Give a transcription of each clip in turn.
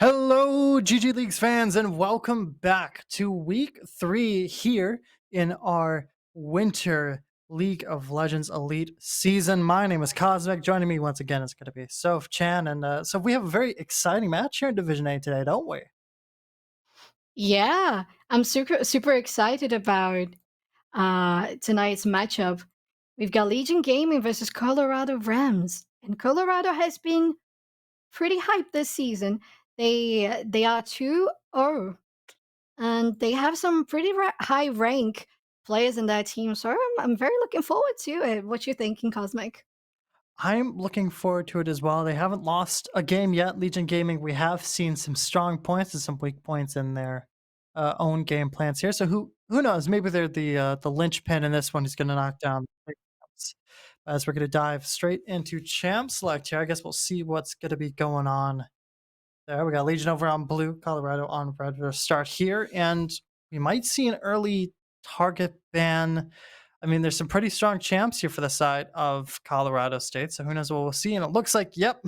Hello, GG Leagues fans, and welcome back to week 3 here in our Winter League of Legends Elite season. My name is Cosmic. Joining me once again is going to be Soph Chan, and so we have a very exciting match here in Division A today, don't we? Yeah, I'm super excited about tonight's matchup. We've got Legion Gaming versus Colorado Rams, and Colorado has been pretty hyped this season. They are 2-0, and they have some pretty high rank players in that team. So I'm very looking forward to it. What you thinking, Cosmic? I'm looking forward to it as well. They haven't lost a game yet, Legion Gaming. We have seen some strong points and some weak points in their own game plans here. So who knows? Maybe they're the linchpin in this one who's going to knock down the champs. As we're going to dive straight into champ select here. I guess we'll see what's going to be going on there. We got Legion over on blue, Colorado on red. We'll start here, and we might see an early target ban. I mean, there's some pretty strong champs here for the side of Colorado State, so who knows what we'll see. And it looks like, yep,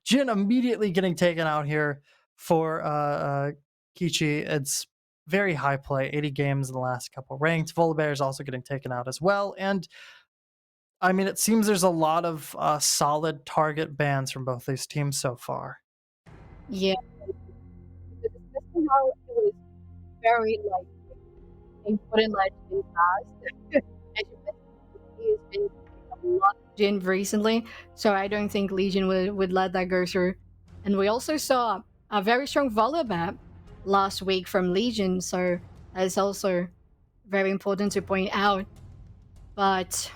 Jin immediately getting taken out here for Kichi. It's very high play, 80 games in the last couple ranked. Volibear is also getting taken out as well. And I mean, it seems there's a lot of solid target bans from both these teams so far. Yeah, especially how it was very like important legend fast. As you mentioned, he has been a lot of Jin recently, so I don't think Legion would let that go through. And we also saw a very strong Volibear last week from Legion, so that's also very important to point out. But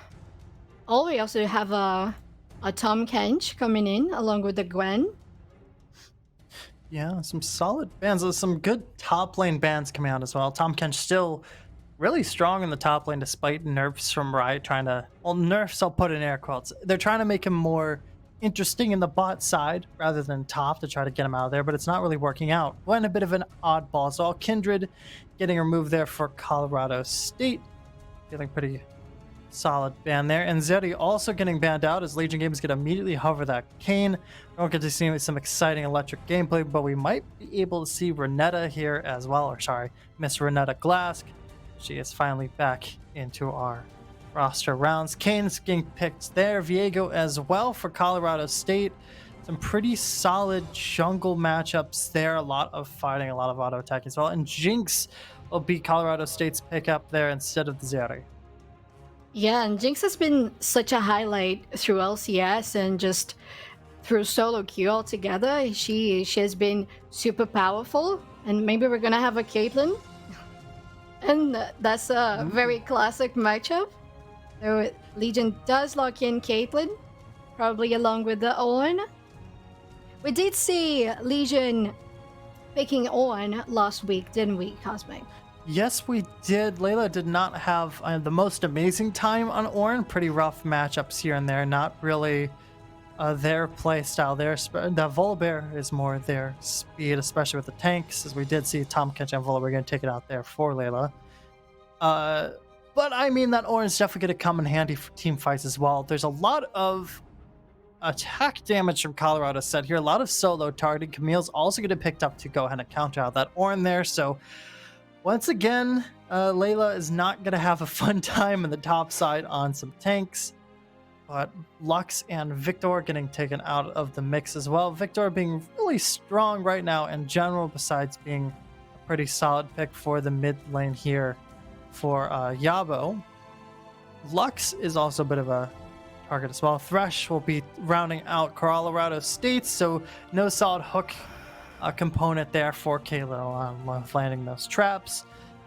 we also have a Tom Kench coming in along with the Gwen. Yeah, some solid bands. There's some good top lane bands coming out as well. Tom Kench still really strong in the top lane despite nerfs from Riot trying to, well, nerfs I'll put in air quotes. They're trying to make him more interesting in the bot side rather than top to try to get him out of there, but it's not really working out. Went a bit of an oddball. So Kindred getting removed there for Colorado State. Feeling pretty solid ban there. And Zeri also getting banned out as Legion Games get immediately hover that Kane. We don't get to see some exciting electric gameplay, but we might be able to see Renetta here as well. Or sorry, Miss Renetta Glask. She is finally back into our roster rounds. Kane's getting picked there. Viego as well for Colorado State. Some pretty solid jungle matchups there. A lot of fighting, a lot of auto attacking as well. And Jinx will be Colorado State's pickup there instead of the Zeri. Yeah, and Jinx has been such a highlight through LCS and just through solo queue altogether. She has been super powerful, and maybe we're gonna have a Caitlyn, and that's a very classic matchup. So Legion does lock in Caitlyn, probably along with the Owen. We did see Legion picking Owen last week, didn't we, Cosmic? Yes, we did. Layla did not have the most amazing time on Ornn. Pretty rough matchups here and there. Not really their play style. The Volibear is more their speed, especially with the tanks, as we did see Tom Kench and Volibear going to take it out there for Layla. But I mean, that Ornn's definitely going to come in handy for team fights as well. There's a lot of attack damage from Colorado set here. A lot of solo targeting. Camille's also going to picked up to go ahead and counter out that Ornn there. So once again, Layla is not going to have a fun time in the top side on some tanks, but Lux and Victor getting taken out of the mix as well. Victor being really strong right now in general, besides being a pretty solid pick for the mid lane here for Yabo. Lux is also a bit of a target as well. Thresh will be rounding out Colorado State, so no solid hook component there for Kayla landing those traps.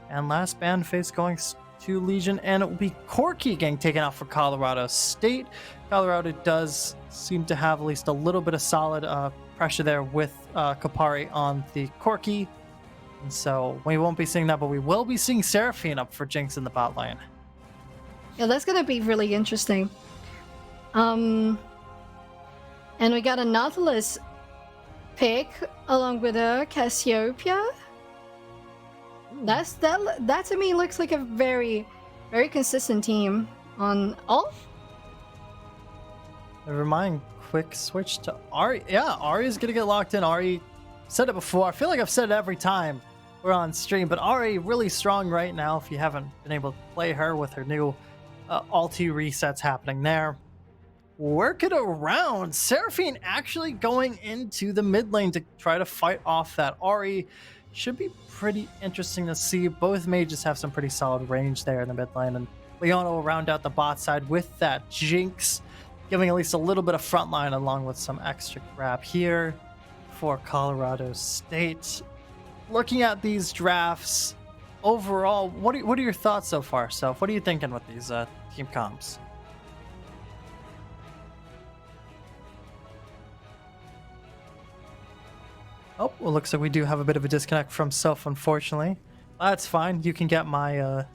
And last ban phase going to Legion, and it will be Corki getting taken out for Colorado State. Colorado does seem to have at least a little bit of solid pressure there with Kapari on the Corki. And so we won't be seeing that, but we will be seeing Seraphine up for Jinx in the bot lane. Yeah, that's gonna be really interesting. And we got a Nautilus pick along with a Cassiopeia. That to me looks like a very consistent team on all. Never mind. Quick switch to Ari. Yeah, Ari is gonna get locked in. Ari said it before. I feel like I've said it every time we're on stream, but Ari really strong right now. If you haven't been able to play her with her new ulti resets happening there. Work it around. Seraphine actually going into the mid lane to try to fight off that Ari. Should be pretty interesting to see. Both mages have some pretty solid range there in the mid lane, and Leona will round out the bot side with that Jinx, giving at least a little bit of front line along with some extra grab here for Colorado State. Looking at these drafts overall, what are your thoughts so far, Soph? What are you thinking with these team comps? Oh, well, looks like we do have a bit of a disconnect from Soph, unfortunately. That's fine. You can get my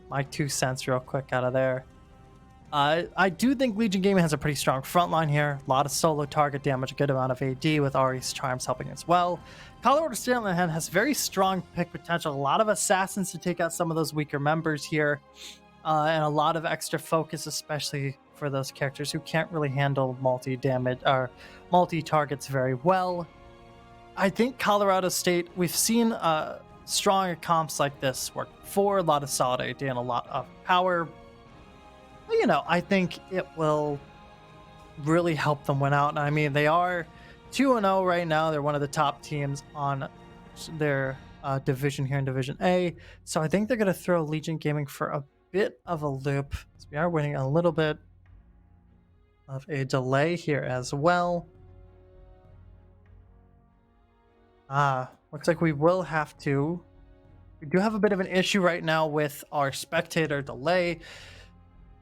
my 2 cents real quick out of there. I do think Legion Gaming has a pretty strong front line here. A lot of solo target damage, a good amount of AD with Ari's charms helping as well. Colorado State on the hand has very strong pick potential. A lot of assassins to take out some of those weaker members here, and a lot of extra focus, especially for those characters who can't really handle multi-damage or multi-targets very well. I think Colorado State, we've seen strong comps like this work before, a lot of solid AD and a lot of power. But, you know, I think it will really help them win out. And I mean, they are 2-0 right now. They're one of the top teams on their division here in Division A. So I think they're going to throw Legion Gaming for a bit of a loop. So we are winning a little bit of a delay here as well. Looks like we will have to. We do have a bit of an issue right now with our Spectator Delay.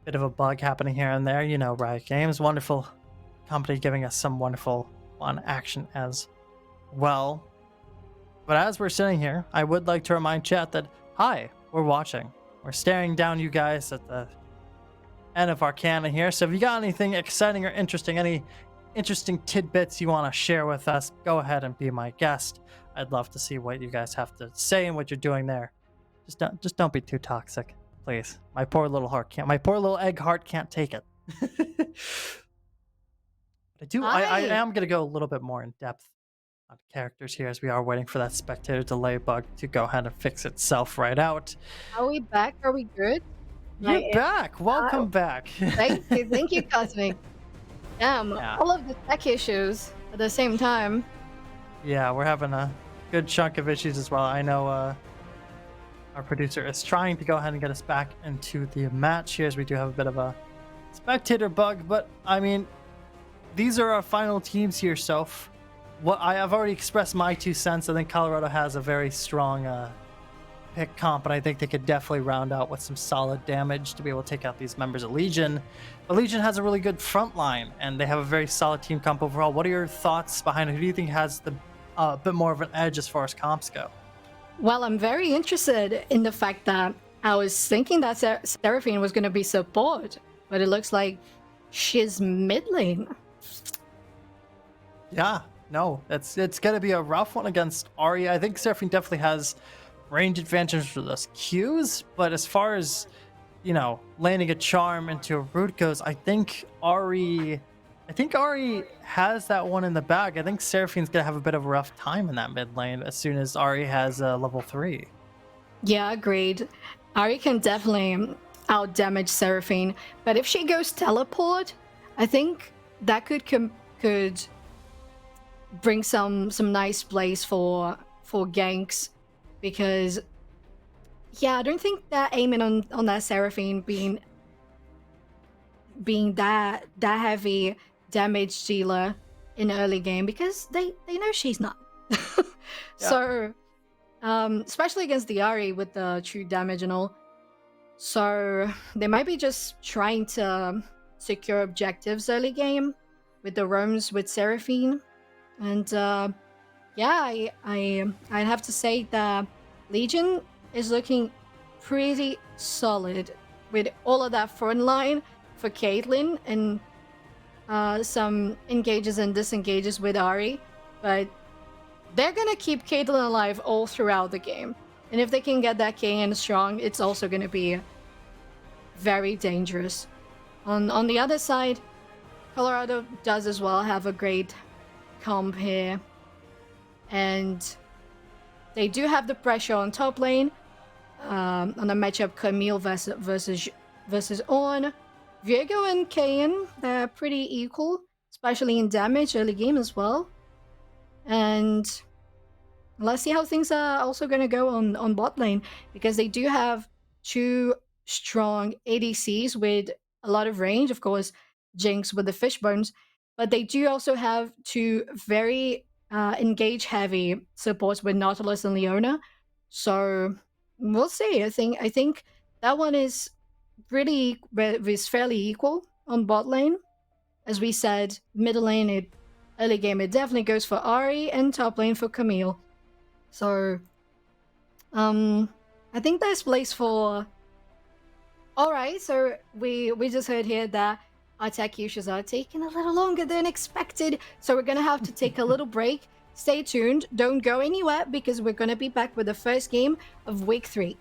Bit of a bug happening here and there. You know, Riot Games, wonderful company giving us some wonderful fun action as well. But as we're sitting here, I would like to remind chat that, hi, we're watching. We're staring down you guys at the end of our canon here. So if you got anything exciting or interesting, any interesting tidbits you want to share with us, go ahead and be my guest. I'd love to see what you guys have to say and what you're doing there. Just don't be too toxic, please. My poor little egg heart can't take it. I am gonna go a little bit more in depth on characters here as we are waiting for that Spectator Delay bug to go ahead and fix itself right out. Are we back? Are we good? You're back. Welcome back. Thank you, Cosmic. Yeah, all of the tech issues at the same time. Yeah, we're having a good chunk of issues as well. I know our producer is trying to go ahead and get us back into the match here as we do have a bit of a spectator bug, but I mean, these are our final teams here, Soph. I've already expressed my 2 cents. I think Colorado has a very strong pick comp, and I think they could definitely round out with some solid damage to be able to take out these members of Legion. But Legion has a really good front line, and they have a very solid team comp overall. What are your thoughts behind it? Who do you think has the bit more of an edge as far as comps go? Well, I'm very interested in the fact that I was thinking that Seraphine was going to be support, but it looks like she's mid lane. Yeah, no, it's going to be a rough one against Ari. I think Seraphine definitely has range advantage for those Qs, but as far as, you know, landing a charm into a root goes, I think Ari has that one in the bag. I think Seraphine's gonna have a bit of a rough time in that mid lane as soon as Ari has level 3. Yeah, agreed. Ari can definitely out damage Seraphine, but if she goes teleport, I think that could bring some nice plays for ganks. Because, yeah, I don't think they're aiming on that Seraphine being that heavy damage dealer in early game, because they know she's not. Yeah. So, especially against the Ari with the true damage and all. So they might be just trying to secure objectives early game with the roams with Seraphine, and yeah, I'd have to say that Legion is looking pretty solid with all of that front line for Caitlyn and some engages and disengages with Ari, but they're gonna keep Caitlyn alive all throughout the game. And if they can get that KN strong, it's also gonna be very dangerous. On the other side, Colorado does as well have a great comp here. and they do have the pressure on top lane. On a matchup Camille versus Ornn. Viego and Kayn, they're pretty equal, especially in damage early game as well. And let's see how things are also going to go on bot lane, because they do have 2 strong ADCs with a lot of range. Of course, Jinx with the fish bones, but they do also have 2 very engage heavy supports with Nautilus and Leona. So we'll see. I think that one is fairly equal on bot lane. As we said, middle lane, early game, it definitely goes for Ahri, and top lane for Camille. So, I think there's place for. All right, so we just heard here that our tech issues are taking a little longer than expected, so we're gonna have to take a little break. Stay tuned, don't go anywhere, because we're gonna be back with the first game of week 3.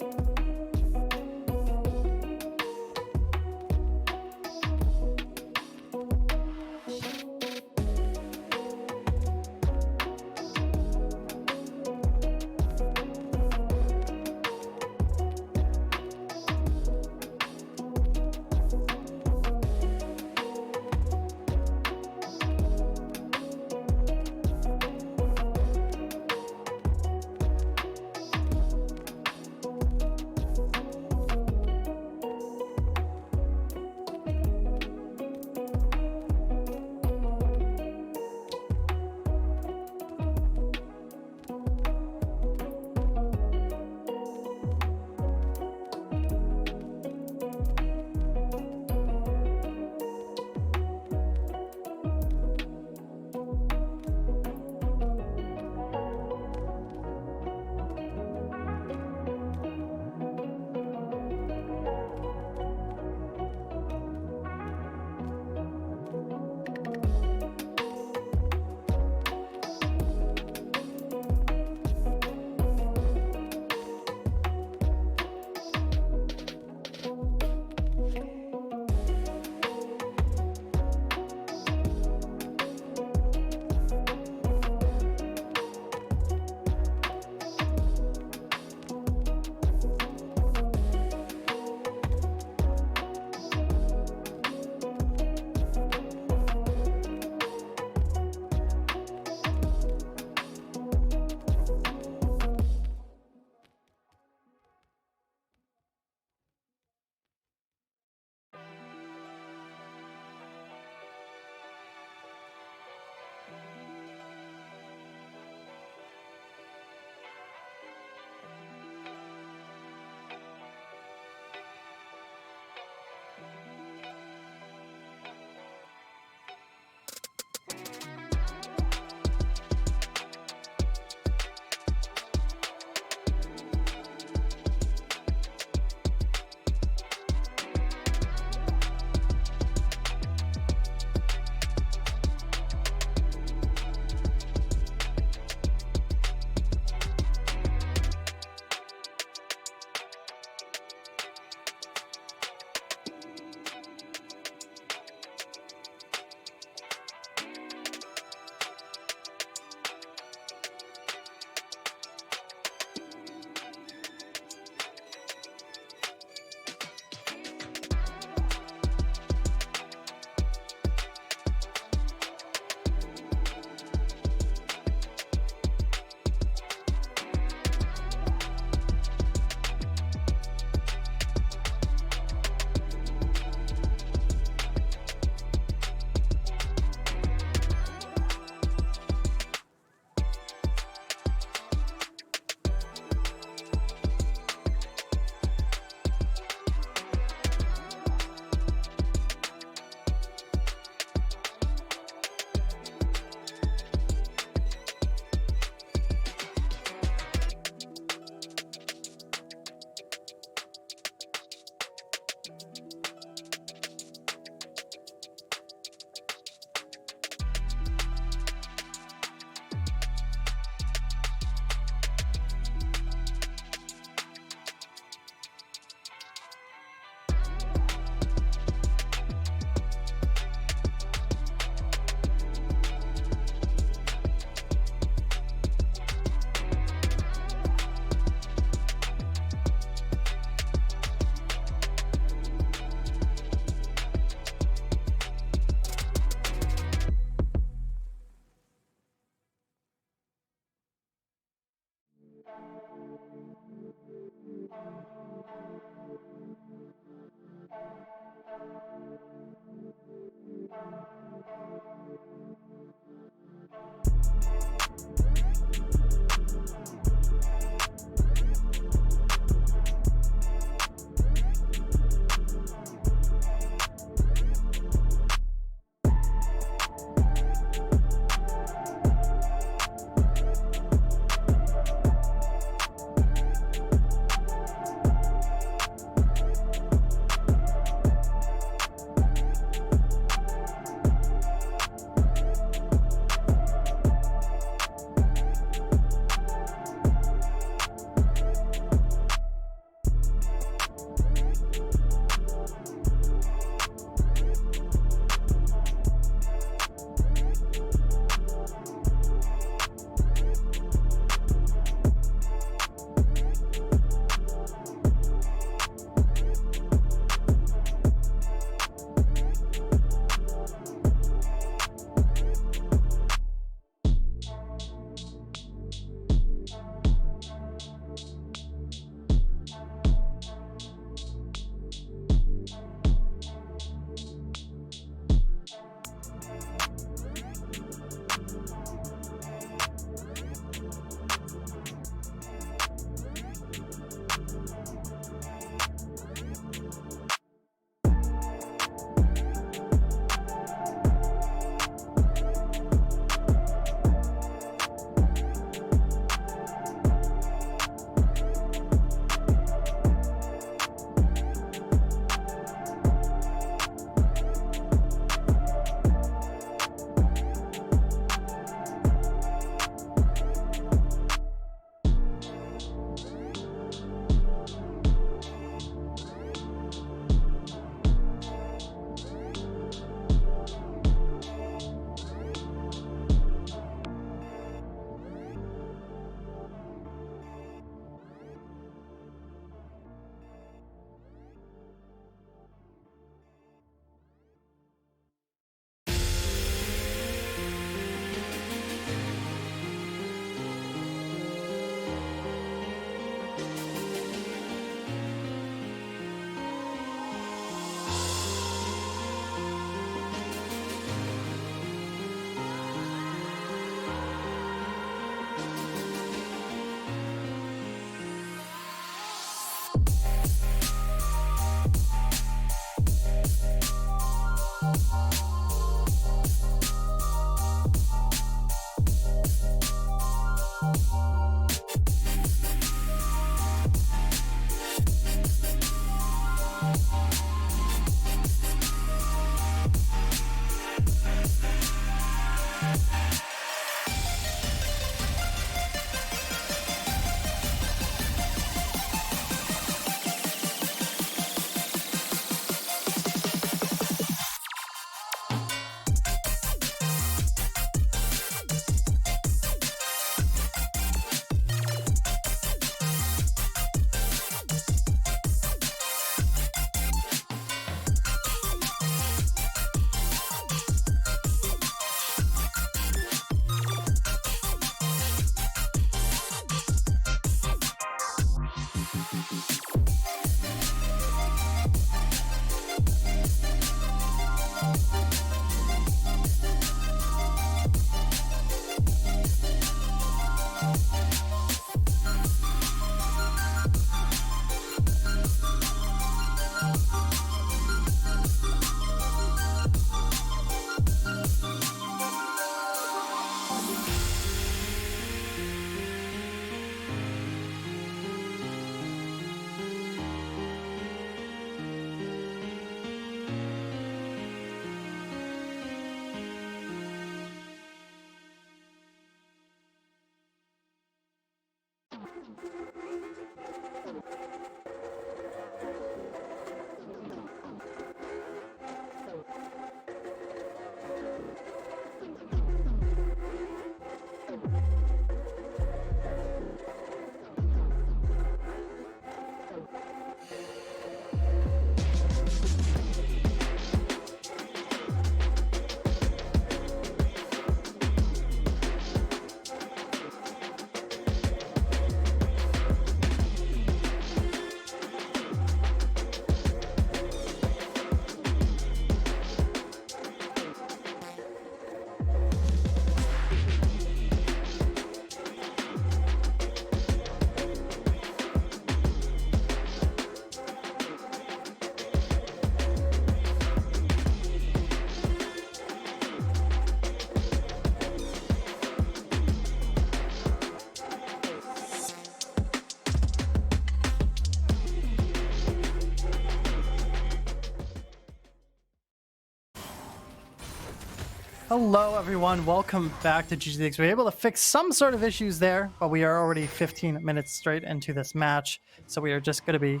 Hello, everyone. Welcome back to GGLeagues. We were able to fix some sort of issues there, but we are already 15 minutes straight into this match. So we are just going to be,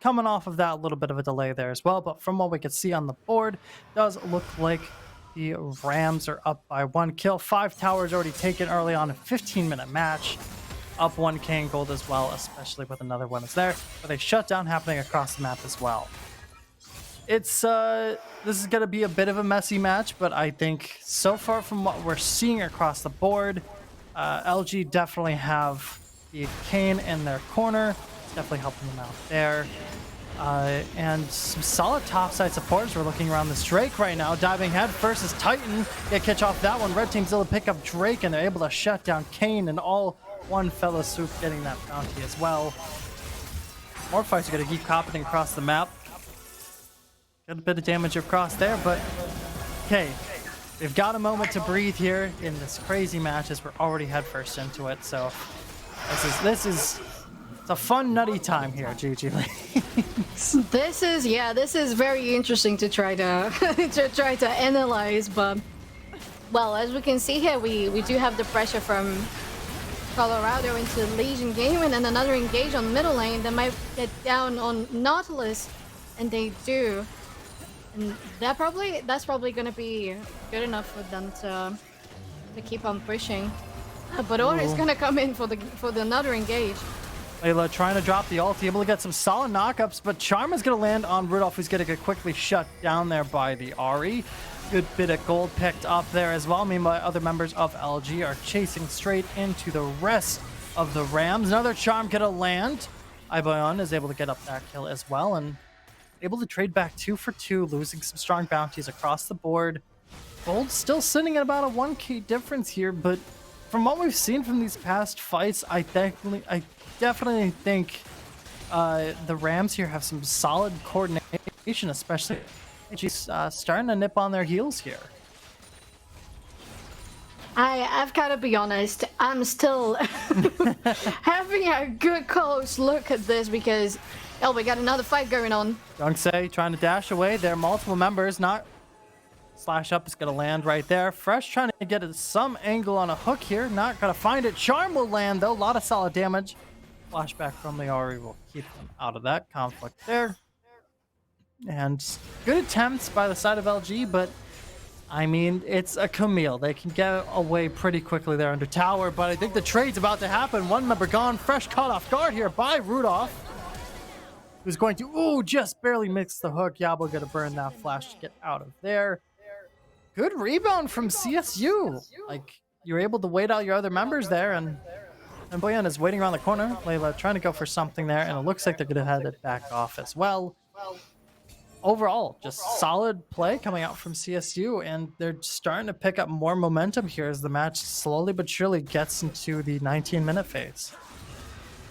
coming off of that little bit of a delay there as well. But from what we can see on the board, it does look like the Rams are up by 1 kill. 5 towers already taken early on a 15-minute match. Up 1k in gold as well, especially with another one is there. But a shutdown happening across the map as well. It's this is gonna be a bit of a messy match, but I think so far from what we're seeing across the board, LG definitely have the Kane in their corner, definitely helping them out there, and some solid topside supporters. We're looking around this Drake right now, diving head first is Titan. Get catch off that one. Red team's able to pick up Drake, and they're able to shut down Kane and all one fellow swoop, getting that bounty as well. More fights are gonna keep happening across the map. Got a bit of damage across there, but okay. We've got a moment to breathe here in this crazy match as we're already headfirst into it. So this is it's a fun, nutty time here at GGLeagues. This is very interesting to try to to analyze, but well, as we can see here, we do have the pressure from Colorado into Legion game, and then another engage on middle lane that might get down on Nautilus, and they do. And that's probably gonna be good enough for them to keep on pushing. But Aura is gonna come in for the another engage. Layla trying to drop the ult, able to get some solid knockups, but Charm is gonna land on Rudolph, who's gonna get quickly shut down there by the Ahri. Good bit of gold picked up there as well. Meanwhile, other members of LG are chasing straight into the rest of the Rams. Another Charm gonna land. Ibayon is able to get up that kill as well, and able to trade back 2 for 2, losing some strong bounties across the board. Gold still sitting at about a 1k difference here, but from what we've seen from these past fights, I definitely think the Rams here have some solid coordination, especially she's starting to nip on their heels here. I've got to be honest, I'm still having a good close look at this because we got another fight going on. Youngsei trying to dash away. There are multiple members. Not slash up is going to land right there. Fresh trying to get some angle on a hook here. Not going to find it. Charm will land though. A lot of solid damage. Flashback from the Ahri will keep them out of that conflict there. And good attempts by the side of LG, but I mean, it's a Camille. They can get away pretty quickly there under tower, but I think the trade's about to happen. One member gone. Fresh caught off guard here by Rudolph, who's going to, just barely mix the hook. Yabo gonna burn that flash to get out of there. Good rebound from CSU. Like, you're able to wait out your other members there, and Boyan is waiting around the corner. Layla trying to go for something there, and it looks like they're gonna head it back off as well. Overall, just solid play coming out from CSU, and they're starting to pick up more momentum here as the match slowly but surely gets into the 19-minute phase.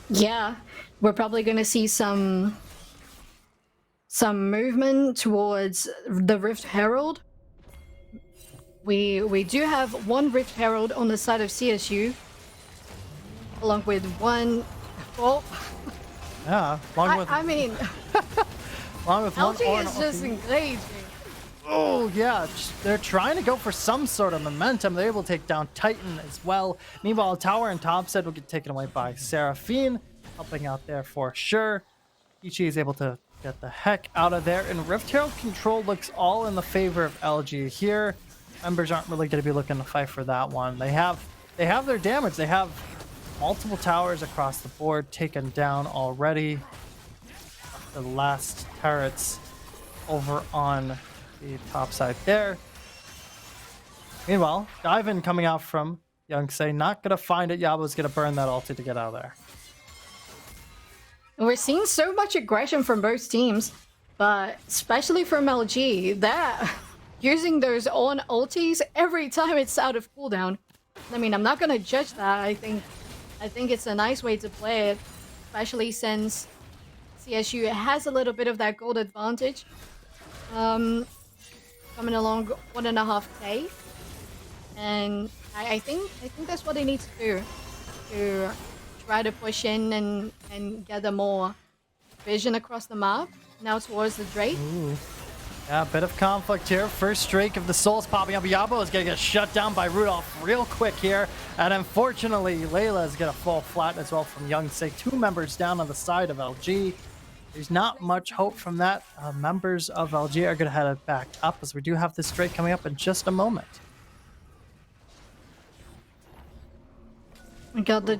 Yeah, we're probably going to see some movement towards the Rift Herald. We do have one Rift Herald on the side of CSU, along with one. Oh, yeah, along with. I mean, along with LG is just engaging. Oh, yeah. They're trying to go for some sort of momentum. They're able to take down Titan as well. Meanwhile, tower and top side will get taken away by Seraphine, helping out there for sure. Ichi is able to get the heck out of there. And Rift Herald control looks all in the favor of LG here. Members aren't really going to be looking to fight for that one. They have their damage. They have multiple towers across the board taken down already. The last turrets over on the top side there. Meanwhile, dive in coming out from Youngsei. Not going to find it. Yabo's going to burn that ulti to get out of there. We're seeing so much aggression from both teams, but especially from LG, that using those on ultis every time it's out of cooldown. I mean, I'm not going to judge that. I think it's a nice way to play it, especially since CSU has a little bit of that gold advantage. Coming along 1.5k, and I think that's what they need to do to try to push in and gather more vision across the map now towards the Drake. Ooh. Yeah, a bit of conflict here. First streak of the souls popping up. Yabo is going to get shut down by Rudolph real quick here. And unfortunately, Layla is going to fall flat as well from Youngsay. 2 members down on the side of LG. There's not much hope from that. Members of LG are going to head back up as we do have this Drake coming up in just a moment. We got the...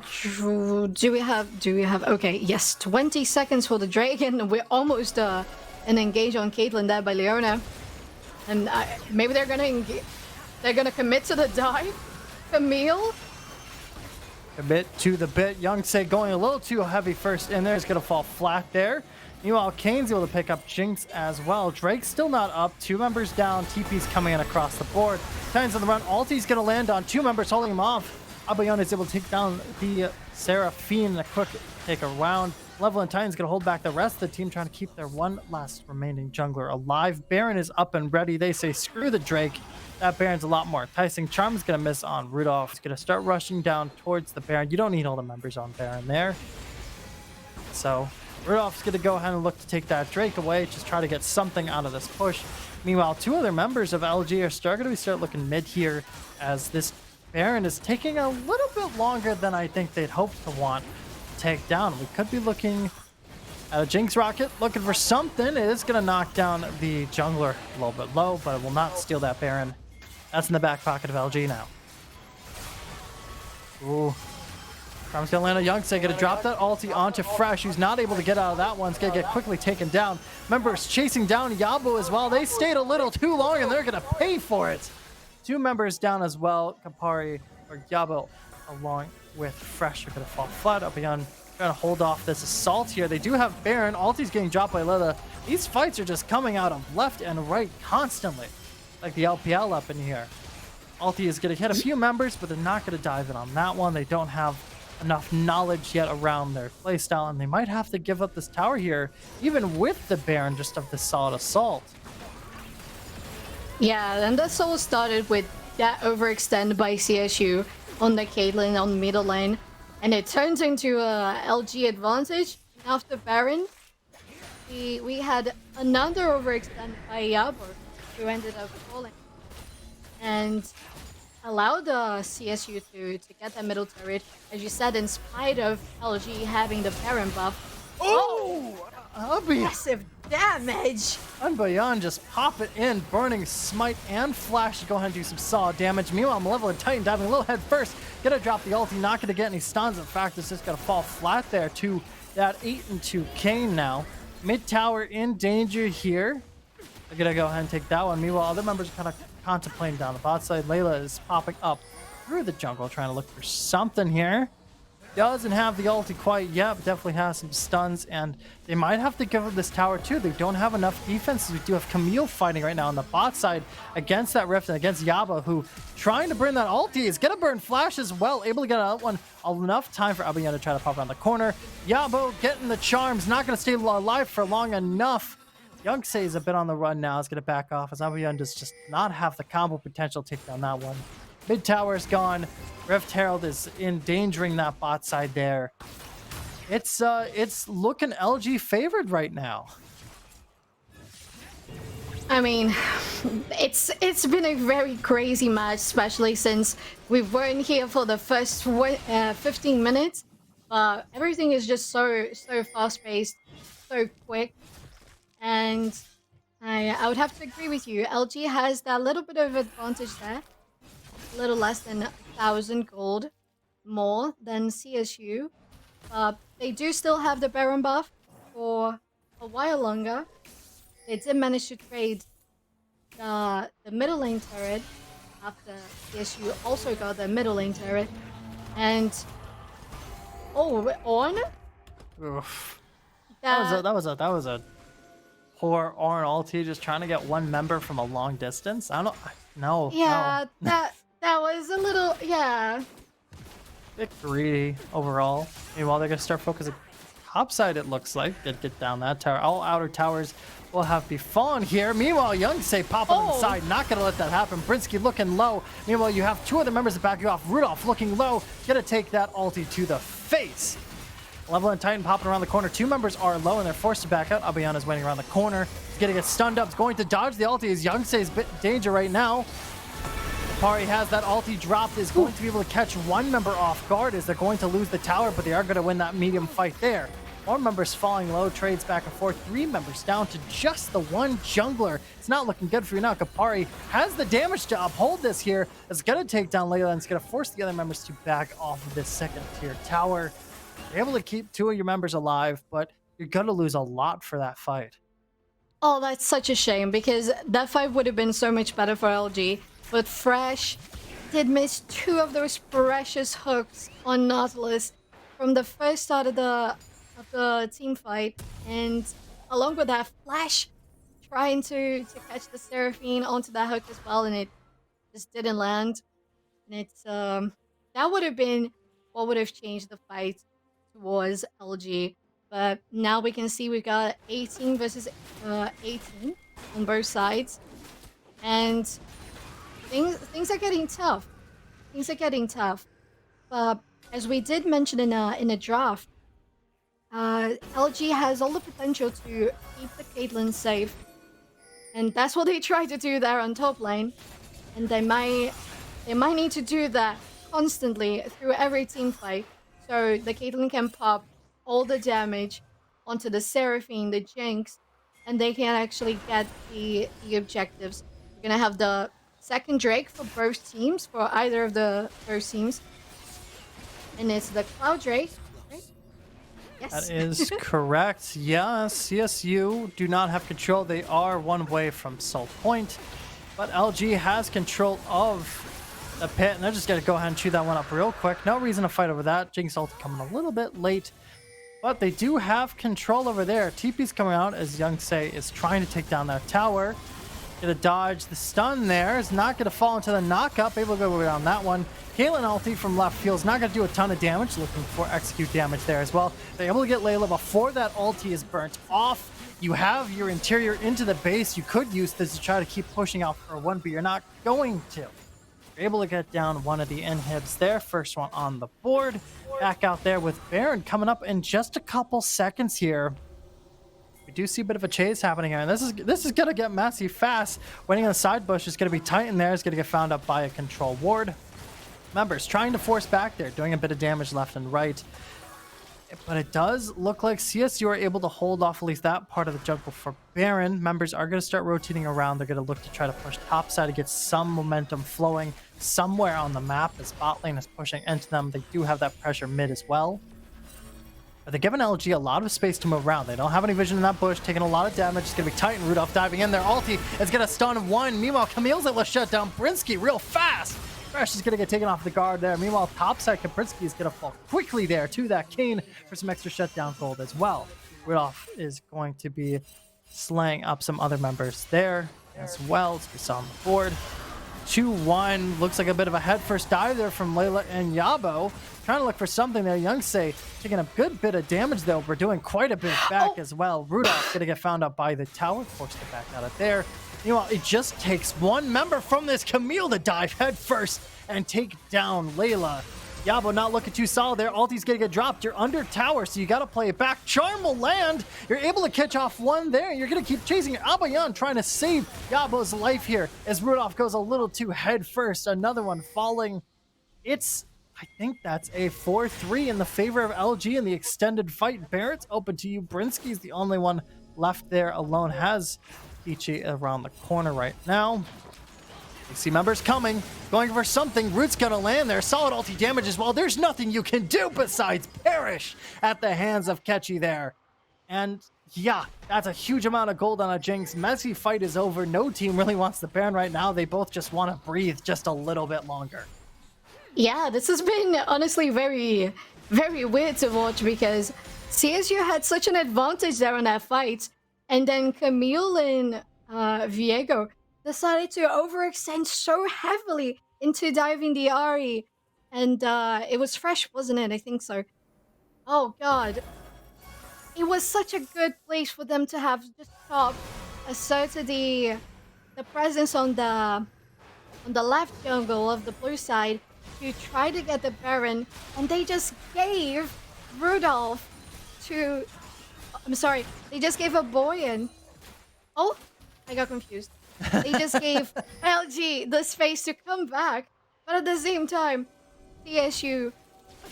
Do we have... Okay, yes, 20 seconds for the Drake, and we're almost an engage on Caitlyn there by Leona. And maybe they're gonna commit to the dive. Camille? Commit to the bit. Youngsay going a little too heavy first in there. Is going to fall flat there. Meanwhile, Kane's able to pick up Jinx as well. Drake's still not up. 2 members down. TP's coming in across the board. Titans on the run. Ulti's going to land on 2 members holding him off. Abayon is able to take down the Seraphine in a quick take around. Level and Titan's going to hold back the rest of the team, trying to keep their one last remaining jungler alive. Baron is up and ready. They say, screw the Drake. That Baron's a lot more enticing. Charm's going to miss on Rudolph. He's going to start rushing down towards the Baron. You don't need all the members on Baron there. So Rudolph's going to go ahead and look to take that Drake away, just try to get something out of this push. Meanwhile, 2 other members of LG are starting to start looking mid here, as this Baron is taking a little bit longer than I think they'd hoped to want to take down. We could be looking at a Jinx rocket, looking for something. It is going to knock down the jungler a little bit low, but it will not steal that Baron. That's in the back pocket of LG now. Ooh. Charm's going to land on Youngsay, going to drop that ulti onto Fresh, who's not able to get out of that one. It's going to get quickly taken down. Members chasing down Yabo as well. They stayed a little too long, and they're going to pay for it. 2 members down as well. Kapari or Yabo along with Fresh are going to fall flat. Up beyond, trying to hold off this assault here. They do have Baron. Ulti's getting dropped by Lila. These fights are just coming out of left and right constantly, like the LPL up in here. Ulti is going to hit a few members, but they're not going to dive in on that one. They don't have enough knowledge yet around their playstyle, and they might have to give up this tower here, even with the Baron, just of the solid assault. Yeah, and this all started with that overextend by CSU on the Caitlyn on middle lane, and it turns into a LG advantage. After Baron, we had another overextend by Yabo, who ended up falling, and allowed CSU to get that middle turret, as you said, in spite of LG having the Baron buff. Oh! Massive damage! Unbayan just pop it in, burning smite and flash to go ahead and do some solid damage. Meanwhile, Malevolent Titan diving a little head first, gonna drop the ulti, not gonna get any stuns. In fact, it's just gonna fall flat there to that 8-2 Kane now. Mid tower in danger here. They're gonna go ahead and take that one. Meanwhile, other members are kind of contemplating down the bot side. Layla is popping up through the jungle, trying to look for something here. Doesn't have the ulti quite yet, but definitely has some stuns, and they might have to give up this tower too. They don't have enough defense. We do have Camille fighting right now on the bot side against that Rift and against Yaba, who trying to burn that ulti. Is gonna burn flash as well, able to get out one. Enough time for Abayan to try to pop around the corner. Yabo getting the charms, not gonna stay alive for long enough. Youngsay is a bit on the run now. Is gonna back off as Abayan does just not have the combo potential to take down that one. Mid tower is gone. Rift Herald is endangering that bot side there. It's looking LG favored right now. I mean, it's been a very crazy match, especially since we weren't here for the first 15 minutes. Everything is just so fast paced, so quick, and I would have to agree with you. LG has that little bit of advantage there. A little less than 1,000 gold more than CSU. They do still have the Baron buff for a while longer. They did manage to trade the middle lane turret after CSU also got the middle lane turret. And Ornn? Oof. That was a poor Ornn ulti, just trying to get one member from a long distance. I don't know. Yeah, no. That was a little, yeah. Bit greedy overall. Meanwhile, they're going to start focusing topside, it looks like. Did get down that tower. All outer towers will have befallen here. Meanwhile, Youngsay popping inside. Not going to let that happen. Brinsky looking low. Meanwhile, you have 2 other members to back you off. Rudolph looking low. Going to take that ulti to the face. Level and Titan popping around the corner. Two members are low and they're forced to back out. Abayan is waiting around the corner. He's gonna get stunned up. He's going to dodge the ulti as Youngsei's bit in danger right now. Pari has that ulti dropped, is going to be able to catch one member off guard as they're going to lose the tower, but they are going to win that medium fight there. More members falling low, trades back and forth. Three members down to just the one jungler. It's not looking good for you now. Kapari has the damage to uphold this here. It's going to take down Layla and it's going to force the other members to back off of this second tier tower. You're able to keep two of your members alive, but you're going to lose a lot for that fight. Oh, that's such a shame because that fight would have been so much better for LG. But Fresh did miss two of those precious hooks on Nautilus from the first start of the team fight, and along with that, Flash trying to catch the Seraphine onto that hook as well, and it just didn't land. And it's that would have been what would have changed the fight towards LG. But now we can see we got 18 versus 18 on both sides, and things are getting tough. Things are getting tough. But as we did mention in a draft, LG has all the potential to keep the Caitlyn safe, and that's what they try to do there on top lane. And they might need to do that constantly through every team fight, so the Caitlyn can pop all the damage onto the Seraphine, the Jinx, and they can actually get the objectives. We're gonna have the second Drake for both teams, for either of the both teams. And it's the Cloud Drake, right? Yes. That is correct. Yes, CSU do not have control. They are one way from Soul Point, but LG has control of the pit, and they're just going to go ahead and chew that one up real quick. No reason to fight over that. Jinx ult coming a little bit late, but they do have control over there. TP's coming out as Youngsei is trying to take down that tower. Gonna dodge the stun there. Is not gonna fall into the knockup. Able to go down that one. Caitlyn ulti from left field is not gonna do a ton of damage. Looking for execute damage there as well. They're able to get Layla before that ulti is burnt off. You have your interior into the base. You could use this to try to keep pushing out for one, but you're not going to. You're able to get down one of the inhibs there. First one on the board. Back out there with Baron coming up in just a couple seconds here. We do see a bit of a chase happening here, and this is gonna get messy fast. Waiting on the side bush is gonna be Titan there. Is gonna get found up by a control ward. Members trying to force back there, doing a bit of damage left and right. But it does look like CSU are able to hold off at least that part of the jungle for Baron. Members are going to start rotating around. They're going to look to try to push topside to get some momentum flowing somewhere on the map as bot lane is pushing into them. They do have that pressure mid as well. But they're giving LG a lot of space to move around. They don't have any vision in that bush, taking a lot of damage. It's going to be Titan. Rudolph diving in there. Ulti is going to stun one. Meanwhile, Camille's able to shut down Brinsky real fast. Fresh is going to get taken off the guard there. Meanwhile, topside Kaprinsky is going to fall quickly there to that Kane for some extra shutdown gold as well. Rudolph is going to be slaying up some other members there as well, as we saw on the board. 2-1. Looks like a bit of a head first dive there from Layla and Yabo. Trying to look for something there. Youngsei taking a good bit of damage, though. We're doing quite a bit back as well. Rudolph going to get found up by the tower. Forced to back out of there. Meanwhile, it just takes one member from this Camille to dive head first and take down Layla. Yabo not looking too solid there. Ulti's gonna get dropped. You're under tower, so you gotta play it back. Charm will land. You're able to catch off one there. You're gonna keep chasing it. Abayan trying to save Yabo's life here as Rudolph goes a little too head first. Another one falling. I think that's a 4-3 in the favor of LG in the extended fight. Barrett's open to you. Brinsky's the only one left there alone. Has Ichi around the corner right now. You see members coming, going for something. Root's gonna land there. Solid ulti damage as well. There's nothing you can do besides perish at the hands of Ketchy there. And yeah, that's a huge amount of gold on a Jinx. Messy fight is over. No team really wants the Baron right now. They both just want to breathe just a little bit longer. Yeah, this has been honestly very, very weird to watch because CSU had such an advantage there in that fight. And then Camille and Viego decided to overextend so heavily into diving the Ahri. And it was Fresh, wasn't it? I think so. Oh, God. It was such a good place for them to have just asserted the presence on the left jungle of the blue side to try to get the Baron. And they just gave Rudolph to... I'm sorry. They just gave a boy in. Oh, I got confused. They just gave LG the space to come back. But at the same time, CSU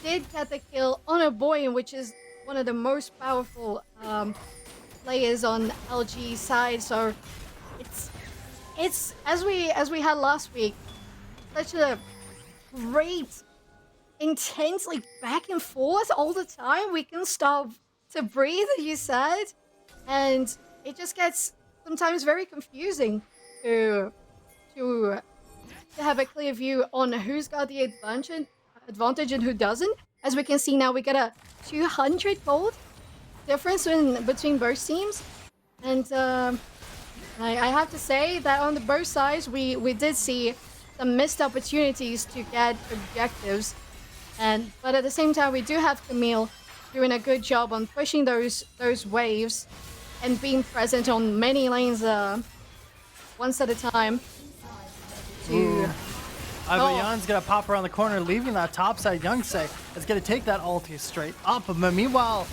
did get the kill on a boy, which is one of the most powerful players on LG's side. So it's as we had last week, such a great, intense, like back and forth all the time. We can stop to breathe, as you said, and it just gets sometimes very confusing to have a clear view on who's got the advantage and who doesn't. As we can see now, we get a 200 gold difference between both teams, and I have to say that on both sides we did see some missed opportunities to get objectives, but at the same time we do have Camille doing a good job on pushing those waves and being present on many lanes once at a time. Abayon's gonna pop around the corner, leaving that top side. Youngsei is gonna take that ulti straight up. But meanwhile,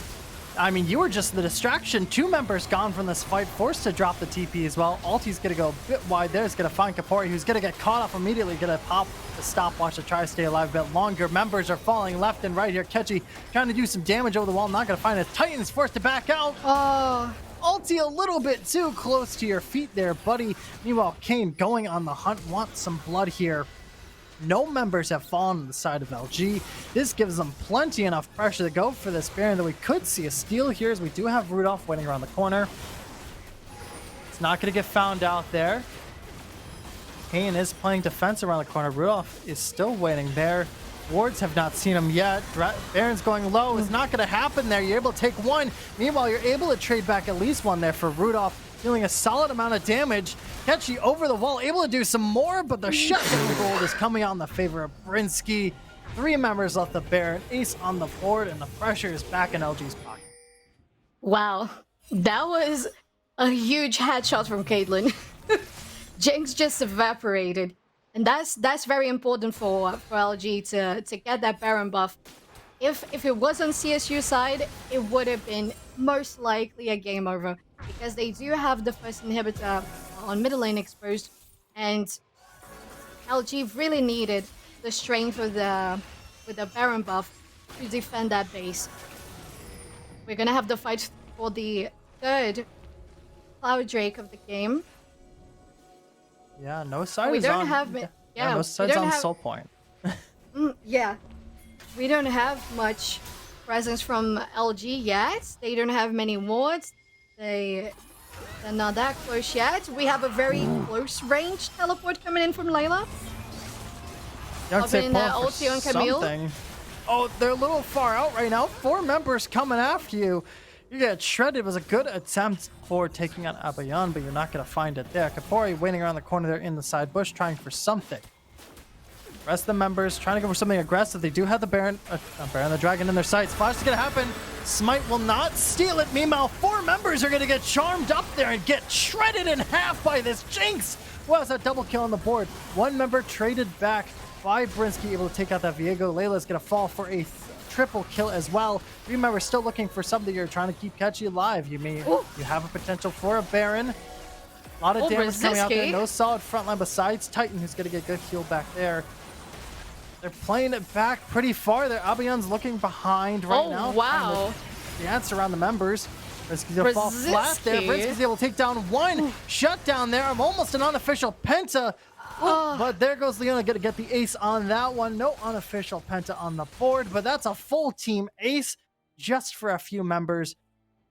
I mean, you were just the distraction. 2 members gone from this fight, forced to drop the TP as well. Ulti's gonna go a bit wide there. It's gonna find Kapori, who's gonna get caught off immediately. Gonna pop the stopwatch to try to stay alive a bit longer. Members are falling left and right here. Ketchy trying to do some damage over the wall. Not gonna find it. Titan's forced to back out. Oh. Ulti a little bit too close to your feet there, buddy. Meanwhile, Kane going on the hunt, wants some blood here. No members have fallen on the side of LG. This gives them plenty enough pressure to go for this Baron, that we could see a steal here, as we do have Rudolph waiting around the corner. It's not going to get found out there. Kane is playing defense around the corner. Rudolph is still waiting there. Wards have not seen him yet. Baron's going low. It's not going to happen there. You're able to take one. Meanwhile, you're able to trade back at least one there for Rudolph, dealing a solid amount of damage. Ketchy over the wall, able to do some more, but the shutdown gold is coming out in the favor of Brinsky. 3 members left the Baron, ace on the board, and the pressure is back in LG's pocket. Wow, that was a huge headshot from Caitlyn. Jinx just evaporated. And that's very important for LG to get that Baron buff. If it was on CSU side, it would have been most likely a game over, because they do have the first inhibitor on middle lane exposed, and LG really needed the strength with the Baron buff to defend that base. We're gonna have the fight for the 3rd Cloud Drake of the game. Yeah, no side We is don't on. have yeah, no side's on Soul Point. yeah, we don't have much presence from LG yet. They don't have many wards. They're not that close yet. We have a very close range teleport coming in from Layla. Youngsei in that pulling for ulti on Camille. something. Oh, they're a little far out right now. 4 members coming after you. You get shredded. It was a good attempt for taking on Abayan, but you're not going to find it there. Kapori waiting around the corner there in the side bush, trying for something. Rest of the members trying to go for something aggressive. They do have the Baron, the Dragon in their sights. Flash is going to happen. Smite will not steal it. Meanwhile, 4 members are going to get charmed up there and get shredded in half by this Jinx. Well, that's a double kill on the board. 1 member traded back by Brinsky, able to take out that Viego. Layla's going to fall for a triple kill as well. 3 members still looking for something. You're trying to keep Ketchy alive. You have a potential for a Baron. A lot of damage coming out there. No solid front line besides Titan, who's going to get good heal back there. They're playing it back pretty far there. Abayan's looking behind right now. Wow. Dance around the members. Brinsky's going to fall flat there. Brinsky's able to take down 1 shutdown there. I'm almost an unofficial penta. But there goes Leona, going to get the ace on that one. No unofficial penta on the board, but that's a full team ace just for a few members.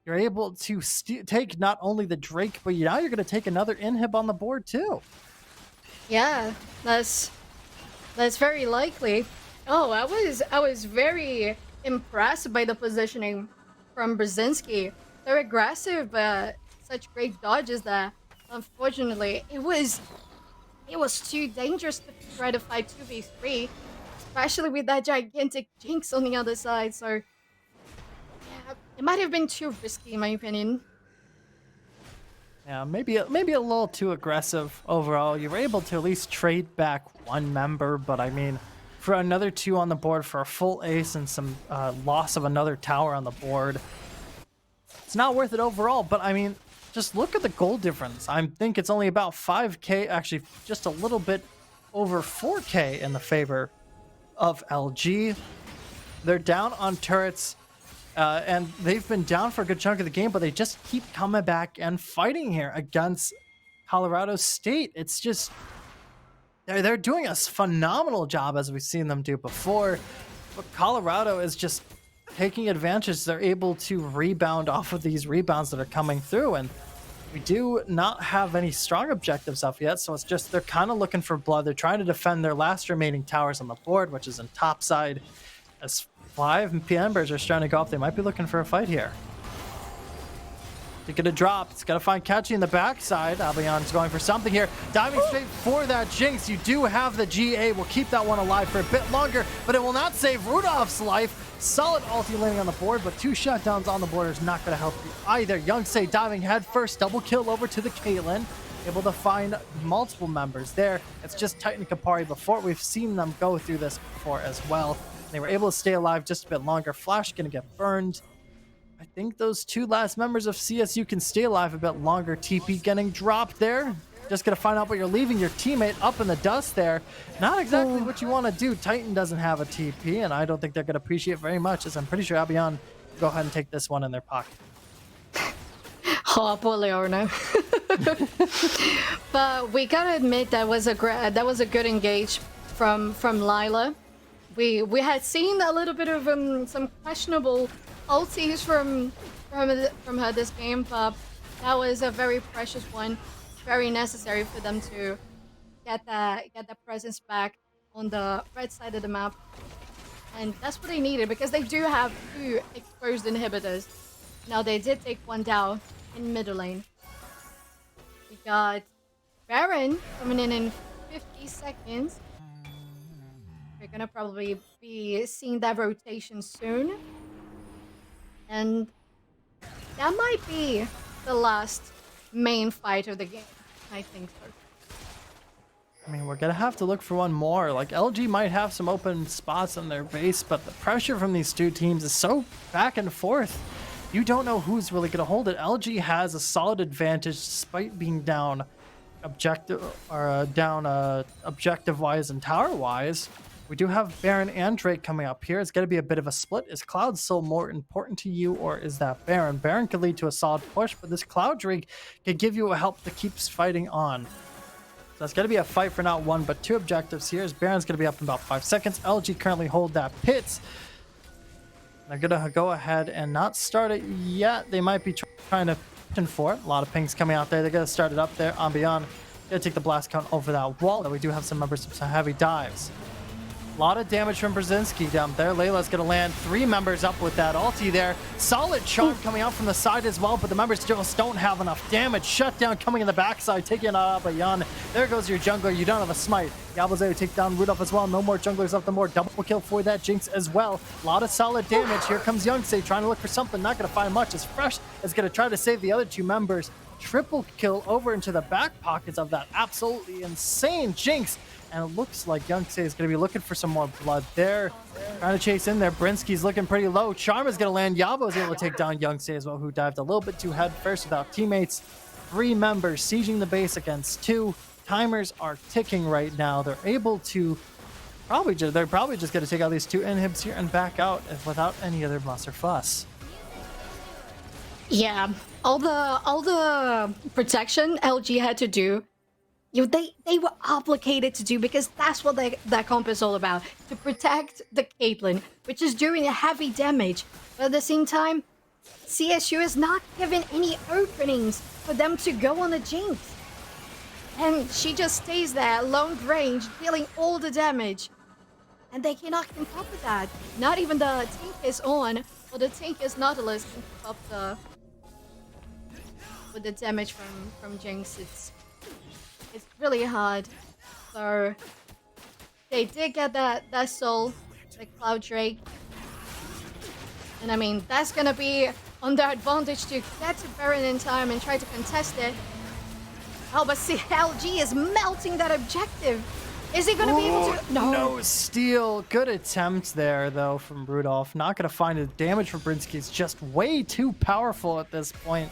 You're able to take not only the Drake, but now you're going to take another inhib on the board too. Yeah, that's very likely. Oh, I was very impressed by the positioning from Brzezinski. They're aggressive, but such great dodges that unfortunately it was too dangerous to try to fight 2v3, especially with that gigantic Jinx on the other side. So yeah, it might have been too risky in my opinion. Yeah, maybe a little too aggressive overall. You were able to at least trade back 1 member, but I mean, for another 2 on the board for a full ace and some loss of another tower on the board, it's not worth it overall. But I mean, just look at the gold difference. I think it's only about 5k, actually just a little bit over 4k in the favor of LG. They're down on turrets, and they've been down for a good chunk of the game, but they just keep coming back and fighting here against Colorado State. It's just, they're doing a phenomenal job as we've seen them do before, but Colorado is just taking advantage. They're able to rebound off of these rebounds that are coming through, and we do not have any strong objectives up yet, so it's just they're kind of looking for blood. They're trying to defend their last remaining towers on the board, which is in top side. As 5 members are starting to go up, they might be looking for a fight here. They're gonna drop. It's gonna find Catchy in the backside. Albion's going for something here. Diving straight for that Jinx. You do have the GA. Will keep that one alive for a bit longer, but it will not save Rudolph's life. Solid ulti landing on the board, but 2 shutdowns on the board is not gonna help you either. Youngsay diving head first. Double kill over to the Caitlyn. Able to find multiple members there. It's just Titan Kapari before. We've seen them go through this before as well. They were able to stay alive just a bit longer. Flash gonna get burned. I think those 2 last members of CSU can stay alive a bit longer. TP getting dropped there. Just gonna find out what you're leaving your teammate up in the dust there. Not exactly what you want to do. Titan doesn't have a TP, and I don't think they're gonna appreciate it very much, as I'm pretty sure Albion will go ahead and take this one in their pocket. Oh, poor Leona. But we gotta admit that was a good engage from Lila. We had seen a little bit of some questionable ultis from her this game, but that was a very precious one, very necessary for them to get that presence back on the right side of the map, and that's what they needed because they do have 2 exposed inhibitors. Now they did take one down in middle lane. We got Baron coming in 50 seconds. We're gonna probably be seeing that rotation soon. And that might be the last main fight of the game. I think so. I mean, we're gonna have to look for one more. Like, LG might have some open spots on their base, but the pressure from these 2 teams is so back and forth. You don't know who's really gonna hold it. LG has a solid advantage despite being down objective-wise and tower-wise. We do have Baron and Drake coming up here. It's going to be a bit of a split. Is Cloud still more important to you, or is that Baron? Baron could lead to a solid push, but this Cloud Drake could give you a help that keeps fighting on. So it's going to be a fight for not 1, but 2 objectives here. As Baron's going to be up in about 5 seconds. LG currently hold that pit. They're going to go ahead and not start it yet. They might be trying to for it. A lot of pings coming out there. They're going to start it up there. Ambion going to take the blast count over that wall. Though we do have some members of some heavy dives. A lot of damage from Brzezinski down there. Layla's going to land 3 members up with that ulti there. Solid charm coming out from the side as well, but the members just don't have enough damage. Shutdown coming in the backside, taking out Abayan. There goes your jungler. You don't have a smite. Yabo's able to take down Rudolph as well. No more junglers up the board. Double kill for that Jinx as well. A lot of solid damage. Here comes Youngsay trying to look for something. Not going to find much. As Fresh is going to try to save the other 2 members. Triple kill over into the back pockets of that absolutely insane Jinx. And it looks like Youngsay is going to be looking for some more blood there. Trying to chase in there. Brinsky's looking pretty low. Charm is going to land. Yabo is able to take down Youngsay as well, who dived a little bit too head first without teammates. 3 members sieging the base against 2. Timers are ticking right now. They're able to they're probably just going to take out these 2 inhibs here and back out without any other muss or fuss. Yeah, all the protection LG had to do, they were obligated to do, because that's what that comp is all about, to protect the Caitlyn, which is doing a heavy damage. But at the same time, CSU is not given any openings for them to go on the Jinx. And she just stays there, long range, dealing all the damage. And they cannot keep up with that. Not even the tank is on, or the tank is Nautilus can keep up with the damage from Jinx. It's really hard. So they did get that soul, the Cloud Drake. And I mean, that's gonna be on their advantage to get to Baron in time and try to contest it. Oh, but see, LG is melting that objective. Is he gonna be able to? No. No steal. Good attempt there, though, from Rudolph. Not going to find it. Damage from Brinsky is just way too powerful at this point.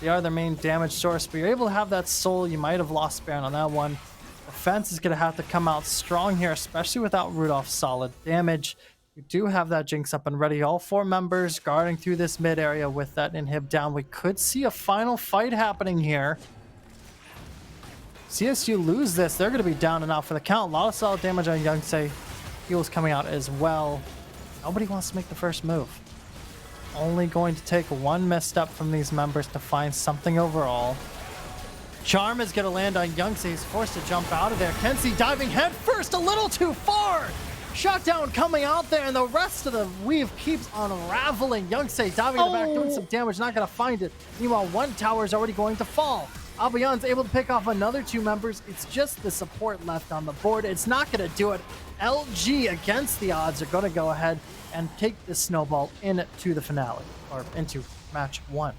They are their main damage source, but you're able to have that soul. You might have lost Baron on that one. Defense is going to have to come out strong here, especially without Rudolph's solid damage. You do have that Jinx up and ready. All 4 members guarding through this mid area with that inhib down. We could see a final fight happening here. CSU lose this, they're going to be down and out for the count. A lot of solid damage on Youngsei. Heals coming out as well. Nobody wants to make the first move. Only going to take one misstep from these members to find something overall. Charm is going to land on Youngsei. He's forced to jump out of there. Kenzie diving head first, a little too far. Shutdown coming out there, and the rest of the weave keeps unraveling. Youngsei diving in the back, doing some damage, not going to find it. Meanwhile, one tower is already going to fall. Albion able to pick off another 2 members. It's just the support left on the board. It's not going to do it. LG, against the odds, are going to go ahead and take this snowball into the finale, or into match 1.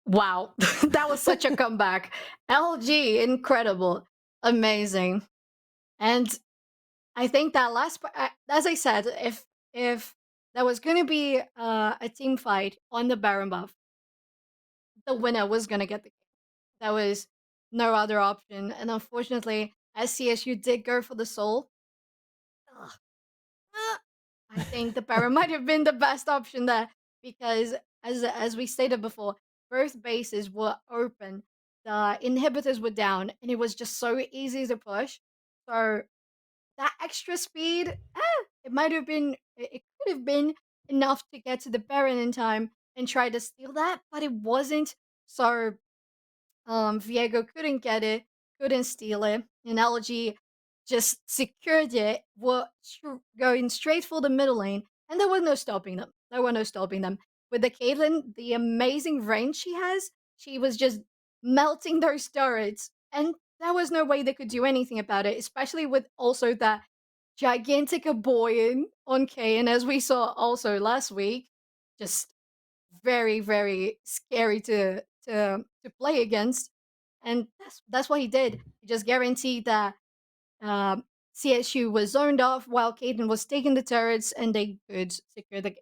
Wow, that was such a comeback. LG, incredible, amazing. And I think that last, as I said, if there was going to be a team fight on the Baron buff, the winner was going to get the game. There was no other option. And unfortunately, as CSU did go for the soul, I think the Baron might have been the best option there, because as we stated before, both bases were open. The inhibitors were down, and it was just so easy to push. So that extra speed, it might have been, it could have been enough to get to the Baron in time and try to steal that, but it wasn't. So Viego couldn't get it, couldn't steal it, and LG just secured it, were going straight for the middle lane, and there was no stopping them. There were no stopping them. With the Caitlyn, the amazing range she has, she was just melting those turrets, and there was no way they could do anything about it, especially with also that gigantic Aboyan on K, and as we saw also last week, just very, very scary to play against. And that's what he did. He just guaranteed that CSU was zoned off while Caden was taking the turrets, and they could secure the game.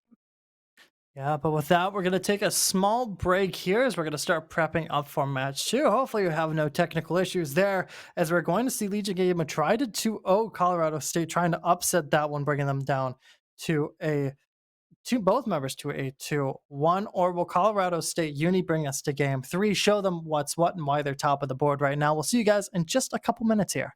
Yeah, but with that, we're going to take a small break here as we're going to start prepping up for match 2. Hopefully you have no technical issues there, as we're going to see Legion Game try to 2-0 Colorado State, trying to upset that one, bringing them down to both members to a 2-1, or will Colorado State Uni bring us to game 3, show them what's what and why they're top of the board right now. We'll see you guys in just a couple minutes here.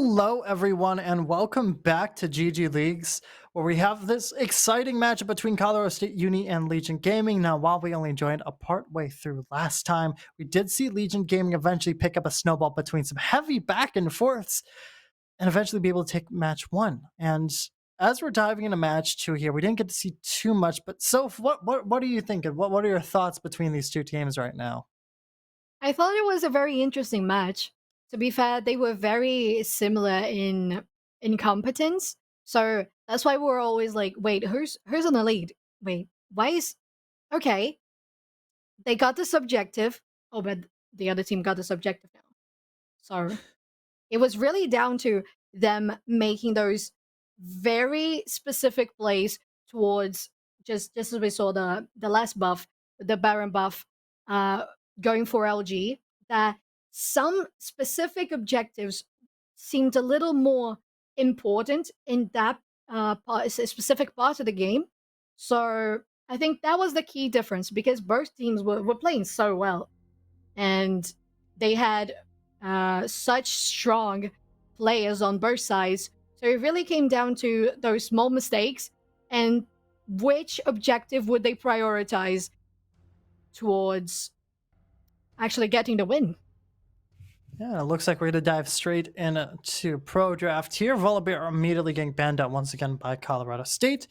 Hello, everyone, and welcome back to GG Leagues, where we have this exciting matchup between Colorado State Uni and Legion Gaming. Now, while we only joined a part way through last time, we did see Legion Gaming eventually pick up a snowball between some heavy back and forths and eventually be able to take match one. And as we're diving into match two here, we didn't get to see too much, but Soph, what are you thinking? What are your thoughts between these two teams right now? I thought it was a very interesting match. To be fair, they were very similar in competence. So that's why we're always like, wait, who's on the lead? Wait, why is okay? They got the subjective. Oh, but the other team got the subjective now. So it was really down to them making those very specific plays towards just as we saw the last buff, the Baron buff, going for LG, that some specific objectives seemed a little more important in that specific part of the game. So I think that was the key difference because both teams were playing so well. And they had such strong players on both sides. So it really came down to those small mistakes and which objective would they prioritize towards actually getting the win. Yeah, it looks like we're going to dive straight into Pro Draft here. Volibear immediately getting banned out once again by Colorado State.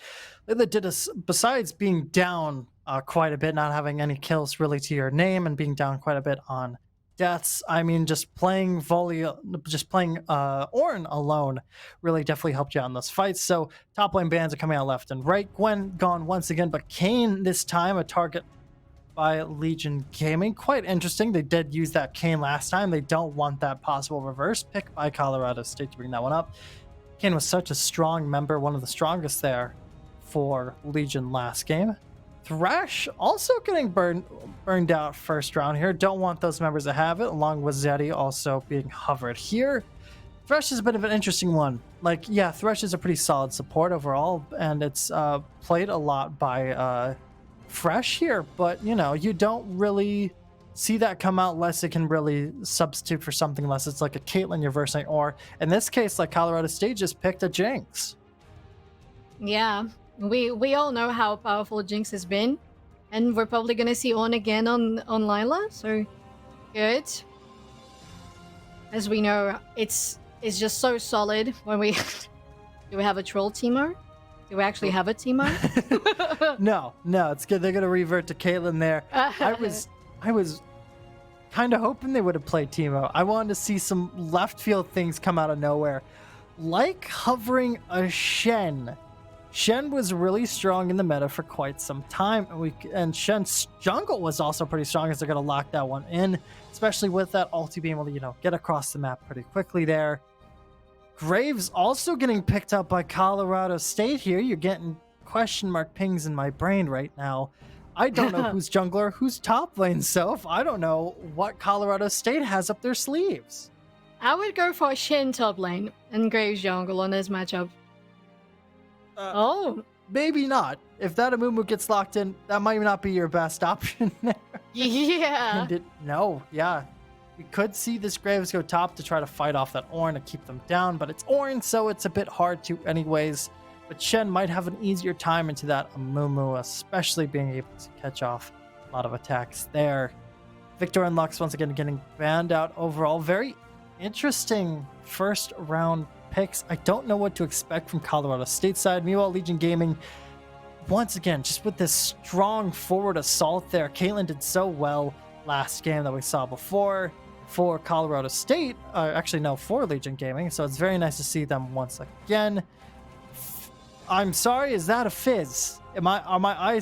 Layla did us, besides being down quite a bit, not having any kills really to your name, and being down quite a bit on deaths. I mean, just playing Ornn alone really definitely helped you out in those fights. So top lane bans are coming out left and right. Gwen gone once again, but Kayn this time a target by Legion Gaming. Quite interesting. They did use that Kayn last time. They don't want that possible reverse pick by Colorado State to bring that one up. Kayn was such a strong member, one of the strongest there for Legion last game. Thresh also getting burned out first round here. Don't want those members to have it, along with Zeddy also being hovered here. Thresh is a bit of an interesting one. Like, yeah, Thresh is a pretty solid support overall, and it's played a lot by Fresh here, but you know, you don't really see that come out unless it can really substitute for something, unless it's like a Caitlyn you're versing, or in this case, like Colorado State just picked a Jinx. Yeah, we all know how powerful Jinx has been, and we're probably gonna see on again on Lila, so good. As we know, it's just so solid when we do we have a troll teamer? Do we actually have a teamer? No, it's good. They're gonna revert to Caitlyn there. I was kind of hoping they would have played Teemo. I wanted to see some left field things come out of nowhere, like hovering a Shen. Shen was really strong in the meta for quite some time, and Shen's jungle was also pretty strong as they're gonna lock that one in, especially with that ulti being able to get across the map pretty quickly there. Graves also getting picked up by Colorado State here. You're getting question mark pings in my brain right now. I don't know who's jungler, who's top lane, Soph. I don't know what Colorado State has up their sleeves. I would go for Shin top lane and Graves jungle on this matchup. Maybe not. If that Amumu gets locked in, that might not be your best option there. Yeah. We could see this Graves go top to try to fight off that Ornn to keep them down, but it's Ornn, so it's a bit hard to anyways. But Shen might have an easier time into that Amumu, especially being able to catch off a lot of attacks there. Victor and Lux once again getting banned out overall. Very interesting first round picks. I don't know what to expect from Colorado State side. Meanwhile, Legion Gaming, once again, just with this strong forward assault there. Caitlyn did so well last game that we saw before for Colorado State, for Legion Gaming, so it's very nice to see them once again. I'm sorry, is that a fizz? Am I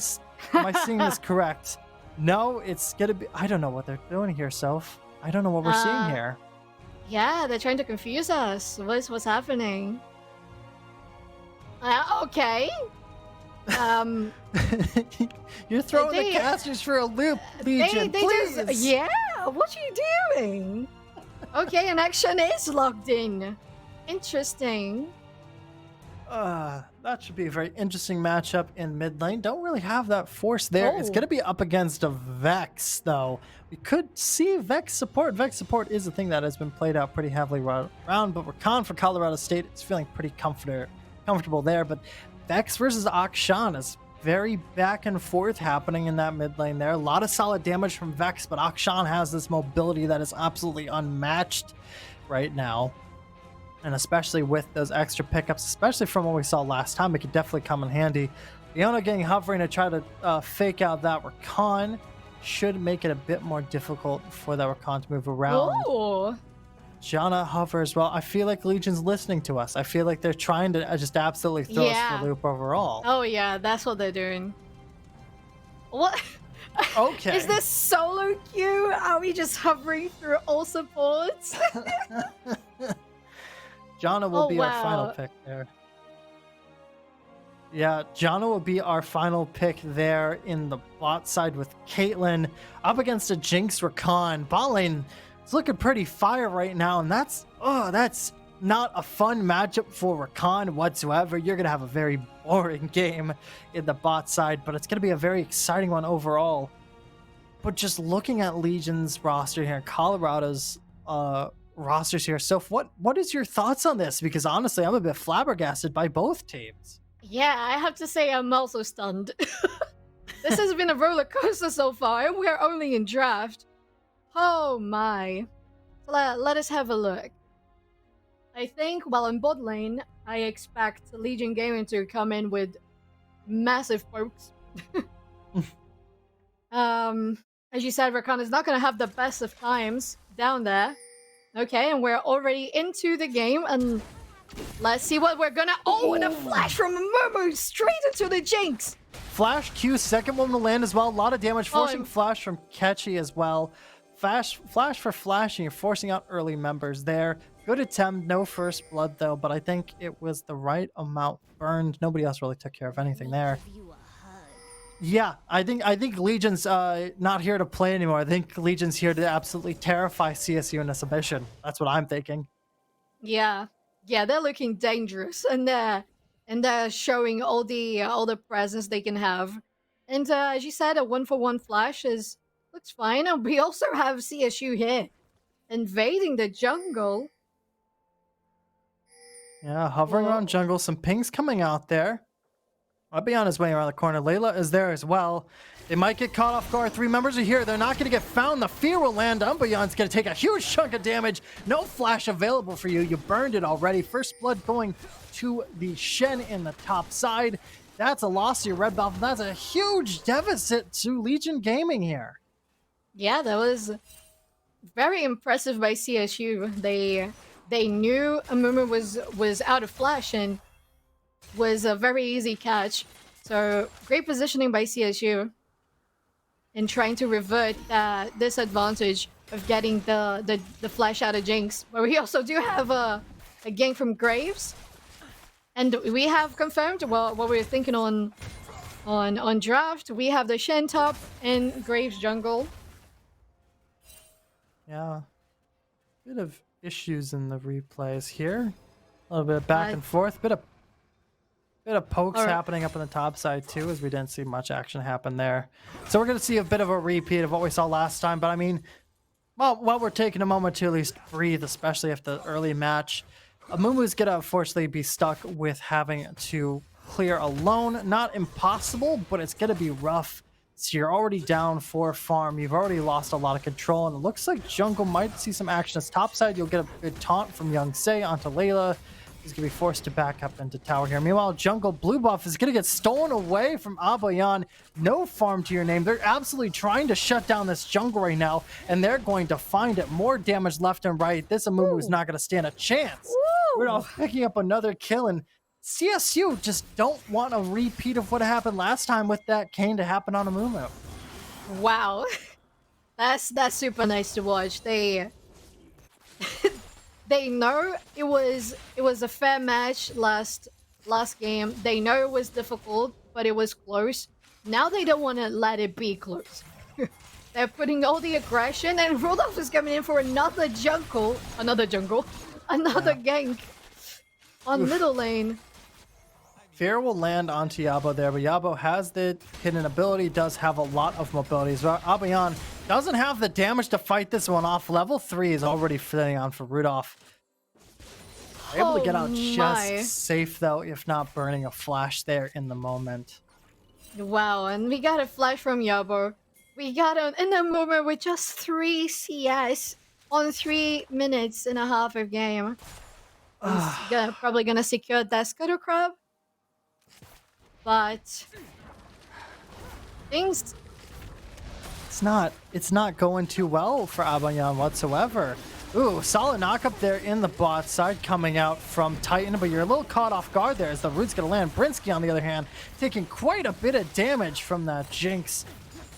seeing this correct? No, it's gonna be, I don't know what they're doing here, Soph. I don't know what we're seeing here. Yeah, they're trying to confuse us. What's happening? Okay. You're throwing the casters for a loop, Legion. Please. What are you doing? Okay, an action is locked in. Interesting. That should be a very interesting matchup in mid lane. Don't really have that force there. It's Oh. going to be up against a Vex, though. We could see Vex support. Vex support is a thing that has been played out pretty heavily around, but Rakan for Colorado State is feeling pretty comfortable there. But Vex versus Akshan is very back and forth happening in that mid lane there. A lot of solid damage from Vex, but Akshan has this mobility that is absolutely unmatched right now. And especially with those extra pickups, especially from what we saw last time, it could definitely come in handy. Leona getting hovering to try to fake out that Rakan should make it a bit more difficult for that Rakan to move around. Oh. Janna hover as well. I feel like Legion's listening to us. I feel like they're trying to just absolutely throw us for a loop overall. Oh yeah, that's what they're doing. What? Okay. Is this solo queue? Are we just hovering through all supports? Janna will Oh, be our final wow. pick there. Yeah, Janna will be our final pick there in the bot side with Caitlyn up against a Jinx Rakan. Bot lane is looking pretty fire right now, and that's not a fun matchup for Rakan whatsoever. You're going to have a very boring game in the bot side, but it's going to be a very exciting one overall. But just looking at Legion's roster here, Colorado's rosters here. So what is your thoughts on this? Because honestly, I'm a bit flabbergasted by both teams. Yeah, I have to say I'm also stunned. This has been a roller coaster so far, and we're only in draft. Oh my. Let us have a look. I think, well, in bot lane, I expect Legion Gaming to come in with massive pokes. As you said, Rakan is not going to have the best of times down there. Okay, and we're already into the game, and let's see what we're gonna. Oh, and a flash from Momo straight into the Jinx. Flash Q, second one to land as well. A lot of damage, forcing and- flash from Catchy as well. Flash for flashing, you're forcing out early members there. Good attempt, no first blood though, but I think it was the right amount burned. Nobody else really took care of anything there. Yeah, I think Legion's not here to play anymore. I think Legion's here to absolutely terrify CSU in a submission. That's what I'm thinking. Yeah, they're looking dangerous, and they're showing all the presence they can have. And as you said, a 1-for-1 flash looks fine. And we also have CSU here invading the jungle. Yeah, hovering Whoa. around jungle, some pings coming out there. I'll be on his way around the corner. Layla is there as well. They might get caught off guard. 3 members are here. They're not going to get found. The fear will land. Umbreon's going to take a huge chunk of damage. No flash available for you. You burned it already. First blood going to the Shen in the top side. That's a loss to your red buff. That's a huge deficit to Legion Gaming here. Yeah, that was very impressive by CSU. They knew Amumu was out of flash and was a very easy catch. So great positioning by CSU in trying to revert that disadvantage of getting the flash out of Jinx. But we also do have a gank from Graves. And we have confirmed what we were thinking on draft. We have the Shen top and Graves jungle. Yeah. Bit of issues in the replays here. A little bit of back and forth. Bit of pokes happening up on the top side too, as we didn't see much action happen there. So we're going to see a bit of a repeat of what we saw last time. But I mean, well, while we're taking a moment to at least breathe, especially if the early match, Amumu's going to unfortunately be stuck with having to clear alone. Not impossible, but it's going to be rough. So you're already down for farm. You've already lost a lot of control, and it looks like jungle might see some action. As topside, you'll get a good taunt from Young Se onto Layla. He's going to be forced to back up into tower here. Meanwhile, jungle blue buff is going to get stolen away from Abayan. No farm to your name. They're absolutely trying to shut down this jungle right now, and they're going to find it. More damage left and right. This Amumu is not going to stand a chance. We're now picking up another kill, and CSU just don't want a repeat of what happened last time with that Kane to happen on Amumu. Wow. That's super nice to watch. They know it was a fair match last game. They know it was difficult, but it was close. Now they don't want to let it be close. They're putting all the aggression, and Rudolph is coming in for another gank on middle lane. Fear will land onto Yabo there, but Yabo has the hidden ability, does have a lot of mobility. So Abayan doesn't have the damage to fight this one off. Level 3 is already fitting on for Rudolph. Able to get out just safe though, if not burning a flash there in the moment. Wow, and we got a flash from Yabo. We got it in the moment with just 3 CS on 3 minutes and a half of game. He's probably gonna secure that Scuttle Crab. But things, it's not going too well for Abayan whatsoever. Ooh, solid knockup there in the bot side coming out from Titan, but you're a little caught off guard there as the root's gonna land. Brinsky, on the other hand, taking quite a bit of damage from that Jinx.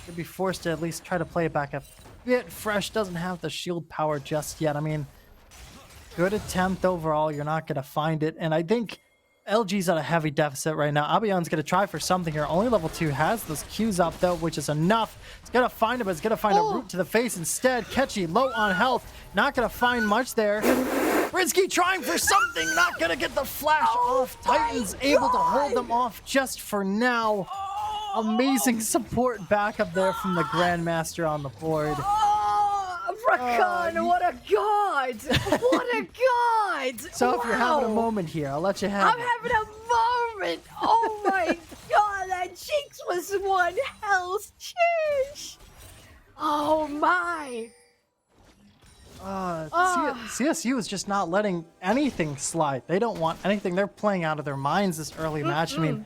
Could be forced to at least try to play it back a bit. Fresh doesn't have the shield power just yet. I mean, good attempt overall. You're not gonna find it, and I think LG's at a heavy deficit right now. Abayan's going to try for something here. Only level 2 has those Qs up, though, which is enough. It's going to find it, but it's going to find a root to the face instead. Ketchy, low on health. Not going to find much there. Brinsky trying for something. Not going to get the flash off. Titan's able to hold them off just for now. Amazing support backup there from the Grandmaster on the board. Rakan, what a god! What a god! So if you're having a moment here, I'll let you have it. I'm having a moment! Oh my god, that Jinx was one health! Sheesh! Oh my! CSU is just not letting anything slide. They don't want anything. They're playing out of their minds this early match. I mean,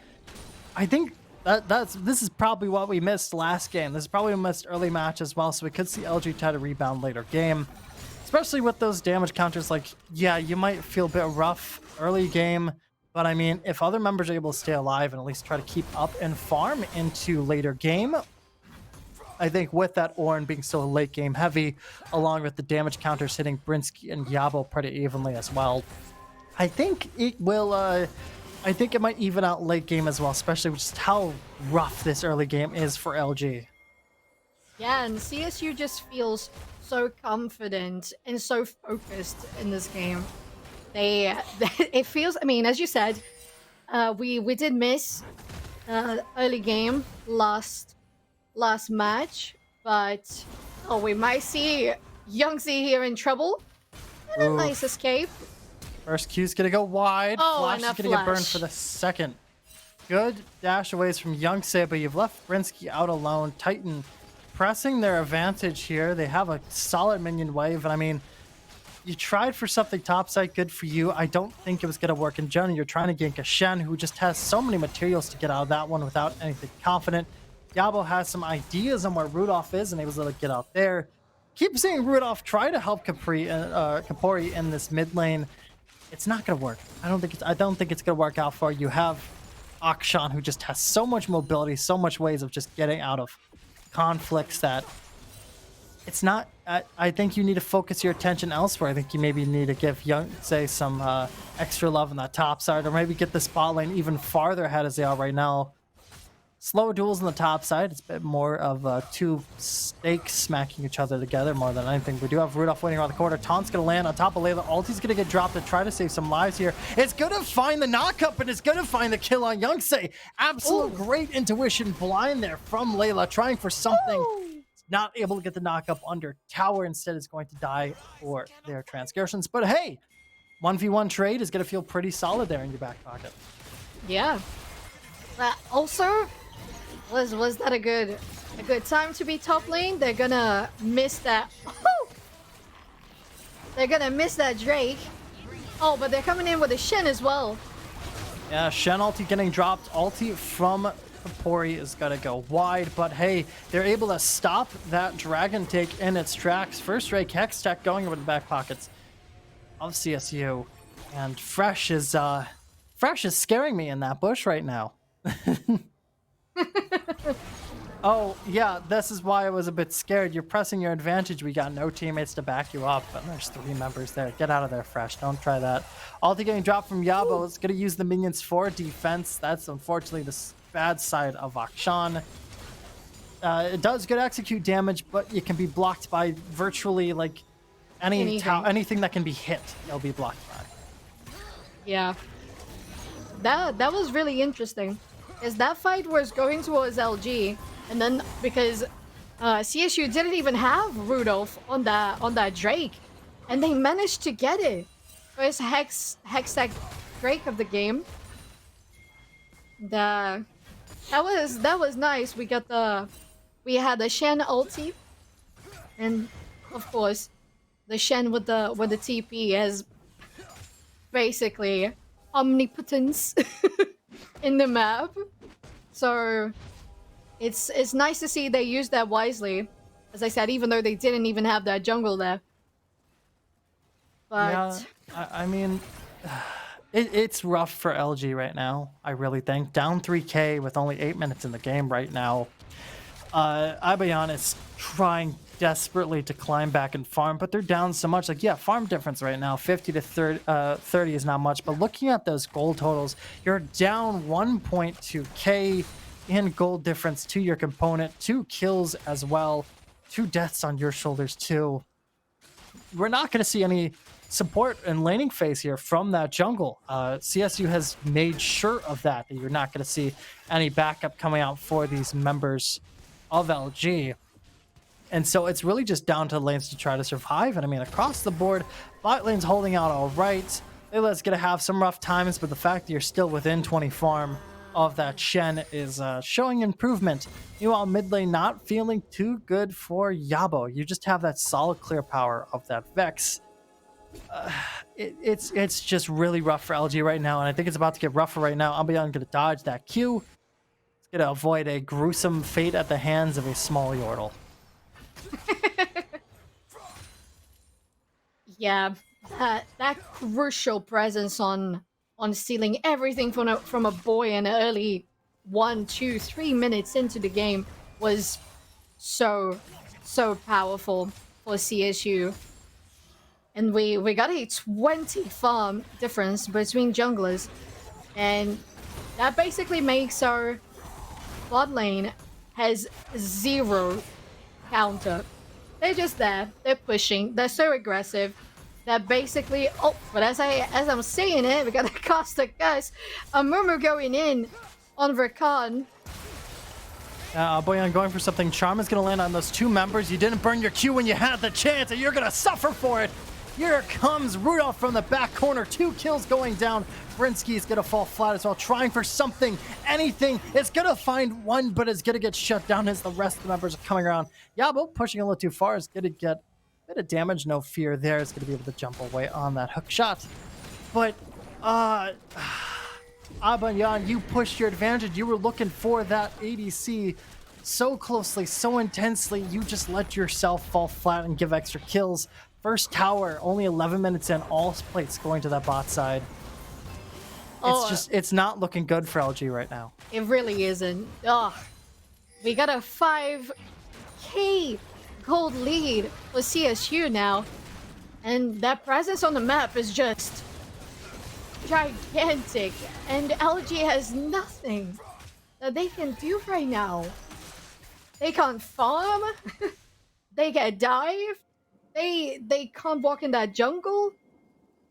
I think this is probably what we missed last game. This is probably a missed early match as well, so we could see LG try to rebound later game. Especially with those damage counters, like, yeah, you might feel a bit rough early game, but I mean, if other members are able to stay alive and at least try to keep up and farm into later game, I think with that Ornn being so late game heavy, along with the damage counters hitting Brinsky and Yabo pretty evenly as well, I think it will, I think it might even out late game as well, especially with just how rough this early game is for LG. Yeah, and CSU just feels so confident and so focused in this game. It feels, I mean, as you said, we did miss early game last match, but we might see Youngzy here in trouble. And a nice escape. First Q's gonna go wide. Flash is gonna get burned for the second. Good dash aways from Youngse, but you've left Brinsky out alone. Titan pressing their advantage here. They have a solid minion wave, and I mean, you tried for something topside, good for you. I don't think it was gonna work in general. You're trying to gank a Shen, who just has so many materials to get out of that one without anything confident. Yabo has some ideas on where Rudolph is and able to get out there. Keep seeing Rudolph try to help Kapori in this mid lane. It's not gonna work. I don't think it's gonna work out for you. You have Akshan, who just has so much mobility, so much ways of just getting out of conflicts that it's not. I think you need to focus your attention elsewhere. I think you maybe need to give Youngse some extra love on that top side, or maybe get the spot lane even farther ahead as they are right now. Slower duels on the top side. It's a bit more of two stakes smacking each other together more than anything. We do have Rudolph waiting around the corner. Taunt's going to land on top of Layla. Ulti's going to get dropped to try to save some lives here. It's going to find the knockup, and it's going to find the kill on Youngse. Absolute great intuition blind there from Layla, trying for something. Not able to get the knockup under tower. Instead, is going to die for their transgressions. But hey, 1v1 trade is going to feel pretty solid there in your back pocket. Yeah. Also, was that a good time to be top lane? They're gonna miss that. They're gonna miss that Drake. Oh, but they're coming in with a Shen as well. Yeah, Shen ulti getting dropped. Ulti from Kapori is gonna go wide, but hey, they're able to stop that dragon take in its tracks. First Drake Hex Tech going over the back pockets of CSU, and Fresh is scaring me in that bush right now. Oh, yeah, this is why I was a bit scared. You're pressing your advantage. We got no teammates to back you up, and there's 3 members there. Get out of there, Fresh. Don't try that. Ulti getting dropped from Yabo. It's going to use the minions for defense. That's unfortunately the bad side of Akshan. It does good execute damage, but it can be blocked by virtually like anything that can be hit. It'll be blocked by. Yeah. that was really interesting. Is that fight was going towards LG, and then because CSU didn't even have Rudolph on that Drake, and they managed to get it. First Hextech Drake of the game. That was nice. We had the Shen ulti, and of course, the Shen with the TP has basically omnipotence in the map. So it's nice to see they use that wisely. As I said, even though they didn't even have that jungle there. But Yeah, I mean, it's rough for LG right now, I really think. Down 3k with only 8 minutes in the game right now. Abayan is trying desperately to climb back and farm, but they're down so much. Like, yeah, farm difference right now, 50 to 30 is not much, but looking at those gold totals, you're down 1.2k in gold difference to your component, 2 kills as well, 2 deaths on your shoulders too. We're not going to see any support and laning phase here from that jungle. CSU has made sure of that you're not going to see any backup coming out for these members of LG. And so it's really just down to lanes to try to survive. And I mean, across the board, bot lane's holding out all right. Layla's going to have some rough times, but the fact that you're still within 20 farm of that Shen is showing improvement. Meanwhile, mid lane not feeling too good for Yabo. You just have that solid clear power of that Vex. It's just really rough for LG right now, and I think it's about to get rougher right now. Ambion gonna dodge that Q. It's gonna avoid a gruesome fate at the hands of a small Yordle. yeah, that crucial presence on stealing everything from a boy in early 1, 2, 3 minutes into the game was so powerful for CSU. And we got a 20 farm difference between junglers, and that basically makes our bot lane has 0 counter. They're just there, they're pushing, they're so aggressive that basically, but as I'm saying it, we got a Costa Gus, a Murmur going in on Rakan. Boyan going for something. Charm is going to land on those 2 members. You didn't burn your Q when you had the chance, and you're going to suffer for it. Here comes Rudolph from the back corner. 2 kills going down. Brinsky is going to fall flat as well, trying for something, anything. It's going to find one, but it's going to get shut down as the rest of the members are coming around. Yabo pushing a little too far is going to get a bit of damage. No fear there. It's going to be able to jump away on that hook shot. But, Abanyan, you pushed your advantage. You were looking for that ADC so closely, so intensely. You just let yourself fall flat and give extra kills. First tower, only 11 minutes in, all plates going to that bot side. It's not looking good for LG right now. It really isn't. We got a 5k gold lead for CSU now. And that presence on the map is just gigantic. And LG has nothing that they can do right now. They can't farm. They get dived. They can't walk in that jungle.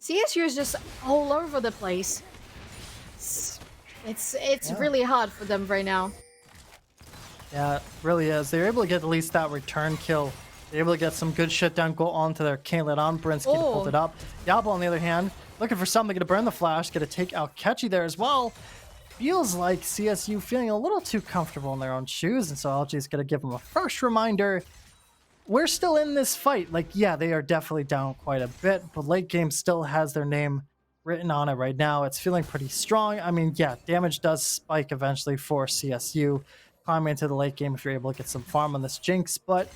CSU is just all over the place. It's really hard for them right now. Yeah, it really is. They're able to get at least that return kill. They're able to get some good shit down, go onto their Kaelin on Brinsky to pull it up. Yabo, on the other hand, looking for something to burn the flash, gonna take out Catchy there as well. Feels like CSU feeling a little too comfortable in their own shoes, and so LG is gonna give them a first reminder. We're still in this fight. Like, yeah, they are definitely down quite a bit, but late game still has their name written on it right now. It's feeling pretty strong. I mean, yeah, damage does spike eventually for CSU. Climbing into the late game if you're able to get some farm on this Jinx, but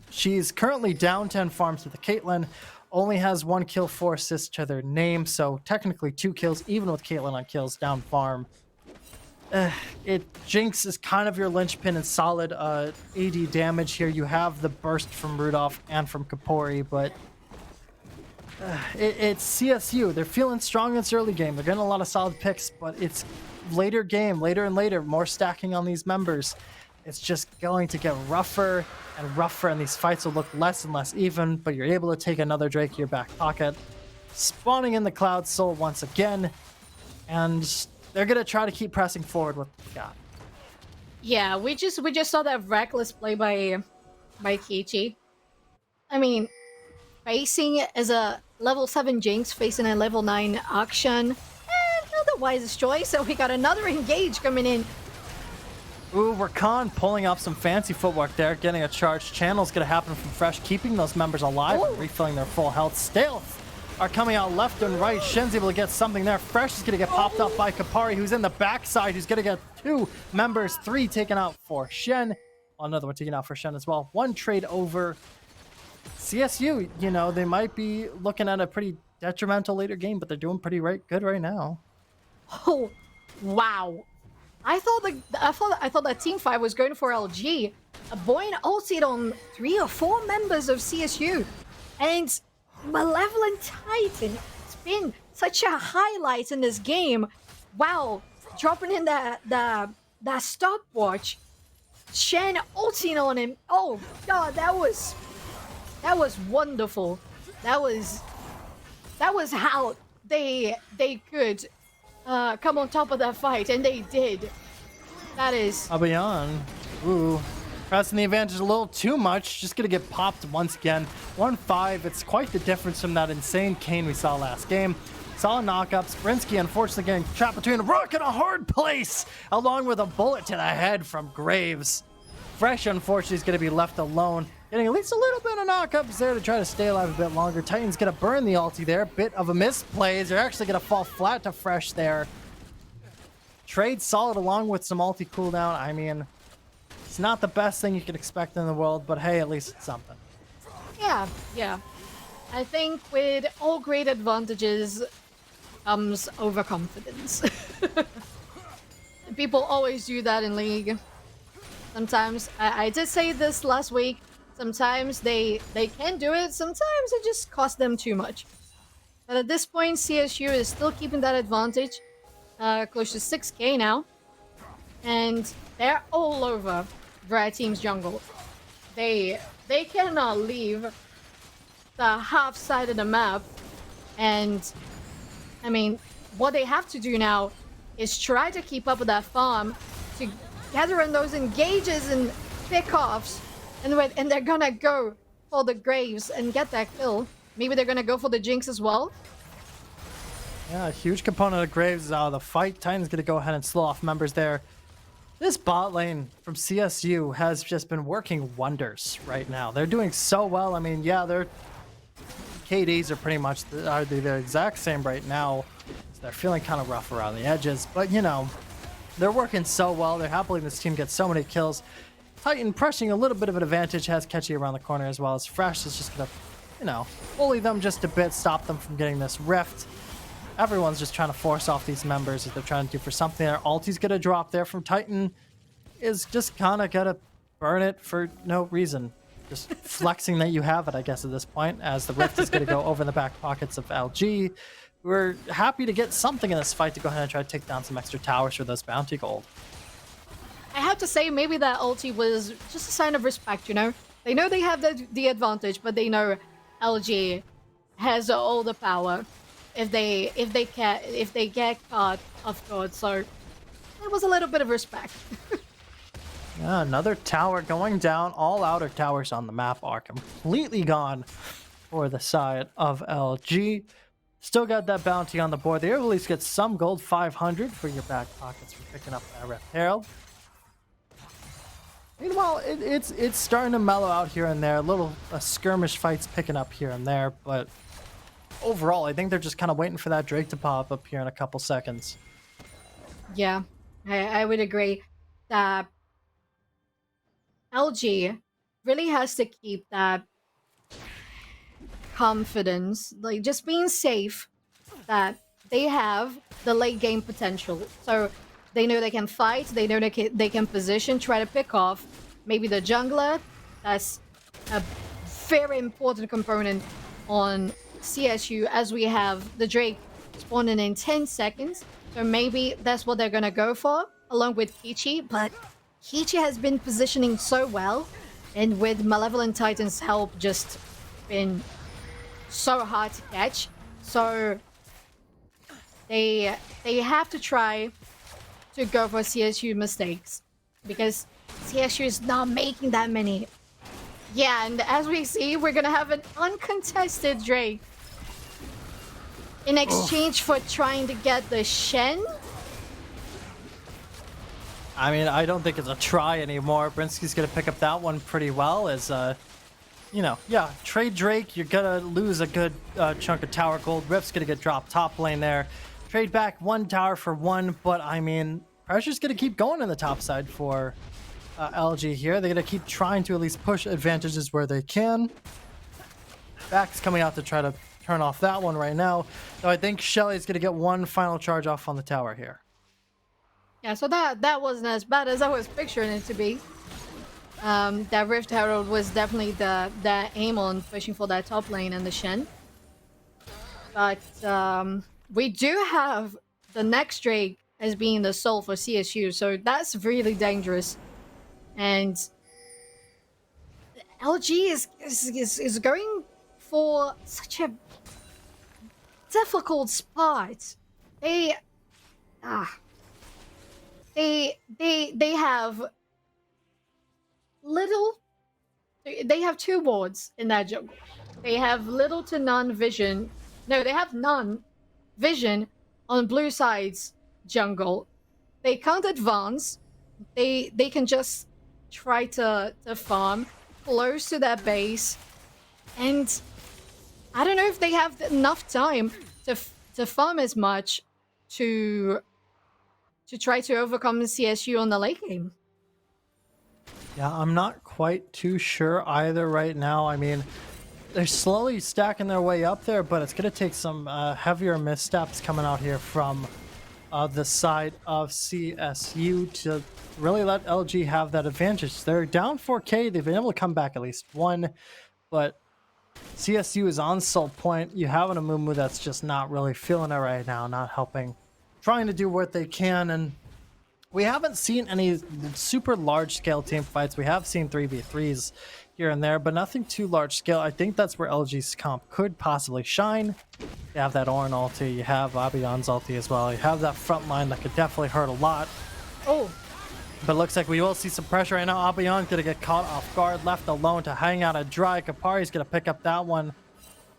she's currently down 10 farms with the Caitlyn. Only has 1 kill, 4 assists to their name, so technically 2 kills, even with Caitlyn on kills, down farm. Jinx is kind of your linchpin and solid AD damage here. You have the burst from Rudolph and from Kapori, but it's CSU. They're feeling strong in this early game. They're getting a lot of solid picks, but it's later game, later and later, more stacking on these members. It's just going to get rougher and rougher, and these fights will look less and less even, but you're able to take another Drake in your back pocket. Spawning in the Cloud Soul once again. and they're gonna try to keep pressing forward with what they got. Yeah, we just saw that reckless play by Kichi. I mean, facing as a level 7 Jinx, facing a level 9 Akshan, not the wisest choice. So we got another engage coming in. Ooh, Rakan pulling off some fancy footwork there, getting a charged channel's gonna happen from Fresh, keeping those members alive and refilling their full health. Stealth are coming out left and right. Shen's able to get something there. Fresh is gonna get popped up by Kapari, who's in the backside, who's gonna get 2 members, 3 taken out for Shen. Another one taken out for Shen as well. 1 trade over. CSU, you know, they might be looking at a pretty detrimental later game, but they're doing pretty good right now. Oh, wow. I thought that team fight was going for LG. Boyne ulted on 3 or 4 members of CSU. And Malevolent Titan, it's been such a highlight in this game. Wow, dropping in that stopwatch. Shen ulting on him. Oh god, that was wonderful. That was how they could come on top of that fight, and they did. That is... Abayan, ooh, pressing the advantage a little too much. Just gonna get popped once again. 1-5, it's quite the difference from that insane Kane we saw last game. Solid knockups. Brinsky unfortunately getting trapped between a rock and a hard place, along with a bullet to the head from Graves. Fresh, unfortunately, is gonna be left alone, getting at least a little bit of knockups there to try to stay alive a bit longer. Titan's gonna burn the ulti there. Bit of a misplay. They're actually gonna fall flat to Fresh there. Trade solid along with some ulti cooldown. I mean, it's not the best thing you could expect in the world, but hey, at least it's something. Yeah. I think with all great advantages comes overconfidence. People always do that in League. Sometimes, I did say this last week, sometimes they can do it, sometimes it just costs them too much. But at this point, CSU is still keeping that advantage, close to 6k now. And they're all over Red Team's jungle. They cannot leave the half side of the map. And, I mean, what they have to do now is try to keep up with that farm to gather in those engages and pickoffs, and they're gonna go for the Graves and get that kill. Maybe they're gonna go for the Jinx as well. Yeah, a huge component of Graves is out of the fight. Titan's gonna go ahead and slow off members there. This bot lane from CSU has just been working wonders right now. They're doing so well. I mean, yeah, their KDs are pretty much the exact same right now. So they're feeling kind of rough around the edges, but you know, they're working so well. They're happily this team gets so many kills. Titan pressing a little bit of an advantage, has Catchy around the corner as well as Fresh is just gonna, you know, bully them just a bit, stop them from getting this rift. Everyone's just trying to force off these members that they're trying to do for something. Their ulti's gonna drop there from Titan is just kind of gonna burn it for no reason. Just flexing that you have it, I guess, at this point, as the rift is gonna go over in the back pockets of LG. We're happy to get something in this fight to go ahead and try to take down some extra towers for those bounty gold. I have to say, maybe that ulti was just a sign of respect, you know? They know they have the advantage, but they know LG has all the power if they get caught off guard. So it was a little bit of respect. Yeah, another tower going down. All outer towers on the map are completely gone for the side of LG. Still got that bounty on the board. They at least get some gold, 500 for your back pockets for picking up that Rift Herald. Meanwhile, it's starting to mellow out here and there. Little skirmish fights picking up here and there, but overall, I think they're just kind of waiting for that Drake to pop up here in a couple seconds. Yeah, I would agree that LG really has to keep that confidence, like just being safe, that they have the late game potential. So they know they can fight, they know they can position, try to pick off maybe the jungler. That's a very important component on CSU, as we have the Drake spawning in 10 seconds. So maybe that's what they're gonna go for, along with Kichi. But Kichi has been positioning so well, and with Malevolent Titan's help, just been so hard to catch. So they have to try to go for CSU mistakes because CSU is not making that many. Yeah, and as we see, we're gonna have an uncontested Drake in exchange for trying to get the Shen. I mean, I don't think it's a try anymore. Brinsky's gonna pick up that one pretty well as, you know, yeah, trade Drake, you're gonna lose a good chunk of tower gold. Rift's gonna get dropped top lane there. Trade back one tower for one, but I mean, pressure's gonna keep going on the top side for LG here. They're gonna keep trying to at least push advantages where they can. Back's coming out to try to turn off that one right now. So I think Shelly's gonna get one final charge off on the tower here. Yeah, so that wasn't as bad as I was picturing it to be. That Rift Herald was definitely the aim on pushing for that top lane and the Shen. But we do have the next Drake as being the soul for CSU, so that's really dangerous. And LG is going for such a difficult spot. They have little. They have two wards in that jungle. They have little to none vision. No, they have none vision on blue side's jungle. They can't advance. They can just try to farm close to their base, and I don't know if they have enough time to farm as much to try to overcome the CSU on the late game. Yeah, I'm not quite too sure either right now. I mean, they're slowly stacking their way up there, but it's going to take some heavier missteps coming out here from the side of CSU to really let LG have that advantage. They're down 4K. They've been able to come back at least one, but CSU is on soul point. You have an Amumu that's just not really feeling it right now, not helping, trying to do what they can, and we haven't seen any super large-scale team fights. We have seen 3v3s here and there, but nothing too large-scale. I think that's where LG's comp could possibly shine. You have that Ornn ulti, you have Abion's ulti as well. You have that front line that could definitely hurt a lot. Oh. But it looks like we will see some pressure right now. Abion's going to get caught off guard, left alone to hang out a dry. Kapari's going to pick up that one.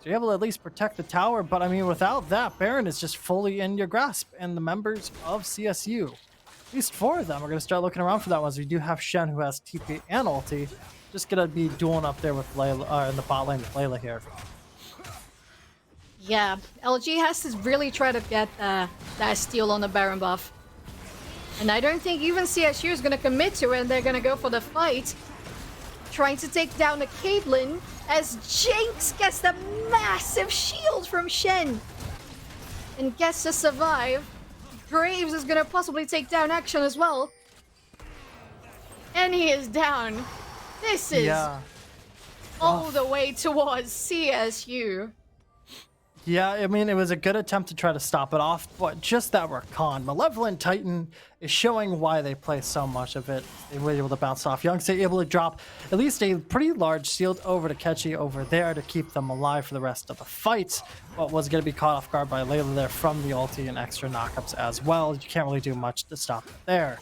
So you're able to at least protect the tower, but I mean, without that, Baron is just fully in your grasp, and the members of CSU, at least 4 of them, are going to start looking around for that one. So we do have Shen, who has TP and ulti, just going to be dueling up there with Layla, in the bot lane with Layla here. Yeah, LG has to really try to get that steal on the Baron buff. And I don't think even CSU is going to commit to it, and they're going to go for the fight. Trying to take down the Caitlyn as Jinx gets the massive shield from Shen. And gets to survive. Graves is going to possibly take down Action as well. And he is down. This is all the way towards CSU. Yeah, I mean, it was a good attempt to try to stop it off, but just that Rakan, Malevolent Titan, is showing why they play so much of it. They were able to bounce off. Youngster able to drop at least a pretty large shield over to Ketchy over there to keep them alive for the rest of the fight, but was going to be caught off guard by Layla there from the ulti and extra knockups as well. You can't really do much to stop it there.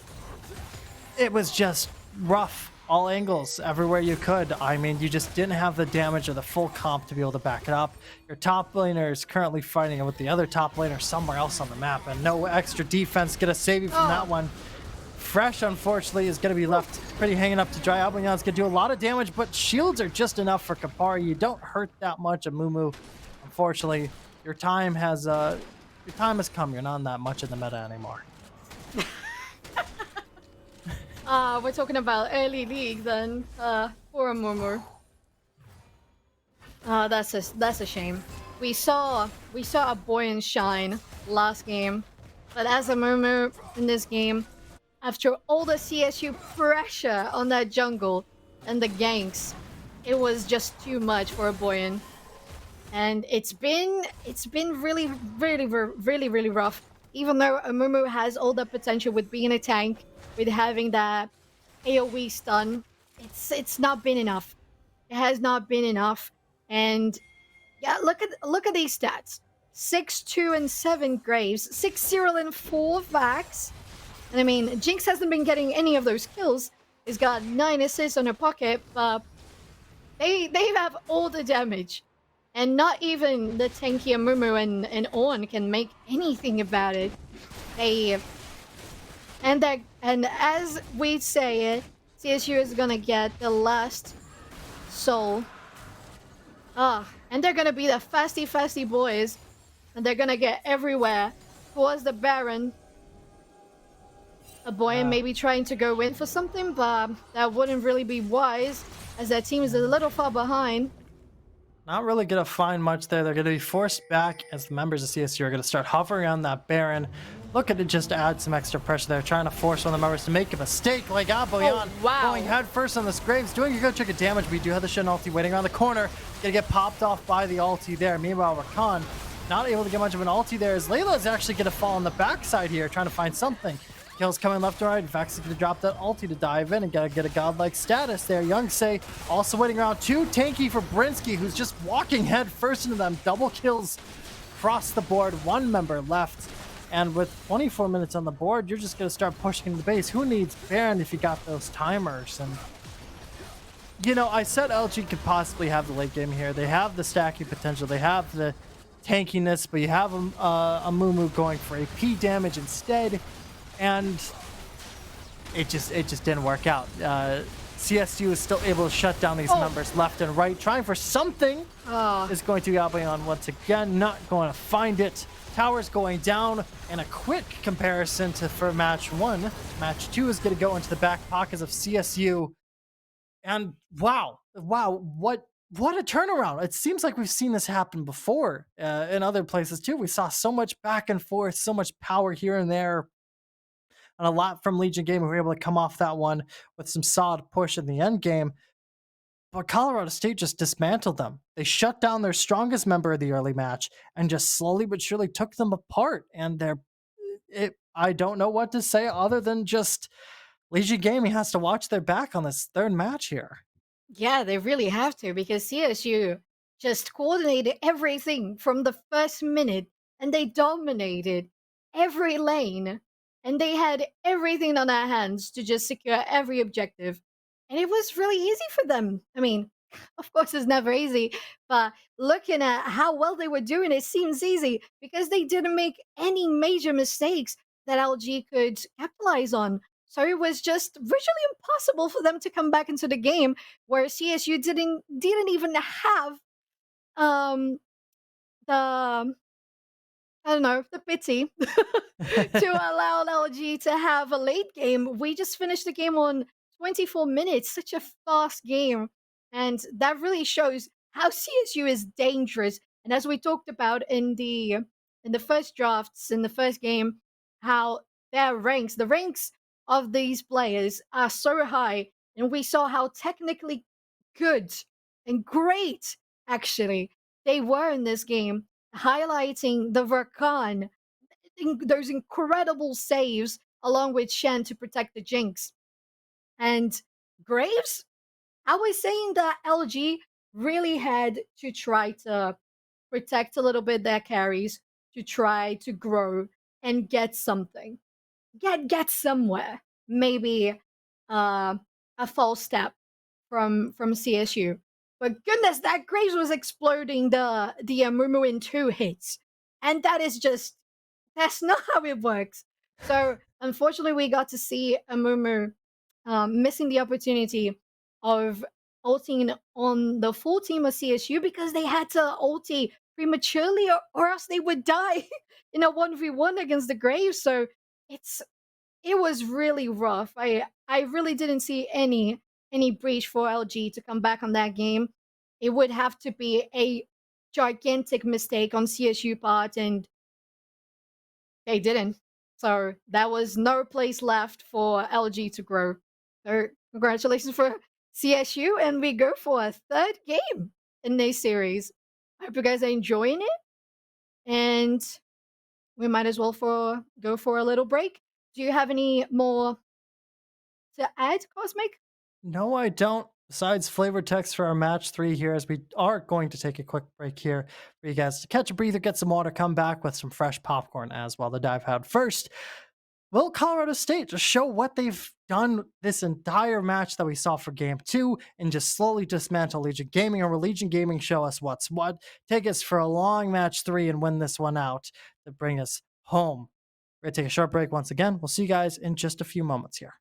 It was just rough. All angles, everywhere you could. I mean, you just didn't have the damage or the full comp to be able to back it up. Your top laner is currently fighting with the other top laner somewhere else on the map, and no extra defense gonna save you from that one. Fresh, unfortunately, is gonna be left pretty hanging up to dry. Albion's gonna do a lot of damage, but shields are just enough for Kapari. You don't hurt that much, Amumu. Unfortunately, your time has come. You're not that much in the meta anymore. We're talking about early league then, for a Murmur. That's a shame. We saw a buoyant shine last game, but as a Murmur in this game, after all the CSU pressure on that jungle and the ganks, it was just too much for a buoyant. And it's been really rough. Even though Amumu has all the potential with being a tank, with having that AoE stun, it's not been enough. It has not been enough. And yeah, look at these stats. 6-2 and 7 Graves, 6-0 and 4 Vax. And I mean, Jinx hasn't been getting any of those kills. He's got 9 assists on her pocket, but they have all the damage. And not even the tanky Amumu and Ornn can make anything about it. And as we say it, CSU is gonna get the last soul. And they're gonna be the fasty boys. And they're gonna get everywhere towards the Baron. A boy and maybe trying to go in for something, but that wouldn't really be wise, as their team is a little far behind. Not really going to find much there. They're going to be forced back as the members of CSU are going to start hovering on that Baron. Looking to just add some extra pressure there, trying to force one of the members to make a mistake like Aboyan. Going head first on this Graves, doing a good chunk of damage. We do have the Shen ulti waiting around the corner. Going to get popped off by the ulti there. Meanwhile, Rakan not able to get much of an ulti there, as Layla is actually going to fall on the backside here, trying to find something. Kills coming left and right. Vax is going to drop that ulti to dive in and get a godlike status there. Youngsay also waiting around. Too tanky for Brinsky, who's just walking head first into them. Double kills across the board. One member left. And with 24 minutes on the board, you're just going to start pushing into the base. Who needs Baron if you got those timers? And, you know, I said LG could possibly have the late game here. They have the stacking potential. They have the tankiness, but you have a Mumu going for AP damage instead. And it just didn't work out. CSU is still able to shut down these members left and right. Trying for something is going to be Aboyan once again. Not going to find it. Towers going down. And a quick comparison for match 1. Match 2 is going to go into the back pockets of CSU. And wow, what a turnaround. It seems like we've seen this happen before in other places too. We saw so much back and forth, so much power here and there. And a lot from Legion Game. We were able to come off that one with some solid push in the end game. But Colorado State just dismantled them. They shut down their strongest member of the early match and just slowly but surely took them apart. And I don't know what to say other than just Legion Gaming has to watch their back on this third match here. Yeah, they really have to, because CSU just coordinated everything from the first minute, and they dominated every lane. And they had everything on their hands to just secure every objective. And it was really easy for them. I mean, of course, it's never easy. But looking at how well they were doing, it seems easy because they didn't make any major mistakes that LG could capitalize on. So it was just virtually impossible for them to come back into the game, where CSU didn't even have the the pity to allow LG to have a late game. We just finished the game on 24 minutes, such a fast game. And that really shows how CSU is dangerous. And as we talked about in the first drafts, in the first game, how the ranks of these players are so high. And we saw how technically good and great, actually, they were in this game, highlighting the Rakan, those incredible saves along with Shen to protect the Jinx. And Graves, I was saying that LG really had to try to protect a little bit their carries, to try to grow and get something. Get somewhere. Maybe a false step from CSU. But goodness, that Graves was exploding the Amumu in 2 hits. And that's not how it works. So unfortunately, we got to see Amumu missing the opportunity of ulting on the full team of CSU because they had to ulti prematurely, or else they would die in a 1v1 against the Graves. So it was really rough. I really didn't see any breach for LG to come back on that game. It would have to be a gigantic mistake on CSU part, and they didn't. So that was no place left for LG to grow. So congratulations for CSU, and we go for a third game in this series. I hope you guys are enjoying it, and we might as well go for a little break. Do you have any more to add, Cosmic? No, I don't. besides flavor text for our match 3 here, as we are going to take a quick break here for you guys to catch a breather, get some water, come back with some fresh popcorn as well to dive out. First, will Colorado State just show what they've done this entire match that we saw for game 2 and just slowly dismantle Legion Gaming, or will Legion Gaming show us what's what, take us for a long match 3 and win this one out to bring us home? We're going to take a short break once again. We'll see you guys in just a few moments here.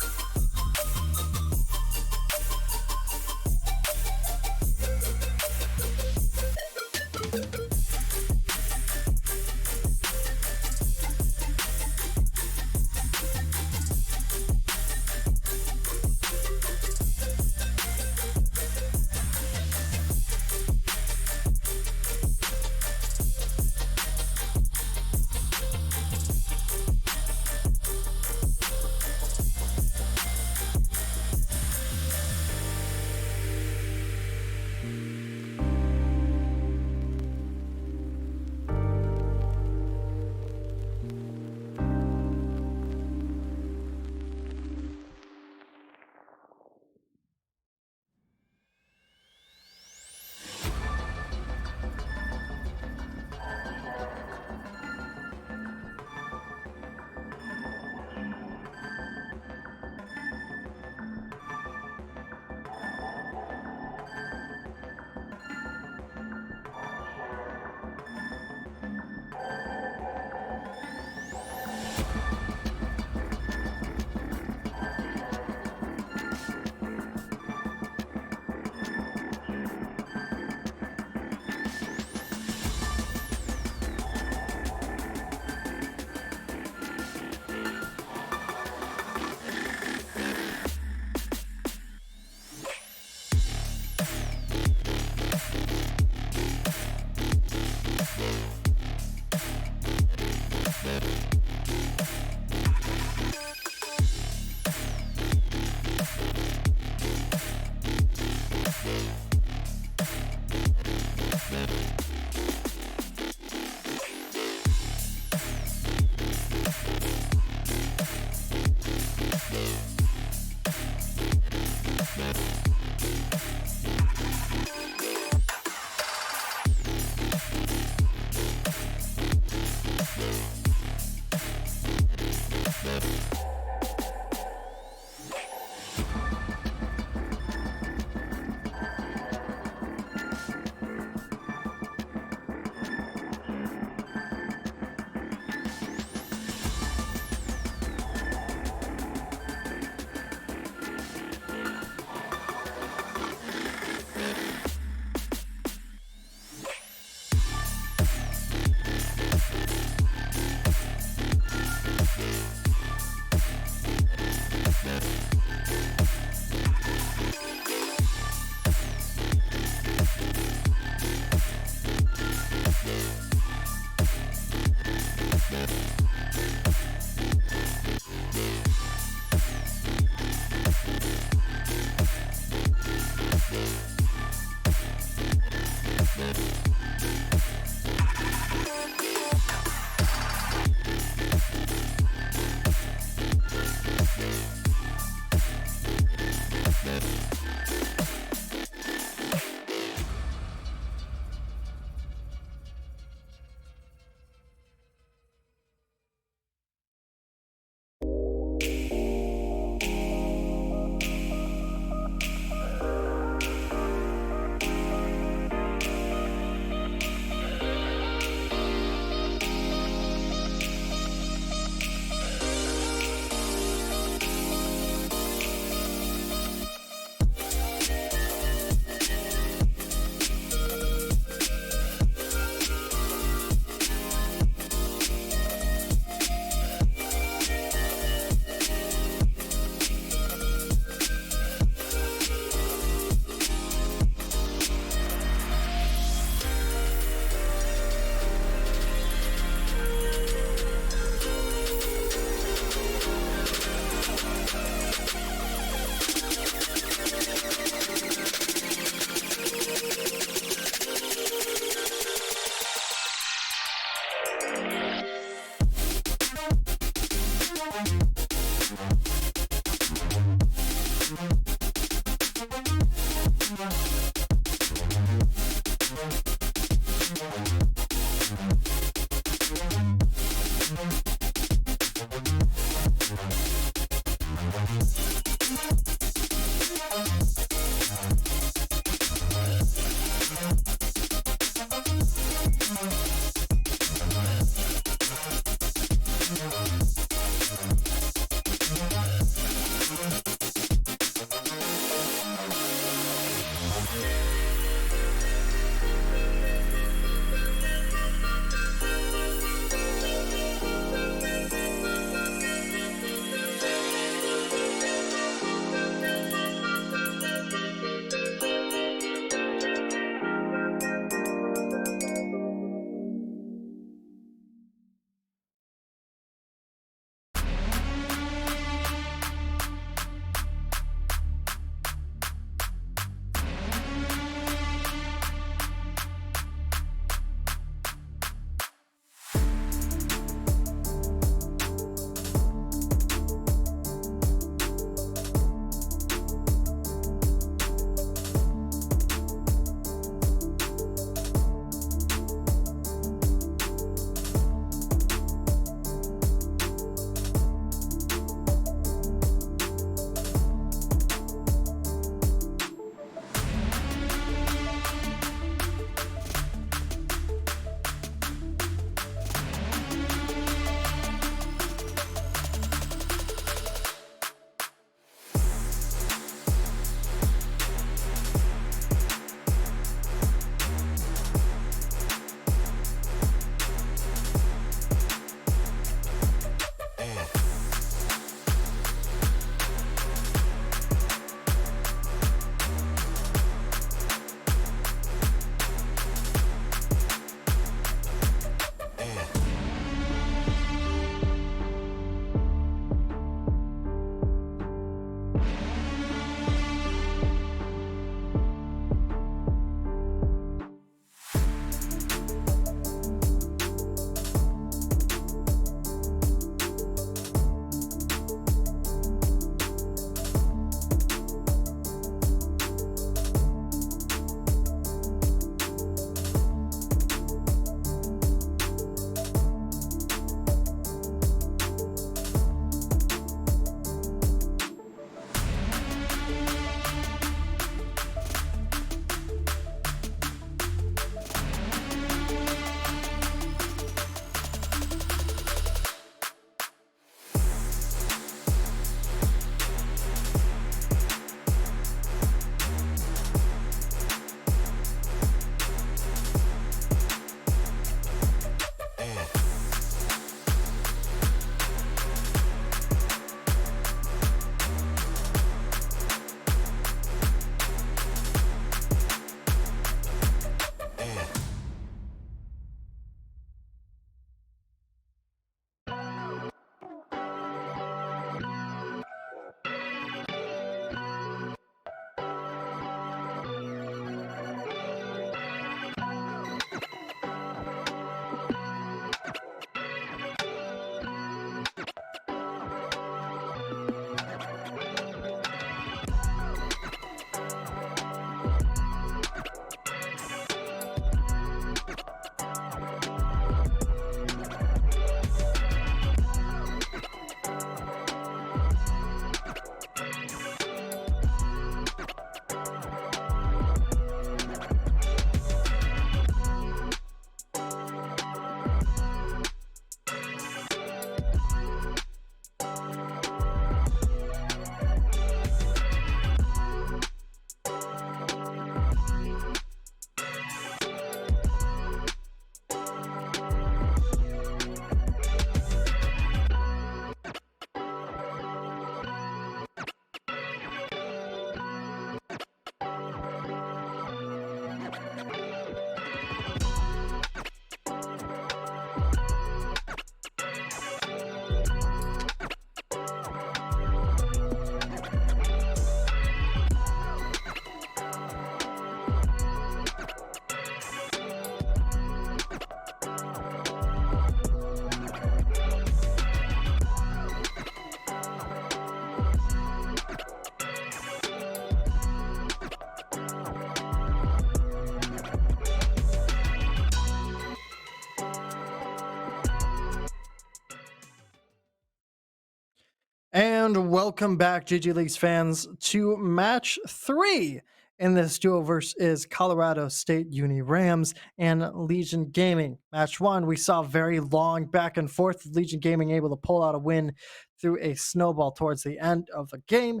And welcome back, GGLeagues fans, to match 3 in this duoverse is Colorado State Uni Rams and Legion Gaming. Match 1, we saw very long back and forth, Legion Gaming able to pull out a win through a snowball towards the end of the game.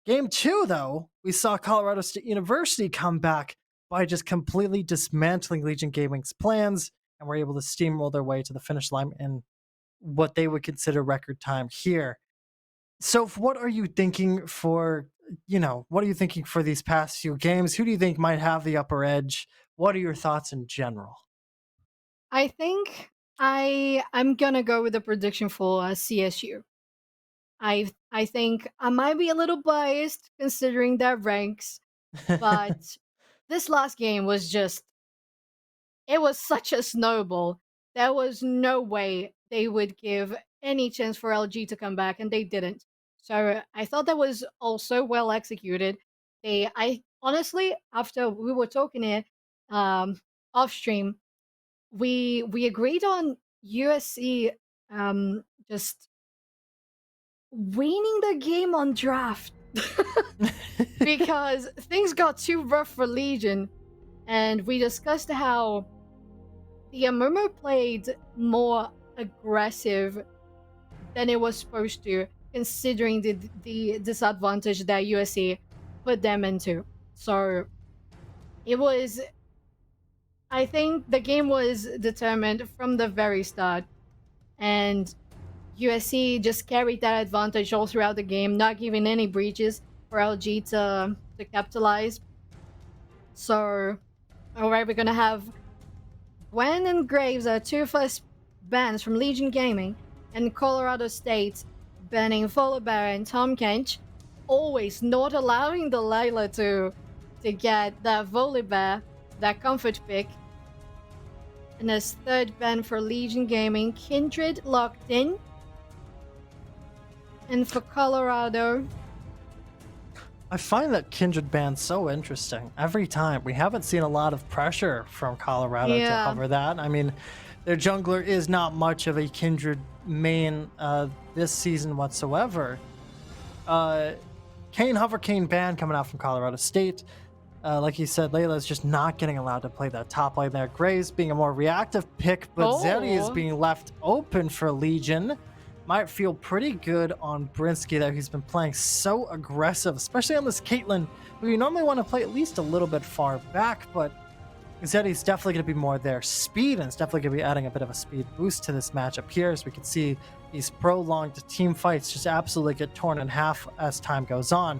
Game 2, though, we saw Colorado State University come back by just completely dismantling Legion Gaming's plans, and were able to steamroll their way to the finish line in what they would consider record time here. So what are you thinking for, what are you thinking for these past few games? Who do you think might have the upper edge? What are your thoughts in general? I think I'm gonna go with the prediction for CSU. I think I might be a little biased considering their ranks, but this last game was just it was such a snowball. There was no way they would give any chance for LG to come back, and they didn't. So I thought that was also well executed. I honestly, after we were talking here, off stream, we agreed on USC just winning the game on draft because things got too rough for Legion, and we discussed how the Amumu played more aggressive than it was supposed to, considering the disadvantage that USC put them into. So it was, I think the game was determined from the very start, and USC just carried that advantage all throughout the game, not giving any breaches for LG to capitalize. So, alright, we're gonna have Gwen and Graves are two first bans from Legion Gaming, and Colorado State banning Volibear and Tom Kench, always not allowing the Layla to get that Volibear, that comfort pick. And as third ban for Legion Gaming, Kindred locked in. And for Colorado, I find that Kindred ban so interesting. Every time, we haven't seen a lot of pressure from Colorado to cover that. I mean, their jungler is not much of a Kindred main this season whatsoever. Kane Hovercane ban coming out from Colorado State. Like you said, Layla is just not getting allowed to play that top lane there. Graves being a more reactive pick, but Zeri is being left open for Legion. Might feel pretty good on Brinsky there. He's been playing so aggressive, especially on this Caitlyn, who you normally want to play at least a little bit far back, but Zeddy's definitely going to be more their speed, and it's definitely going to be adding a bit of a speed boost to this matchup here, as we can see these prolonged team fights just absolutely get torn in half as time goes on.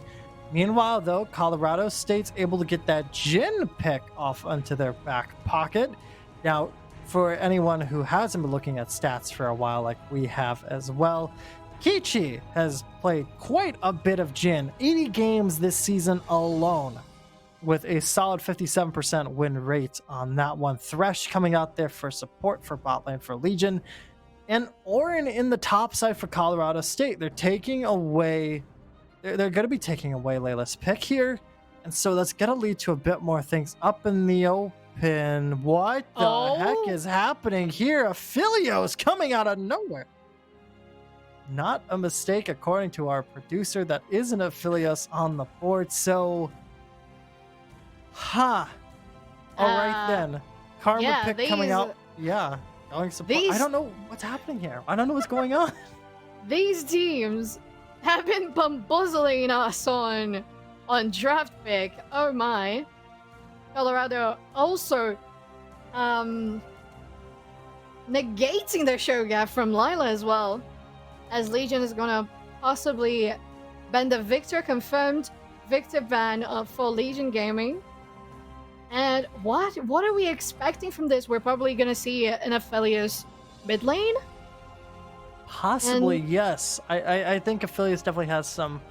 Meanwhile, though, Colorado State's able to get that Jhin pick off onto their back pocket. Now, for anyone who hasn't been looking at stats for a while, like we have as well, Kichi has played quite a bit of Jhin, 80 games this season alone, with a solid 57% win rate on that one. Thresh coming out there for support for bot lane for Legion, and Orin in the top side for Colorado State. They're taking away, they're going to be taking away Layla's pick here, and so that's going to lead to a bit more things up in the open. What the heck is happening here? Aphelios coming out of nowhere. Not a mistake, according to our producer. That is an Aphelios on the board. So, all right then. Karma pick coming out. Yeah, going support. I don't know what's happening here. I don't know what's going on. These teams have been bamboozling us on draft pick. Oh my. Colorado also negating their show gap from Lila as well, as Legion is gonna possibly ban the Victor, confirmed Victor ban for Legion Gaming. And what are we expecting from this? We're probably gonna see an Aphelios mid lane? Possibly, yes. I think Aphelios definitely has some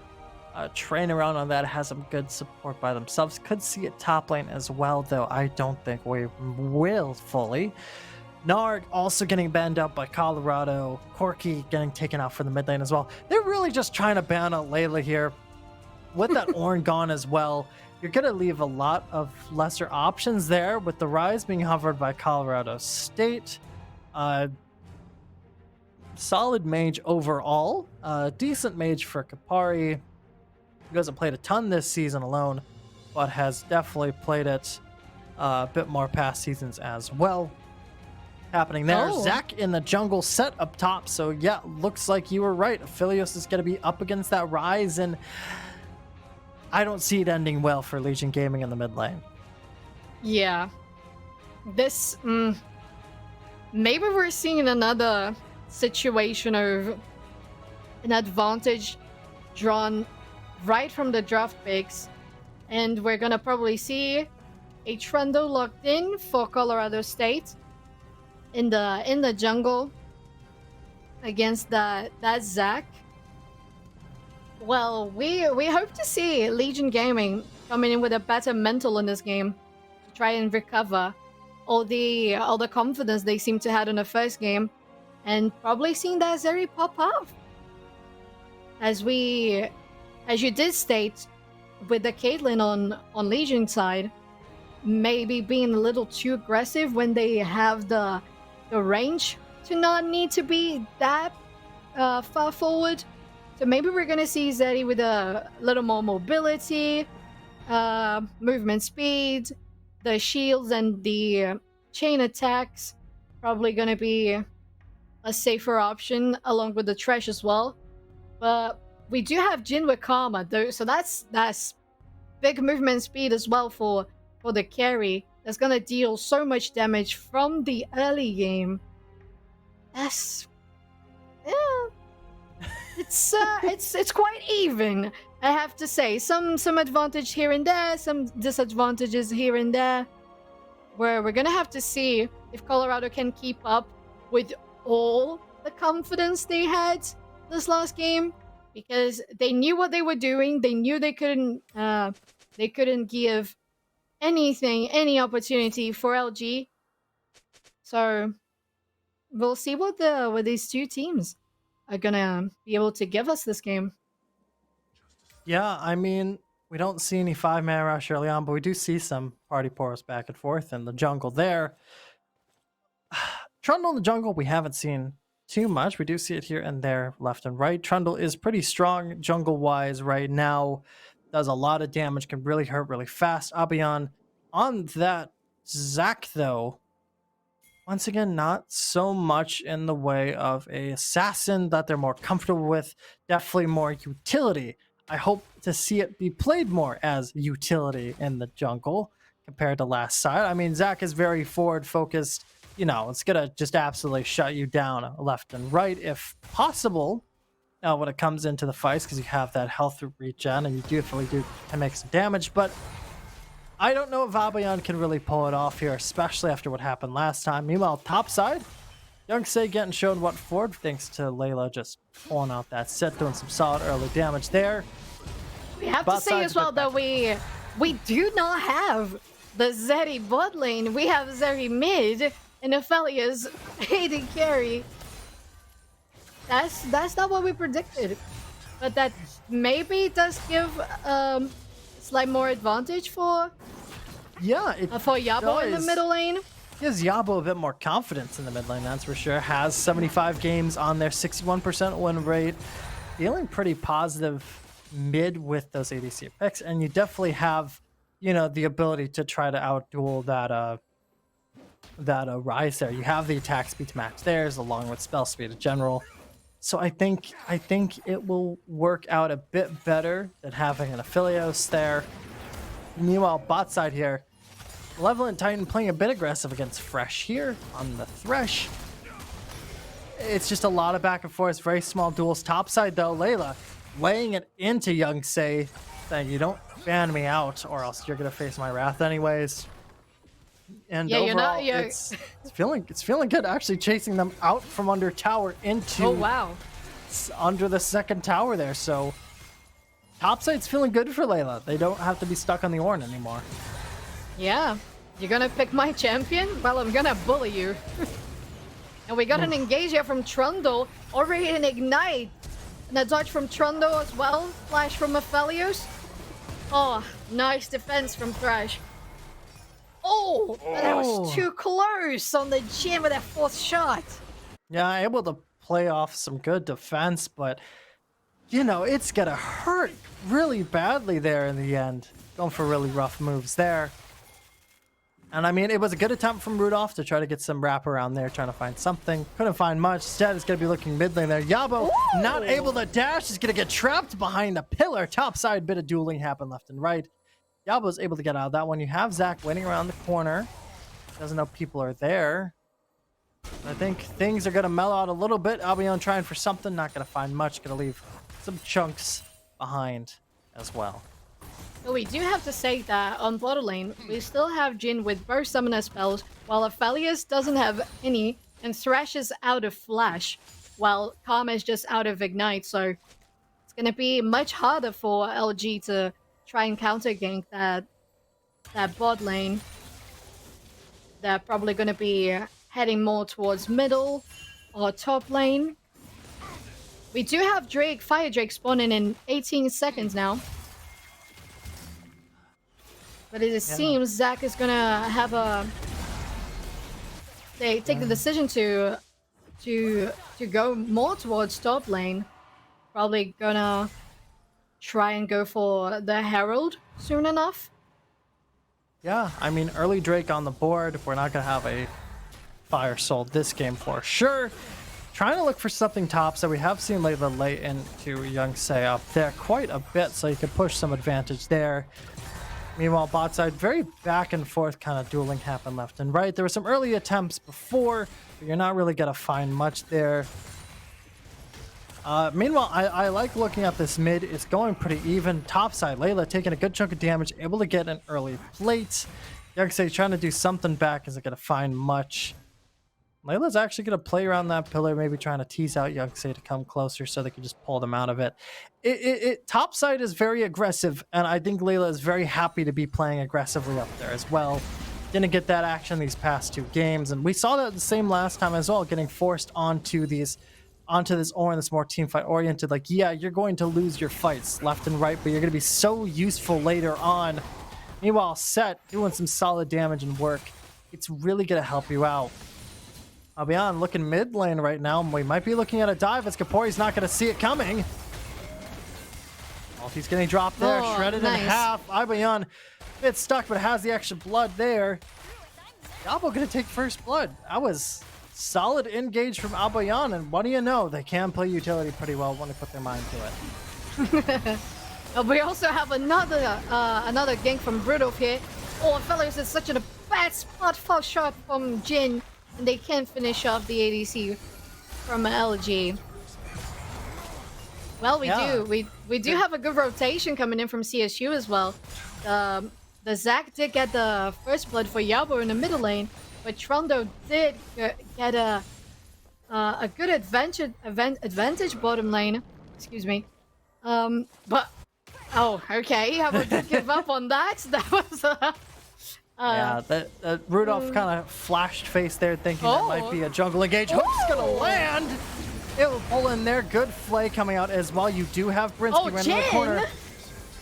train around on that, has some good support by themselves. Could see it top lane as well, though I don't think we will fully. Narg also getting banned out by Colorado. Corky getting taken out for the mid lane as well. They're really just trying to ban out Layla here. With that Ornn gone as well, you're going to leave a lot of lesser options there, with the Rise being hovered by Colorado State. solid mage overall. Decent mage for Kapari, who hasn't played a ton this season alone, but has definitely played it a bit more past seasons as well. Happening there. Oh. Zach in the jungle set up top. So yeah, looks like you were right. Aphelios is going to be up against that Rise, and I don't see it ending well for Legion Gaming in the mid lane. Yeah. This, maybe we're seeing another situation of an advantage drawn right from the draft picks, and we're gonna probably see a Trundle locked in for Colorado State in the jungle against that Zach. Well, we hope to see Legion Gaming coming in with a better mental in this game to try and recover all the confidence they seem to had in the first game, and probably seeing that Zeri pop up. As you did state, with the Caitlyn on Legion side, maybe being a little too aggressive when they have the range to not need to be that far forward. So maybe we're gonna see Zeri with a little more mobility, movement speed, the shields and the chain attacks probably gonna be a safer option along with the trash as well. But we do have Jin with Karma though, so that's big movement speed as well for the carry. That's gonna deal so much damage from the early game. That's it's quite even, I have to say. Some advantage here and there, some disadvantages here and there. Where we're gonna have to see if Colorado can keep up with all the confidence they had this last game, because they knew what they were doing. They knew they couldn't give any opportunity for LG. So we'll see what these two teams are gonna be able to give us this game. Yeah, I mean, we don't see any 5-man rush early on, but we do see some party pores back and forth in the jungle there. Trundle in the jungle, we haven't seen too much. We do see it here and there, left and right. Trundle is pretty strong jungle-wise right now. Does a lot of damage, can really hurt really fast. Abion on that Zach, though, once again, not so much in the way of a assassin that they're more comfortable with. Definitely more utility. I hope to see it be played more as utility in the jungle compared to last side. I mean, Zach is very forward focused. You know, it's gonna just absolutely shut you down left and right if possible. When it comes into the fights, because you have that health regen and you definitely can make some damage. But I don't know if Abion can really pull it off here, especially after what happened last time. Meanwhile, top side, Youngsay getting shown what for, thanks to Layla just pulling out that set, doing some solid early damage there. We have to say as well that we do not have the Zeri bot lane. We have Zeri mid and Aphelios AD carry. That's not what we predicted, but that maybe does give slight more advantage for Yabo in the middle lane. Gives Yabo a bit more confidence in the mid lane, that's for sure. Has 75 games on their 61% win rate. Feeling pretty positive mid with those ADC picks, and you definitely have, you know, the ability to try to outduel that Rise there. You have the attack speed to match theirs, along with spell speed in general. So I think it will work out a bit better than having an Aphelios there. Meanwhile, bot side here, Malevolent Titan playing a bit aggressive against Fresh here on the Thresh. It's just a lot of back and forth, very small duels. Top side though, Layla laying it into Youngsay, saying you don't ban me out or else you're gonna face my wrath anyways. And yeah, overall, it's feeling good. Actually, chasing them out from under tower into under the second tower there. So topside's feeling good for Layla. They don't have to be stuck on the Ornn anymore. Yeah, you're gonna pick my champion? Well, I'm gonna bully you. And we got an engage here from Trundle, already an ignite, and a dodge from Trundle as well. Flash from Aphelios. Oh, nice defense from Thresh. Oh, that was too close on the Jhin with that fourth shot. Yeah, able to play off some good defense, but you know, it's gonna hurt really badly there in the end. Going for really rough moves there. And I mean, it was a good attempt from Rudolph to try to get some wraparound there, trying to find something. Couldn't find much. Instead, it's going to be looking mid lane there. Yabo not able to dash. Is going to get trapped behind a pillar. Topside bit of dueling happened left and right. Yabo's able to get out of that one. You have Zach waiting around the corner. Doesn't know people are there. I think things are going to mellow out a little bit. Albion trying for something. Not going to find much. Going to leave some chunks behind as well. But we do have to say that on bottom lane, we still have Jin with both summoner spells, while Aphelios doesn't have any, and Thresh is out of Flash, while Karma is just out of Ignite, so it's gonna be much harder for LG to try and counter gank that bot lane. They're probably gonna be heading more towards middle or top lane. We do have Drake, Fire Drake spawning in 18 seconds now. But it seems Zach is gonna have they take the decision to go more towards top lane. Probably gonna try and go for the Herald soon enough. Yeah, I mean, early Drake on the board. We're not gonna have a Fire Soul this game for sure. Trying to look for something top, so we have seen Layla lay into Young Say up there quite a bit, so you could push some advantage there. Meanwhile, bot side, very back and forth kind of dueling happened left and right. There were some early attempts before, but you're not really going to find much there. Meanwhile, I like looking at this mid. It's going pretty even. Top side, Layla taking a good chunk of damage, able to get an early plate. Youngsei trying to do something back, isn't going to find much. Layla's actually going to play around that pillar, maybe trying to tease out Youngsei to come closer so they can just pull them out of it. Top side is very aggressive, and I think Layla is very happy to be playing aggressively up there as well. Didn't get that action these past 2 games, and we saw that the same last time as well, getting forced onto this Ornn that's more teamfight oriented. Like, yeah, you're going to lose your fights left and right, but you're going to be so useful later on. Meanwhile, Set doing some solid damage and work. It's really going to help you out. Albion looking mid lane right now. We might be looking at a dive as Kapori's not going to see it coming. Oh, he's getting dropped there, shredded in half. Albion it's stuck, but has the extra blood there. Yabo going to take first blood. That was solid engage from Albion, and what do you know? They can play utility pretty well when they put their mind to it. We also have another gank from Rudolph here. Oh, Aphelios is such a bad spot for shot from Jin. And they can't finish off the ADC from LG. Well, we do have a good rotation coming in from CSU as well. The Zac did get the first blood for Yabo in the middle lane, but Trondo did get a good advantage bottom lane. Excuse me. But oh, okay. Yabo did give up on that. That was. Yeah, that Rudolph kind of flashed face there, thinking that might be a jungle engage. Hook's gonna land. It will pull in there. Good flay coming out as well. You do have Brinsky right in the corner.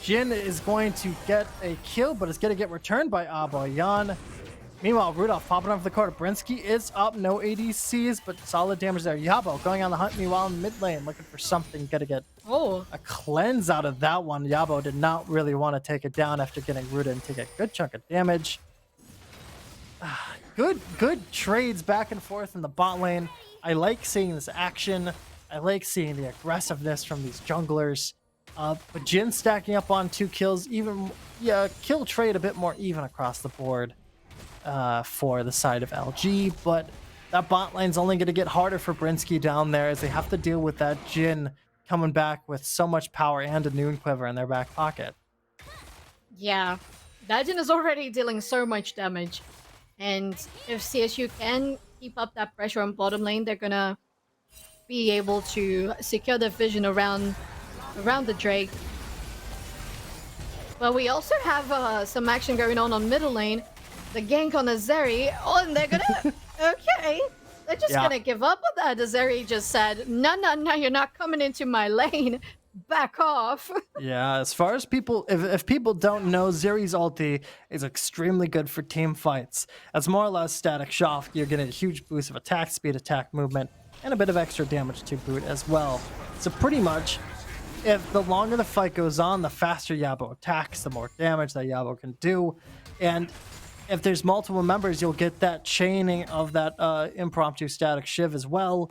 Jin is going to get a kill, but it's going to get returned by Albion. Meanwhile, Rudolph popping off the court. Brinsky is up. No ADCs, but solid damage there. Yabo going on the hunt. Meanwhile, in mid lane, looking for something. Got to get a cleanse out of that one. Yabo did not really want to take it down after getting rooted and take a good chunk of damage. Good trades back and forth in the bot lane. I like seeing this action. I like seeing the aggressiveness from these junglers. But Jin stacking up on 2 kills, kill trade a bit more even across the board for the side of LG. But that bot lane's only going to get harder for Brinsky down there as they have to deal with that Jin coming back with so much power and a Noon Quiver in their back pocket. Yeah, that Jin is already dealing so much damage. And if CSU can keep up that pressure on bottom lane, they're gonna be able to secure the vision around the Drake. But we also have some action going on middle lane. The gank on Azeri. Oh, and they're gonna... okay. They're just gonna give up on that. Azeri just said, no, you're not coming into my lane. Back off. Yeah, as far as people, if people don't know, Zeri's ulti is extremely good for team fights. It's more or less static shock. You're getting a huge boost of attack speed, attack movement. and a bit of extra damage to boot as well. So pretty much, if the longer the fight goes on, the faster Yabo attacks, the more damage that Yabo can do. And if there's multiple members, you'll get that chaining of that impromptu static shiv as well.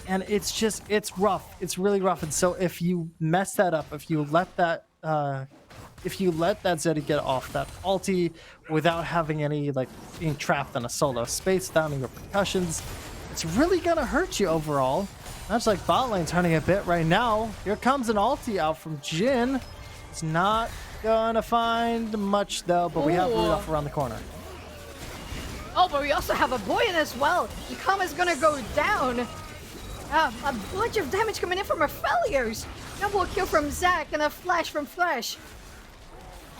And it's just, it's rough. It's really rough. And so if you mess that up, if you let that Zeddy get off that ulti without having any, like, being trapped in a solo space without any repercussions, it's really gonna hurt you overall. That's like bot lane turning a bit right now. Here comes an ulti out from Jhin. It's not gonna find much though, but we have Rudolph around the corner. Oh, but we also have a Boyan as well. Ikama's gonna go down. A bunch of damage coming in from Aphelios. Double kill from Zac and a flash from Flash.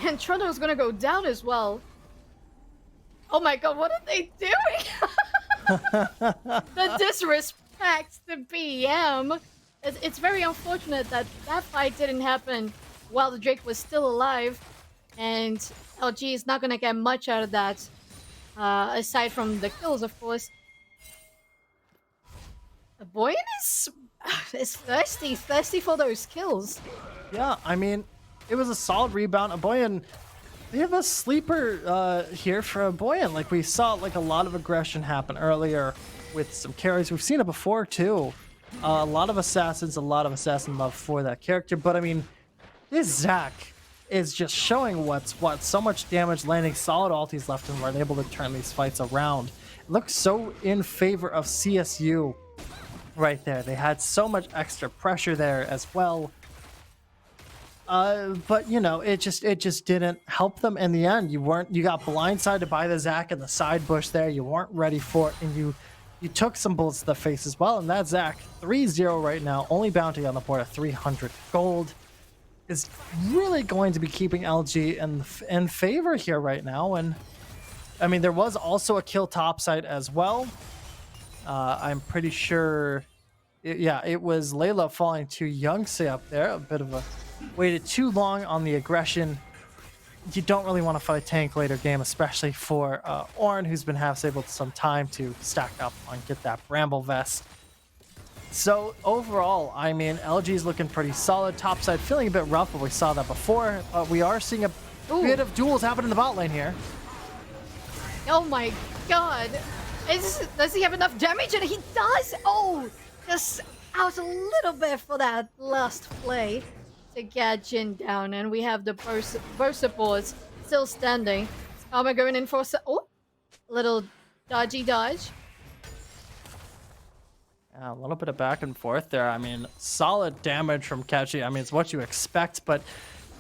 And Trundle's gonna go down as well. Oh my god, what are they doing? The disrespect to BM. It's very unfortunate that that fight didn't happen while the Drake was still alive. And LG is not gonna get much out of that. Aside from the kills, of course. Boyan is thirsty for those kills. Yeah, I mean, it was a solid rebound. Boyan, they have a sleeper here for Boyan. Like, we saw like a lot of aggression happen earlier with some carries. We've seen it before too. A lot of assassin love for that character. But I mean, this Zac is just showing what's what. So much damage, landing solid ultis left, and we're able to turn these fights around. It looks so in favor of CSU. Right there, they had so much extra pressure there as well, but you know, it just didn't help them in the end. You got blindsided by the Zac in the side bush there. You weren't ready for it, and you took some bullets to the face as well. And that Zac 3-0 right now, only bounty on the board of 300 gold, is really going to be keeping LG in favor here right now. And I mean, there was also a kill topside as well. I'm pretty sure, it was Layla falling to Youngse up there. A bit of a waited too long on the aggression. You don't really want to fight a tank later game, especially for Ornn, who's been able some time to stack up and get that Bramble Vest. So overall, I mean, LG is looking pretty solid. Topside feeling a bit rough, but we saw that before. We are seeing a bit of duels happen in the bot lane here. Oh my god. Does he have enough damage? And he does! Oh! Just out a little bit for that last play to get Jhin down. And we have the both supports still standing. Karma going in for a little dodgy dodge. A little bit of back and forth there. I mean, solid damage from Catchy. I mean, it's what you expect, but,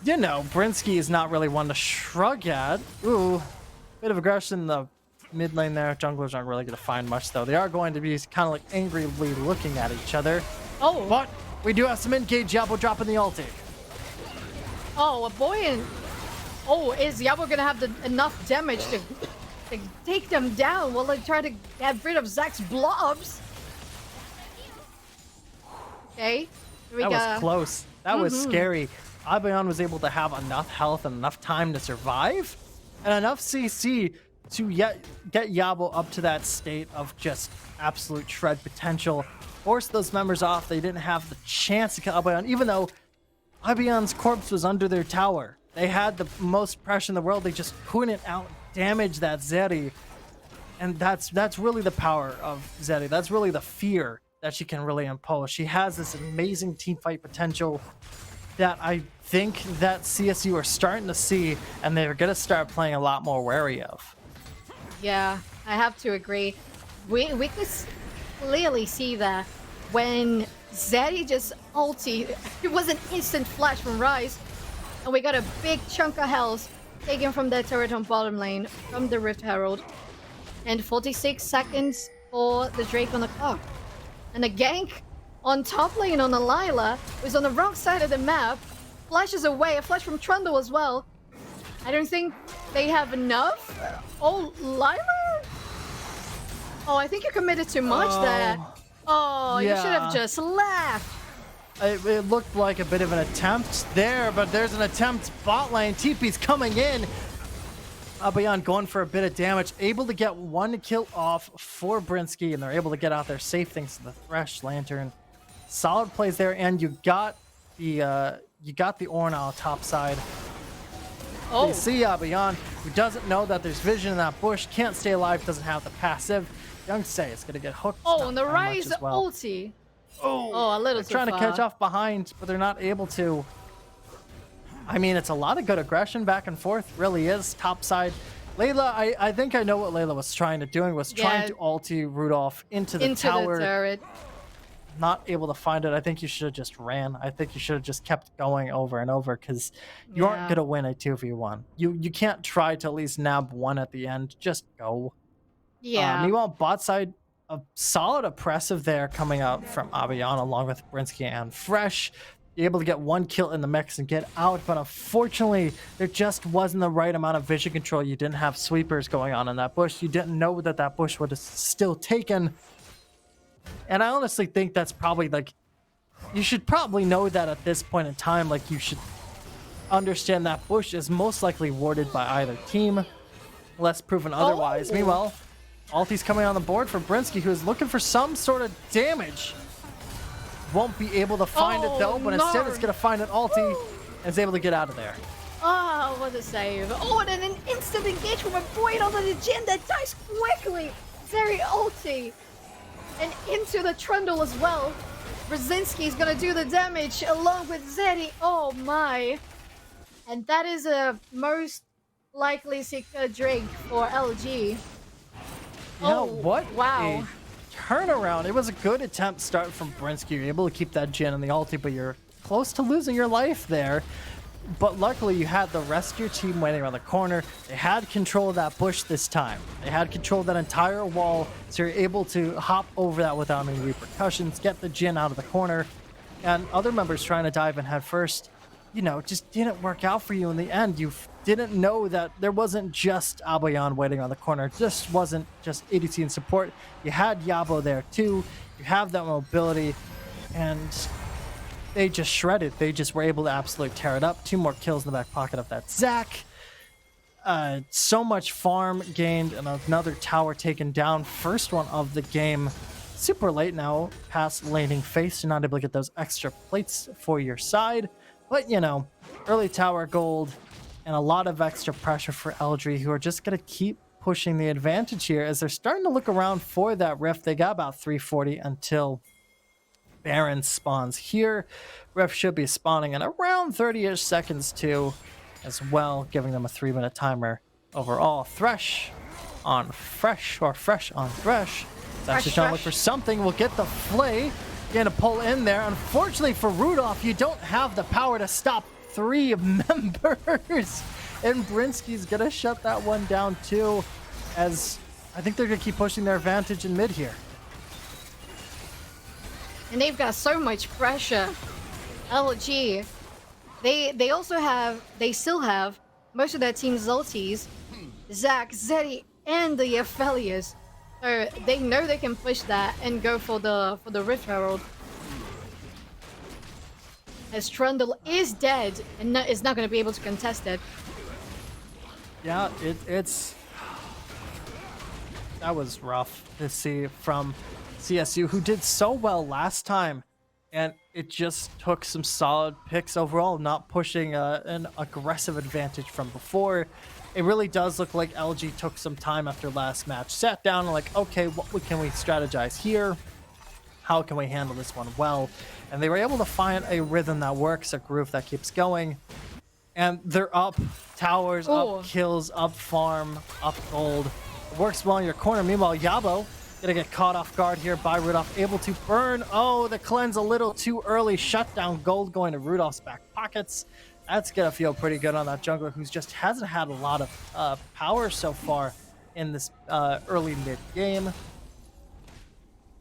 you know, Brinsky is not really one to shrug at. Ooh, bit of aggression in the mid lane there. Junglers aren't really going to find much, though. They are going to be kind of like angrily looking at each other. Oh. But we do have some engage. Yabo dropping the ulti. Oh, a Boyan. Oh, is Yabo going to have enough damage to take them down while they try to get rid of Zac's blobs? Okay. That was close. That was scary. Abayon was able to have enough health and enough time to survive, and enough CC to get Yabo up to that state of just absolute shred potential. Force those members off. They didn't have the chance to kill Abayon, even though Abayon's corpse was under their tower. They had the most pressure in the world. They just couldn't out damage that Zeri. And that's really the power of Zeri. That's really the fear that she can really impose. She has this amazing team fight potential that I think that CSU are starting to see, and they're going to start playing a lot more wary of. Yeah, I have to agree. We could clearly see that when Zeri just ulti, it was an instant flash from Ryze, and we got a big chunk of health taken from that turret on bottom lane from the Rift Herald, and 46 seconds for the Drake on the clock. And the gank on top lane on the Lila was on the wrong side of the map, flashes away, a flash from Trundle as well. I don't think they have enough. Oh, Lila? Oh, I think you committed too much there. Oh, yeah. You should have just left. It looked like a bit of an attempt there, but there's an attempt bot lane. TP's coming in. Abayan going for a bit of damage, able to get one kill off for Brinsky, and they're able to get out there safe thanks to the Thresh Lantern. Solid plays there, and you got the Ornal top side. Oh, You see Abayan, who doesn't know that there's vision in that bush, can't stay alive, doesn't have the passive. Young Say is going to get hooked. oh, and the not by much Rise as well. ulti. Oh, Oh, a little they're too trying far. to catch off behind, but they're not able to. I mean, it's a lot of good aggression back and forth. Really is top side. Layla, I think I know what Layla was trying to doing. Was trying Yeah. to ulti Rudolph into the Into tower. the turret. Not able to find it. I think you should have just ran. I think you should have just kept going over and over because you aren't Yeah. gonna win a 2v1. You can't try to at least nab one at the end. Just go. Yeah. Meanwhile, bot side, a solid oppressive there coming out from Abayan along with Brinsky and Fresh. Able to get one kill in the mix and get out, but unfortunately, there just wasn't the right amount of vision control. You didn't have sweepers going on in that bush. You didn't know that that bush would have still taken. And I honestly think that's probably like, you should probably know that at this point in time. Like, you should understand that bush is most likely warded by either team, unless proven otherwise. Oh. Meanwhile, ulti's coming on the board for Brinsky, who is looking for some sort of damage. Won't be able to find it though, but instead it's going to find an ulti and is able to get out of there. Oh, what a save. Oh, and then an instant engage from a Void onto the Jin that dies quickly. Very ulti. And into the Trundle as well. Brzezinski's gonna do the damage along with Zeri. Oh my. And that is a most likely secure drink for LG. You know Oh, what? wow. A turnaround. It was a good attempt start from Brinsky. You're able to keep that Jin in the ulti, but you're close to losing your life there. But luckily, you had the rest of your team waiting around the corner. They had control of that bush this time. They had control of that entire wall, so you're able to hop over that without any repercussions, get the Jin out of the corner. And other members trying to dive in head first, you know, just didn't work out for you in the end. You didn't know that there wasn't just Abayan waiting on the corner. It just wasn't just ADC and support. You had Yabo there too. You have that mobility, and they just shredded. They just were able to absolutely tear it up. 2 more kills in the back pocket of that Zac. So much farm gained and another tower taken down. First one of the game. Super late now past laning face. You're not able to get those extra plates for your side. But, you know, early tower gold and a lot of extra pressure for Eldry, who are just going to keep pushing the advantage here as they're starting to look around for that rift. They got about 340 until Baron spawns here. Rift should be spawning in around 30-ish seconds too, as well, giving them a 3-minute timer overall. Thresh on Fresh, or Fresh on Thresh. It's actually trying to look for something. We'll get the Flay. Going to pull in there. Unfortunately for Rudolph, you don't have the power to stop 3 members. And Brinsky's going to shut that one down too, as I think they're going to keep pushing their advantage in mid here. And they've got so much pressure. LG. They still have most of their team's ultis. Zac, Zeri, and the Aphelios. So they know they can push that and go for the Rift Herald. As Trundle is dead and is not going to be able to contest it. Yeah, it's that was rough to see from CSU, who did so well last time, and it just took some solid picks overall, not pushing an aggressive advantage from before. It really does look like LG took some time after last match, sat down and like, okay, what can we strategize here? How can we handle this one well? And they were able to find a rhythm that works, a groove that keeps going. And they're up towers, Ooh. up kills, up farm, up gold. It works well in your corner. Meanwhile, Yabo gonna get caught off guard here by Rudolph, able to burn. Oh, the cleanse a little too early. Shut down gold going to Rudolph's back pockets. That's gonna feel pretty good on that jungler who's just hasn't had a lot of power so far in this early mid game.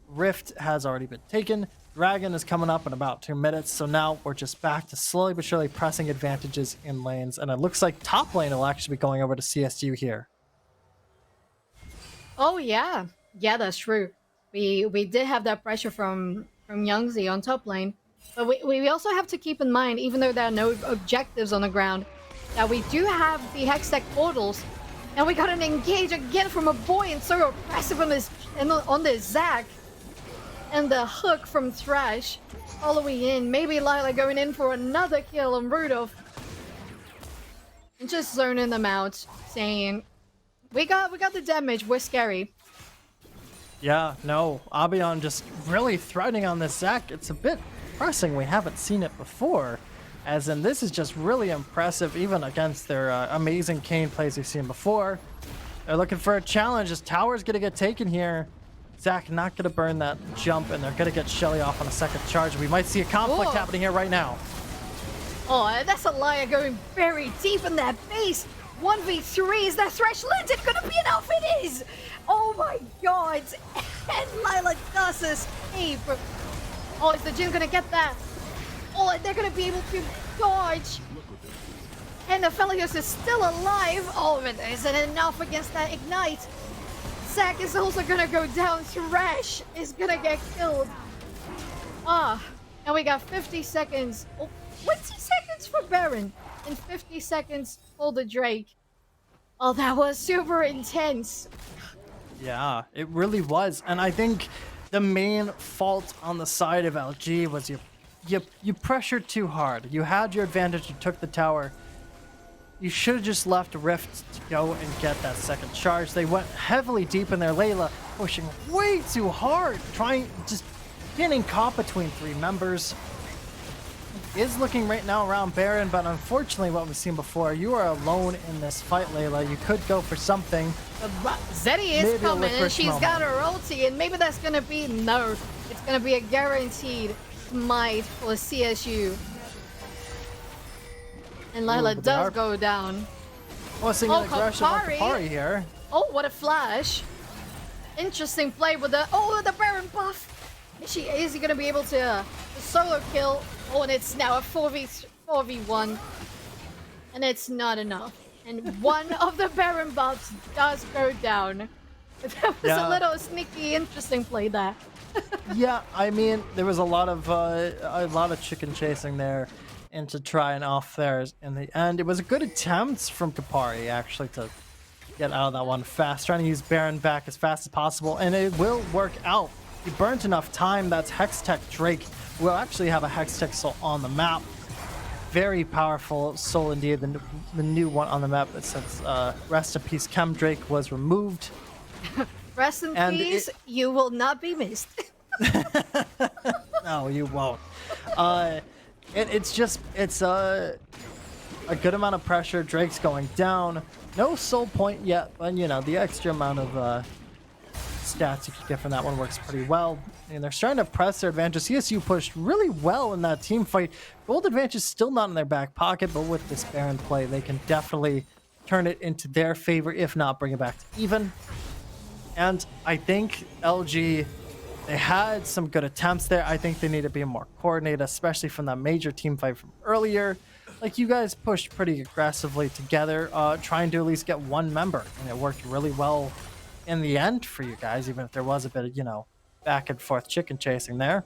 Rift has already been taken. Dragon is coming up in about 2 minutes, so now we're just back to slowly but surely pressing advantages in lanes, and it looks like top lane will actually be going over to CSU here. Oh yeah, yeah, that's true. We did have that pressure from Youngzy on top lane, but we also have to keep in mind, even though there are no objectives on the ground, that we do have the Hextech portals And we got an engage again from a boy, and so aggressive on this Zac. And the hook from Thresh following in. Maybe Lila going in for another kill on Rudolph. And just zoning them out, saying, we got the damage, we're scary. Yeah, no, Abion just really threatening on this Zac. It's a bit pressing. We haven't seen it before. As in, this is just really impressive, even against their amazing Kayn plays we've seen before. They're looking for a challenge. This tower's going to get taken here. Zac not going to burn that jump, and they're going to get Shelly off on a second charge. We might see a conflict happening here right now. Oh, that's a liar going very deep in that base. 1v3, is that Thresh Lens? It's going to be enough, it is! Oh my god! And Lila does escape. Oh, is the Jin going to get that? Oh, they're going to be able to dodge. And the Aphelios is still alive. Oh, but isn't enough against that Ignite. Zac is also going to go down. Thresh is going to get killed. And we got 50 seconds. Oh, 20 seconds for Baron. And 50 seconds for the Drake. Oh, that was super intense. Yeah, it really was. And I think the main fault on the side of LG was you pressured too hard. You had your advantage, you took the tower. You should have just left Rift to go and get that second charge. They went heavily deep in their Layla, pushing way too hard, just getting caught between three members. Is looking right now around Baron, but unfortunately what we've seen before, you are alone in this fight, Layla. You could go for something. Zeddy is coming, and she's got her ulti, and maybe that's gonna be, no, it's gonna be a guaranteed smite for CSU. And Lila does go down. Forcing an aggression on Kapari here. Oh, what a flash. Interesting play with the Baron buff. Is he gonna be able to solo kill? Oh, and it's now a 4v1. And it's not enough. And one of the Baron buffs does go down. That was a little sneaky, interesting play there. Yeah, I mean, there was a lot of chicken chasing there, and to try and off theirs in the end. It was a good attempt from Kapari, actually, to get out of that one fast, trying to use Baron back as fast as possible, and it will work out. He burnt enough time. That's Hextech Drake. We'll actually have a Hextech Soul on the map. Very powerful soul indeed. The new one on the map that says rest in peace, Chem Drake was removed. Rest in peace, you will not be missed. No, you won't. It's a good amount of pressure. Drake's going down. No soul point yet, but you know, the extra amount of stats you can get from that one works pretty well. And they're starting to press their advantage. CSU pushed really well in that team fight. Gold advantage is still not in their back pocket, but with this Baron play, they can definitely turn it into their favor, if not bring it back to even. And I think LG, they had some good attempts there. I think they need to be more coordinated, especially from that major team fight from earlier. Like, you guys pushed pretty aggressively together, trying to at least get one member, and it worked really well in the end for you guys, even if there was a bit of, you know, back and forth chicken chasing there.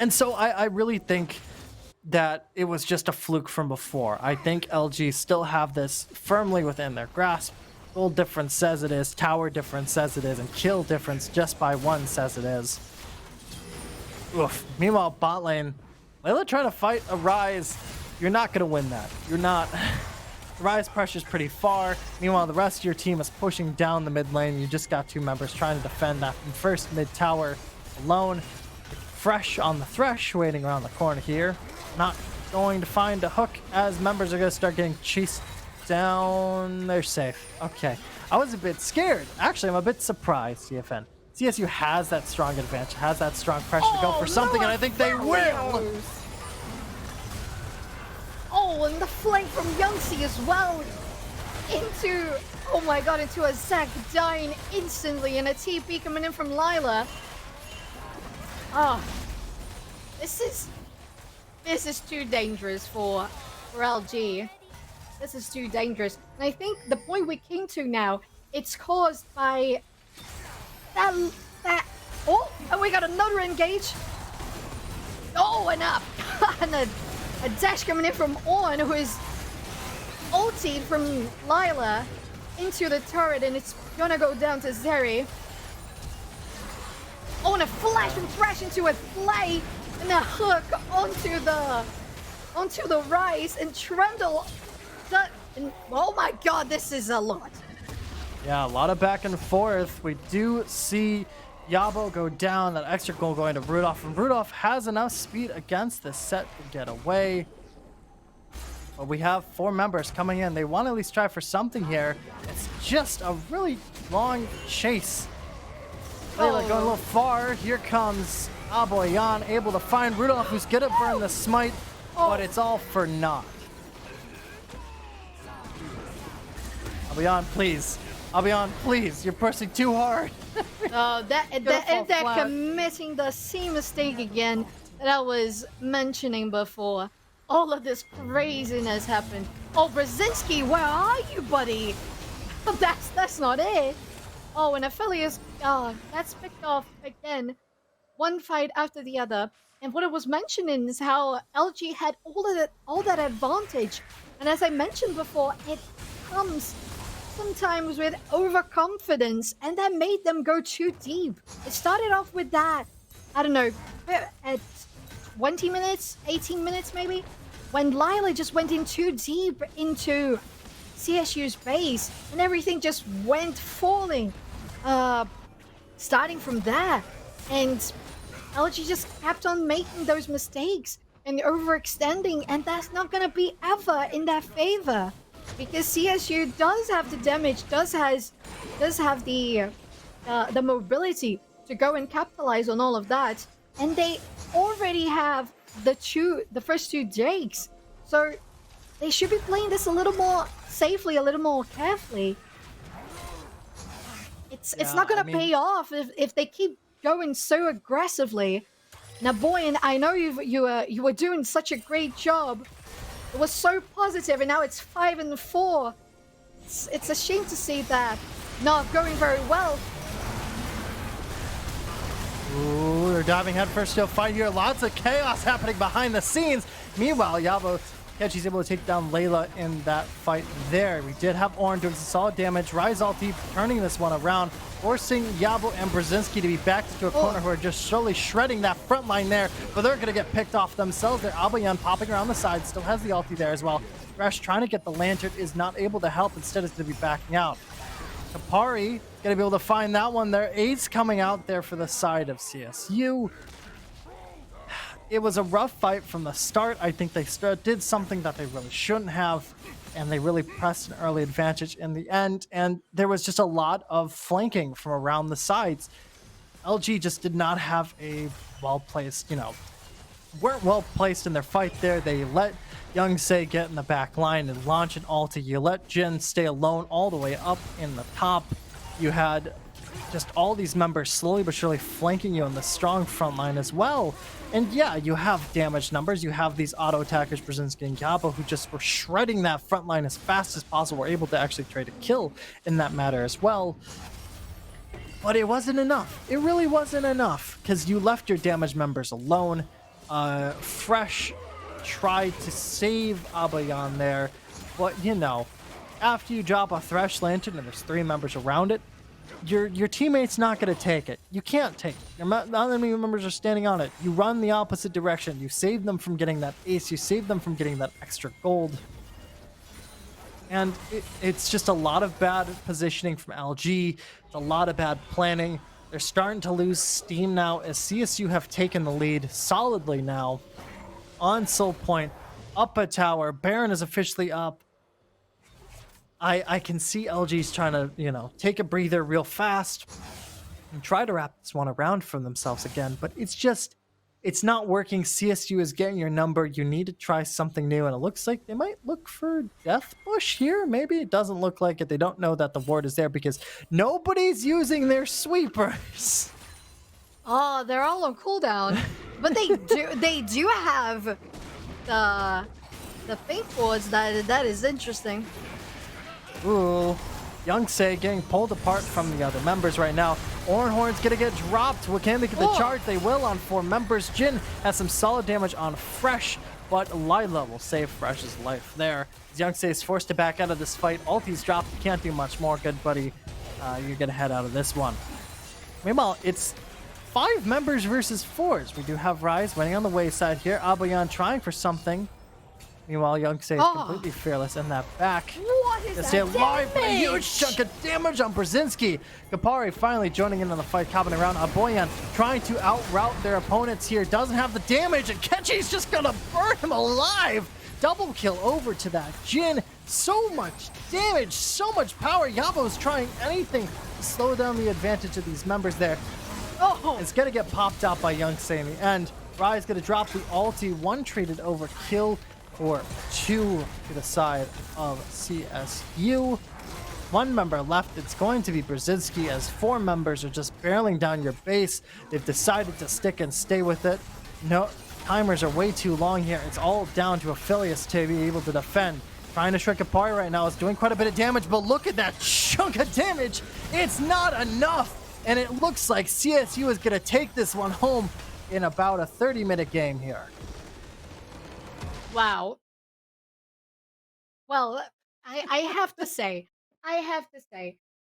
And so I really think that it was just a fluke from before. I think LG still have this firmly within their grasp. Gold difference says it is, tower difference says it is, and kill difference just by one says it is. Oof. Meanwhile, bot lane, Layla trying to fight a Ryze. You're not going to win that. You're not. Ryze pressure's pretty far. Meanwhile, the rest of your team is pushing down the mid lane. You just got two members trying to defend that first mid tower alone. Fresh on the Thresh, waiting around the corner here. Not going to find a hook as members are going to start getting chased down. They're safe. Okay. I was a bit scared. Actually, I'm a bit surprised, CFN. CSU has that strong advantage, has that strong pressure to go for something, and I think they will. Oh, and the flank from Youngsi as well. Oh my god, into a Zac dying instantly, and a TP coming in from Lila. This is too dangerous for LG. This is too dangerous. And I think the point we came to now, it's caused by that oh, and we got another engage. Oh, and up. And a dash coming in from Ornn, who is ultied from Lila. into the turret, and it's gonna go down to Zeri. Oh, and a flash from Thresh into a play, and a hook onto the Rise, and Trundle. Oh my god, this is a lot. Yeah, a lot of back and forth. We do see Yabo go down, that extra goal going to Rudolph, and Rudolph has enough speed against the set to get away. But we have 4 members coming in. They want to at least try for something here. It's just a really long chase. Layla going a little far. Here comes Aboyan, able to find Rudolph, who's going to burn the smite, but it's all for naught. Aboyan, please. Aboyan, please. You're pressing too hard. Oh, they're committing the same mistake again that I was mentioning before. All of this craziness happened. Oh, Brzezinski, where are you, buddy? That's not it. Oh, and Aphelios, that's picked off again. One fight after the other. And what it was mentioning is how LG had all that advantage. And as I mentioned before, it comes sometimes with overconfidence, and that made them go too deep. It started off with that, I don't know, at 20 minutes, 18 minutes maybe, when Lila just went in too deep into CSU's base, and everything just went falling, starting from there. And LG just kept on making those mistakes and overextending, and that's not going to be ever in their favor. Because CSU does have the damage, does have the mobility to go and capitalize on all of that, and they already have the first 2 Jakes, so they should be playing this a little more safely, a little more carefully. It's not gonna pay off if they keep going so aggressively. Now, Boyan, I know you were doing such a great job. It was so positive, and now it's 5 and 4. It's a shame to see that not going very well. Ooh, they're diving headfirst to a fight here. Lots of chaos happening behind the scenes. Meanwhile, Yabo, she's able to take down Layla in that fight there. We did have Ornn doing some solid damage. Rise ulti turning this one around, forcing Yabo and Brzezinski to be backed into a corner who are just slowly shredding that front line there, but they're going to get picked off themselves. There, Aboyan popping around the side, still has the ulti there as well. Thresh trying to get the lantern, is not able to help, instead is going to be backing out. Kapari going to be able to find that one there. Ace coming out there for the side of CSU. It was a rough fight from the start. I think they did something that they really shouldn't have, and they really pressed an early advantage in the end, and there was just a lot of flanking from around the sides. LG just did not have a well-placed, weren't well-placed in their fight there. They let Youngsay get in the back line and launch an ulti. You let Jin stay alone all the way up in the top. You had just all these members slowly but surely flanking you on the strong front line as well. And yeah, you have damage numbers. You have these auto attackers, Brzezinski and Yabo, who just were shredding that front line as fast as possible. Were able to actually trade a kill in that matter as well. But it wasn't enough. It really wasn't enough, because you left your damage members alone. Fresh tried to save Aboyan there, but after you drop a Thresh Lantern and there's 3 members around it, your teammate's not going to take it. You can't take it. Not many members are standing on it. You run the opposite direction. You save them from getting that ace. You save them from getting that extra gold. And it's just a lot of bad positioning from LG. It's a lot of bad planning. They're starting to lose steam now as CSU have taken the lead solidly now on Soul Point, up a tower. Baron is officially up. I can see LG's trying to, take a breather real fast and try to wrap this one around for themselves again. But it's not working. CSU is getting your number. You need to try something new. And it looks like they might look for Death Bush here. Maybe it doesn't look like it. They don't know that the ward is there because nobody's using their sweepers. Oh, they're all on cooldown. But they do have the fake wards. That is interesting. Ooh, Youngsay getting pulled apart from the other members right now. Ornhorn's gonna get dropped. Well, can they get the charge? They will on 4 members. Jin has some solid damage on Fresh. but Lila will save Fresh's life there. As Youngse is forced to back out of this fight, ulti's dropped, you can't do much more, good buddy. You're gonna head out of this one. Meanwhile, it's 5 members versus 4s. We do have Rise winning on the wayside here. Aboyan trying for something. Meanwhile, Youngse is completely fearless in that back. What is Just that hit live, but a damage? huge chunk of damage on Brzezinski. Kapari finally joining in on the fight, copping around. Aboyan trying to out-route their opponents here. Doesn't have the damage, and Kechi's just gonna burn him alive. Double kill over to that Jin. So much damage, so much power. Yabo's trying anything to slow down the advantage of these members there. Oh, It's gonna get popped out by Youngse in the end. Rai gonna drop the ulti, one traded over kill or 2 to the side of CSU. 1 member left. It's going to be Brzezinski, as 4 members are just barreling down your base. They've decided to stick and stay with it. No, timers are way too long here. It's all down to Aphelios to be able to defend. Trying to shrink apart right now. It's doing quite a bit of damage, but look at that chunk of damage. It's not enough. And it looks like CSU is going to take this one home in about a 30-minute game here. wow. Well, I have to say,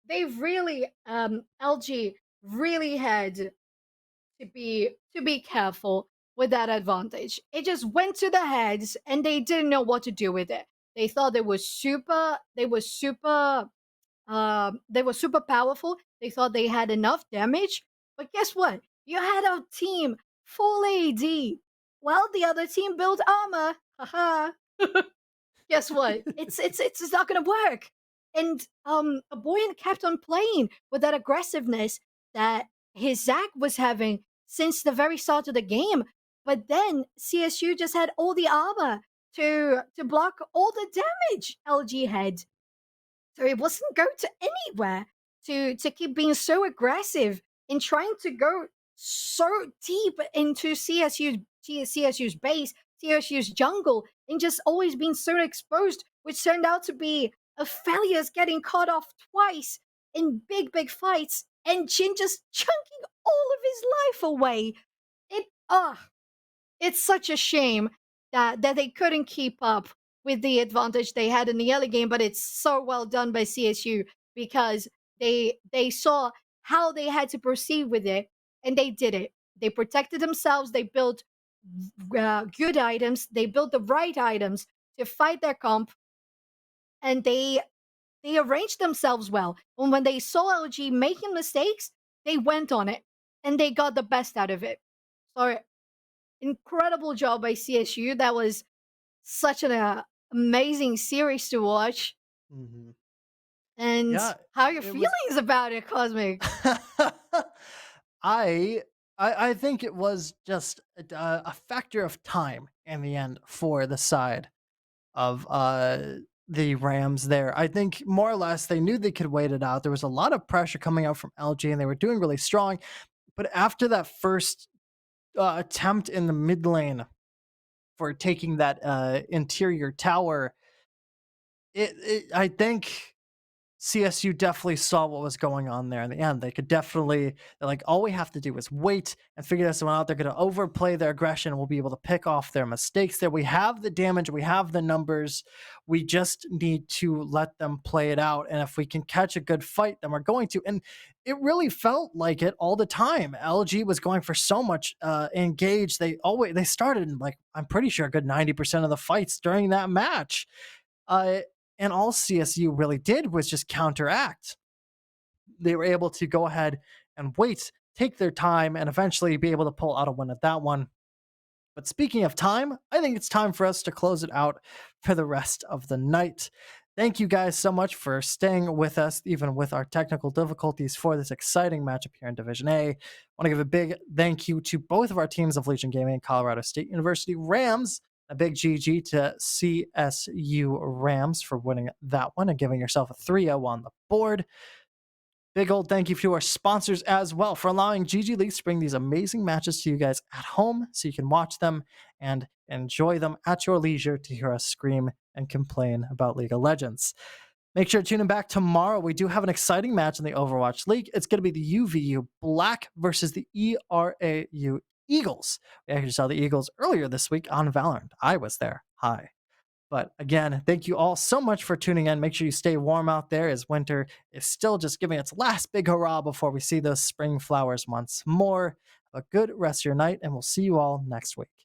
they've really, LG really had to be careful with that advantage. It just went to the heads, and they didn't know what to do with it. They thought they were super powerful. They thought they had enough damage, but guess what? You had a team full AD. Well, the other team built armor. Haha. Guess what? It's not gonna work. And Aboyan kept on playing with that aggressiveness that his Zac was having since the very start of the game. But then CSU just had all the armor to block all the damage LG had. So it wasn't going to anywhere to keep being so aggressive in trying to go so deep into CSU's base, CSU's jungle, and just always being so exposed, which turned out to be Aphelios getting cut off twice in big fights, and Jin just chunking all of his life away. It's such a shame that they couldn't keep up with the advantage they had in the early game, but it's so well done by CSU because they saw how they had to proceed with it, and they did it. They protected themselves. They built good items. They built the right items to fight their comp, and they arranged themselves well. And when they saw LG making mistakes, they went on it, and they got the best out of it. So, incredible job by CSU. That was such an amazing series to watch. Mm-hmm. And Yeah, how are your it was- feelings about it, Cosmic? I think it was just a factor of time in the end for the side of the Rams there. I think more or less they knew they could wait it out. There was a lot of pressure coming out from LG, and they were doing really strong. But after that first attempt in the mid lane for taking that interior tower, I think CSU definitely saw what was going on there in the end. They're like, all we have to do is wait and figure this one out. They're going to overplay their aggression. We'll be able to pick off their mistakes there. We have the damage. We have the numbers. We just need to let them play it out. And if we can catch a good fight, then we're going to. And it really felt like it all the time. LG was going for so much engaged. They started in, like, I'm pretty sure a good 90% of the fights during that match. And all CSU really did was just counteract. They were able to go ahead and wait, take their time, and eventually be able to pull out a win at that one. But speaking of time, I think it's time for us to close it out for the rest of the night. Thank you guys so much for staying with us, even with our technical difficulties, for this exciting matchup here in Division A. I want to give a big thank you to both of our teams of Legion Gaming and Colorado State University Rams. A big GG to CSU Rams for winning that one and giving yourself a 3-0 on the board. Big old thank you to our sponsors as well for allowing GG Leagues to bring these amazing matches to you guys at home so you can watch them and enjoy them at your leisure to hear us scream and complain about League of Legends. Make sure to tune in back tomorrow. We do have an exciting match in the Overwatch League. It's going to be the UVU Black versus the ERAU Eagles. We actually saw the Eagles earlier this week on Valorant. I was there. Hi. But again, thank you all so much for tuning in. Make sure you stay warm out there as winter is still just giving its last big hurrah before we see those spring flowers once more. Have a good rest of your night, and we'll see you all next week.